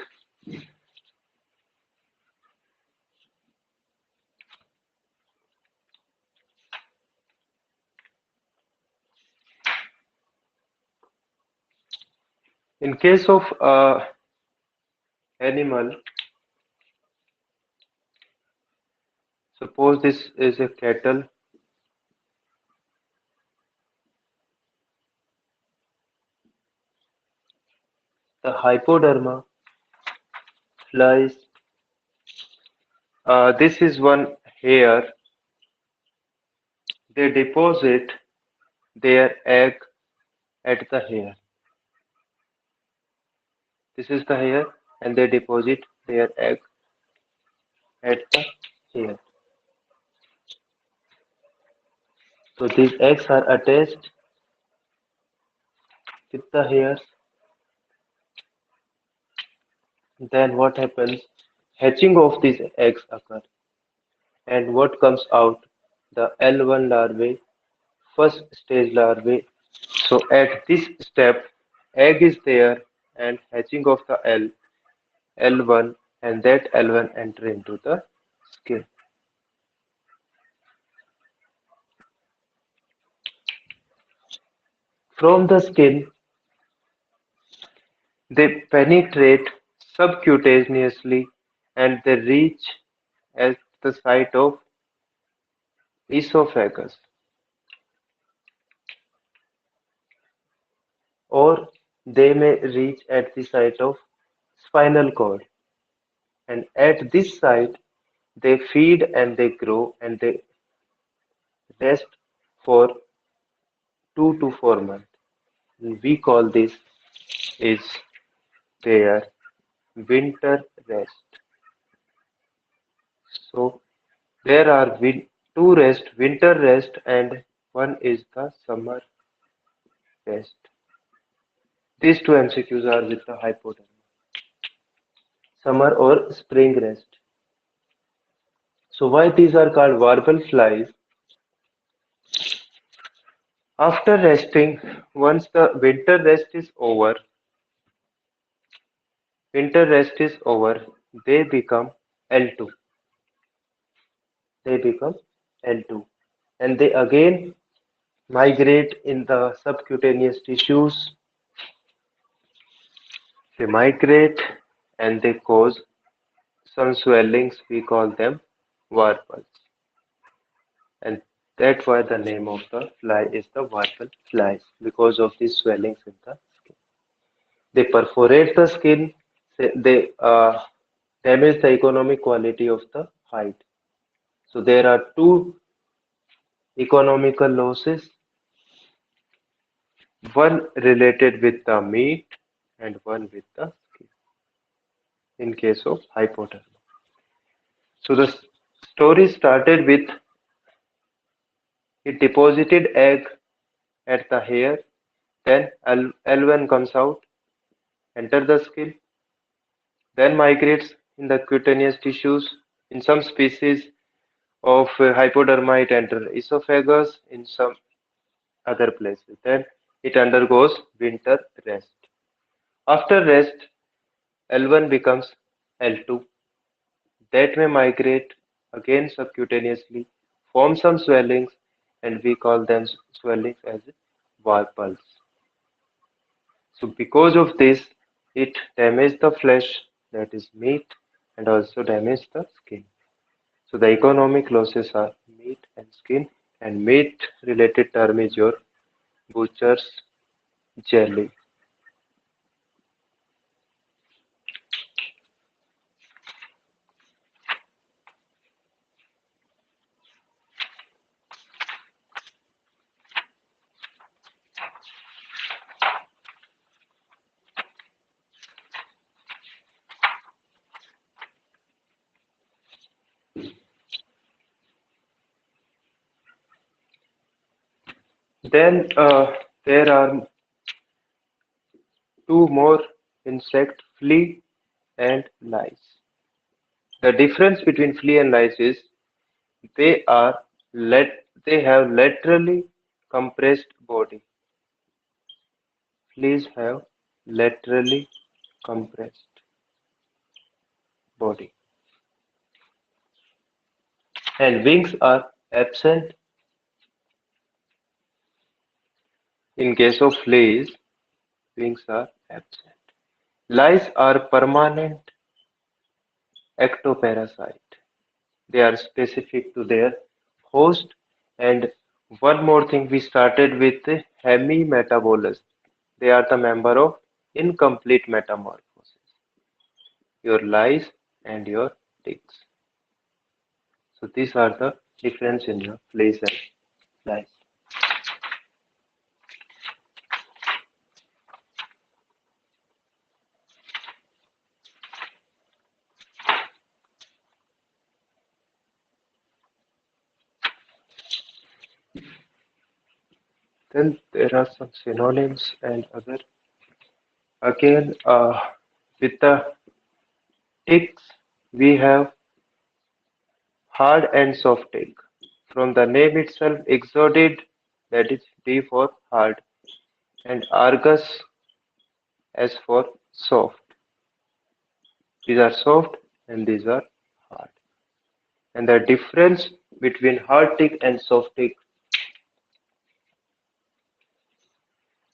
[SPEAKER 1] in case of animal, suppose this is a cattle, the hypoderma lies, this is one hair, they deposit their egg at the hair. This is the hair, and they deposit their egg at the hair. So these eggs are attached with the hairs. Then what happens? Hatching of these eggs occur, and what comes out? The L1 larvae, first stage larvae. So at this step, egg is there, and hatching of the L1, and that L1 enter into the skin. From the skin, they penetrate subcutaneously, and they reach at the site of esophagus, or they may reach at the site of spinal cord, and at this site they feed and they grow and they rest for 2 to 4 months. We call this is their winter rest. So there are two rest, winter rest, and one is the summer rest. These two MCQs are with the hypoderm. Summer or spring rest. So why these are called warble flies? After resting, once the winter rest is over, they become L2. They become L2, and they again migrate in the subcutaneous tissues. They migrate and they cause some swellings. We call them warbles, and that's why the name of the fly is the warble flies, because of these swellings in the skin. They perforate the skin. They damage the economic quality of the hide. So there are two economical losses, one related with the meat and one with the skin in case of hypoderma. So the story started with it deposited egg at the hair, then L1 comes out, enter the skin, then migrates in the cutaneous tissues. In some species of hypoderma, it enters esophagus, in some other places. Then it undergoes winter rest. After rest, L1 becomes L2. that may migrate again subcutaneously, form some swellings, and we call them swellings as warples. So because of this, it damages the flesh, that is meat, and also damage the skin. So the economic losses are meat and skin, and meat related term is your butcher's jelly. Then there are two more insect, flea and lice. The difference between flea and lice is they are they have laterally compressed body. Fleas have laterally compressed body, and wings are absent. In case of fleas, wings are absent. Lice are permanent ectoparasite. They are specific to their host. And one more thing, we started with the hemimetabolous. They are the member of incomplete metamorphosis, your lice and your ticks. So these are the difference in your fleas and lice. Then there are some synonyms and other. Again, with the ticks, we have hard and soft tick. From the name itself, exoded, that is D for hard, and argus as for soft. These are soft and these are hard. And the difference between hard tick and soft tick,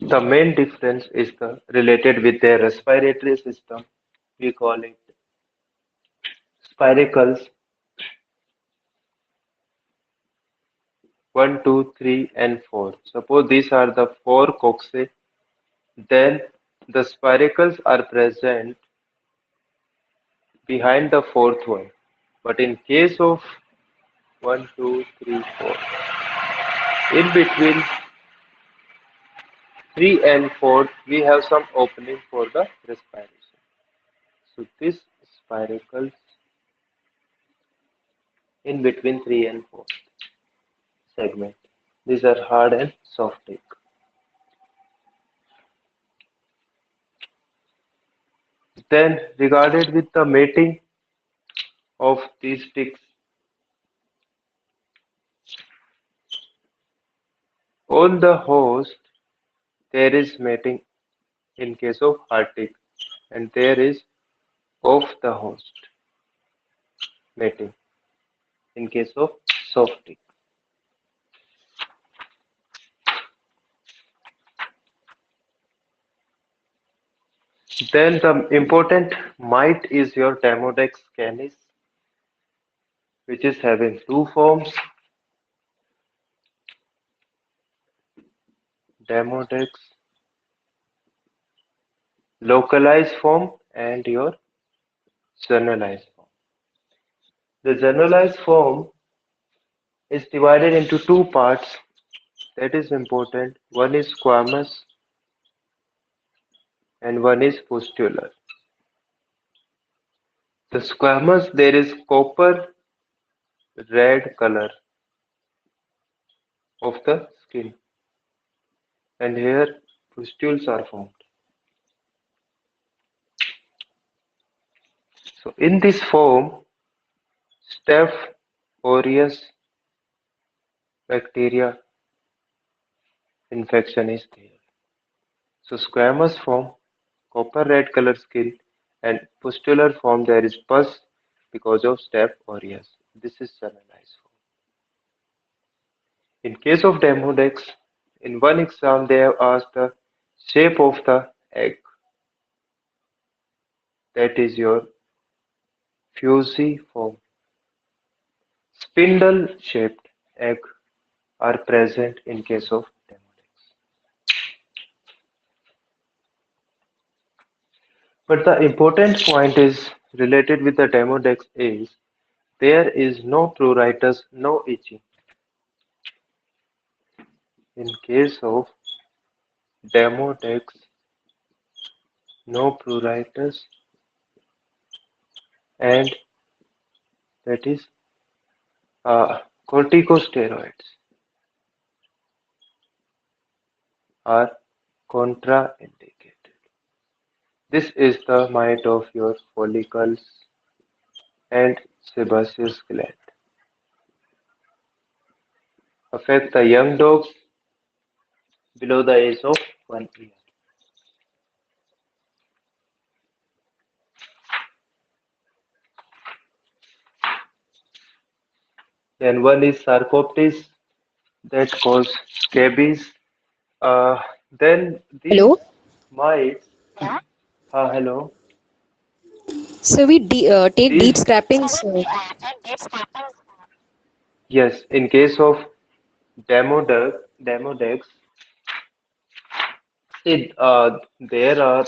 [SPEAKER 1] the main difference is the related with their respiratory system. We call it spiracles 1, 2, 3, and 4. Suppose these are the four coxae, then the spiracles are present behind the fourth one. But in case of 1, 2, 3, 4, in between 3 and 4, we have some opening for the respiration. So this spiracles in between 3 and 4 segment. These are hard and soft tick. Then regarded with the mating of these ticks, on the host there is mating in case of hard tick, and there is off the host mating in case of soft tick. Then the important mite is your Demodex canis, which is having two forms, Demodex localized form and your generalized form. The generalized form is divided into two parts. That is important. One is squamous and one is pustular. The squamous, there is copper red color of the skin, and here pustules are formed. So in this form, Staph aureus bacteria infection is there. So squamous form, copper red color skin, and pustular form there is pus because of step or yes. This is generalized form. In case of Demodex, in one exam they have asked the shape of the egg. That is your fusiform. Spindle-shaped egg are present in case of Demodex. But the important point is related with the Demodex is there is no pruritus, no itching. In case of Demodex, no pruritus, and that is corticosteroids are contraindicated. This is the mite of your follicles and sebaceous gland. Affect the young dogs below the age of 1 year. Then one is sarcoptes that cause scabies. Uh, then these
[SPEAKER 3] Hello.
[SPEAKER 1] mites, hello,
[SPEAKER 3] So we take deep
[SPEAKER 1] these,
[SPEAKER 3] scrapings.
[SPEAKER 1] yes, in case of Demodex, there are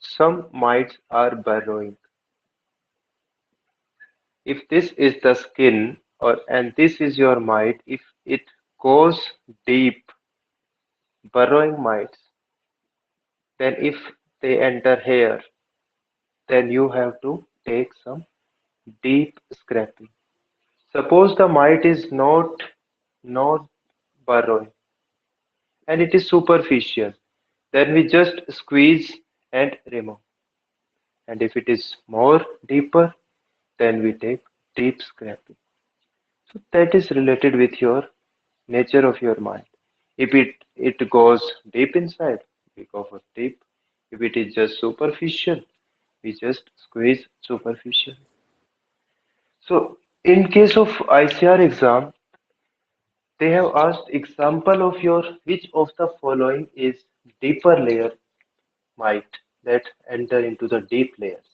[SPEAKER 1] some mites are burrowing. If this is the skin and this is your mite, if it goes deep, burrowing mites, then if they enter here, then you have to take some deep scraping. Suppose the mite is not burrowing and it is superficial, then we just squeeze and remove. And if it is more deeper, then we take deep scraping. So that is related with your nature of your mind. If it goes deep inside, we go for deep. If it is just superficial, we just squeeze superficial. So in case of ICR exam, they have asked example of your which of the following is deeper layer might that enter into the deep layers,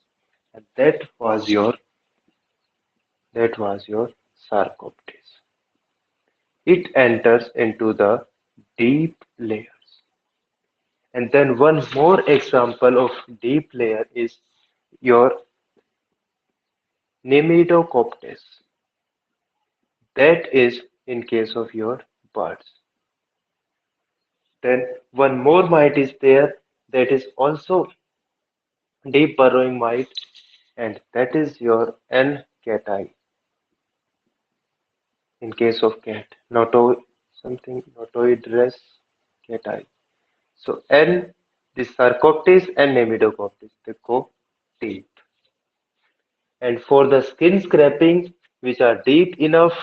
[SPEAKER 1] and that was your sarcoptes. It enters into the deep layers. And then one more example of deep layer is your nemidocoptes. That is in case of your birds. Then one more mite is there that is also deep burrowing mite, and that is your N cati. In case of cat, notoides cati. So N, the Sarcoptes and Nemidocoptes, they go deep. And for the skin scraping, which are deep enough,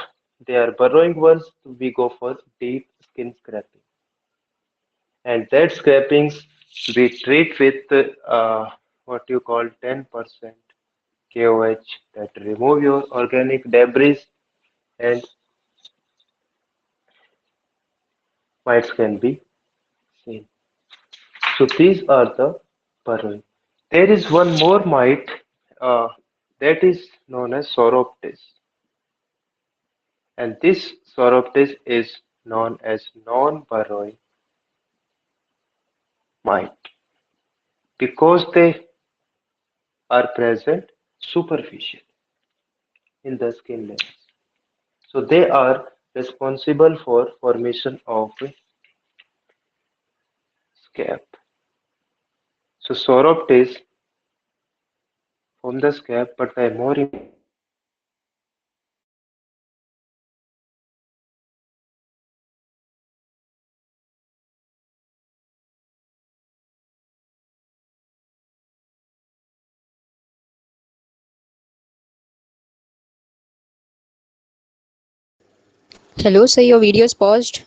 [SPEAKER 1] they are burrowing ones, we go for deep skin scraping. And that scrapings we treat with what you call 10% KOH that remove your organic debris and mites can be seen. So these are the burrowing. There is one more mite uh, that is known as Sauroptes, and this Sauroptes is known as non-burrowing mite because they are present superficially in the skin layers. So they are responsible for formation of scab. So Sauroptes form the scab, but the more
[SPEAKER 3] Hello. So your video is paused.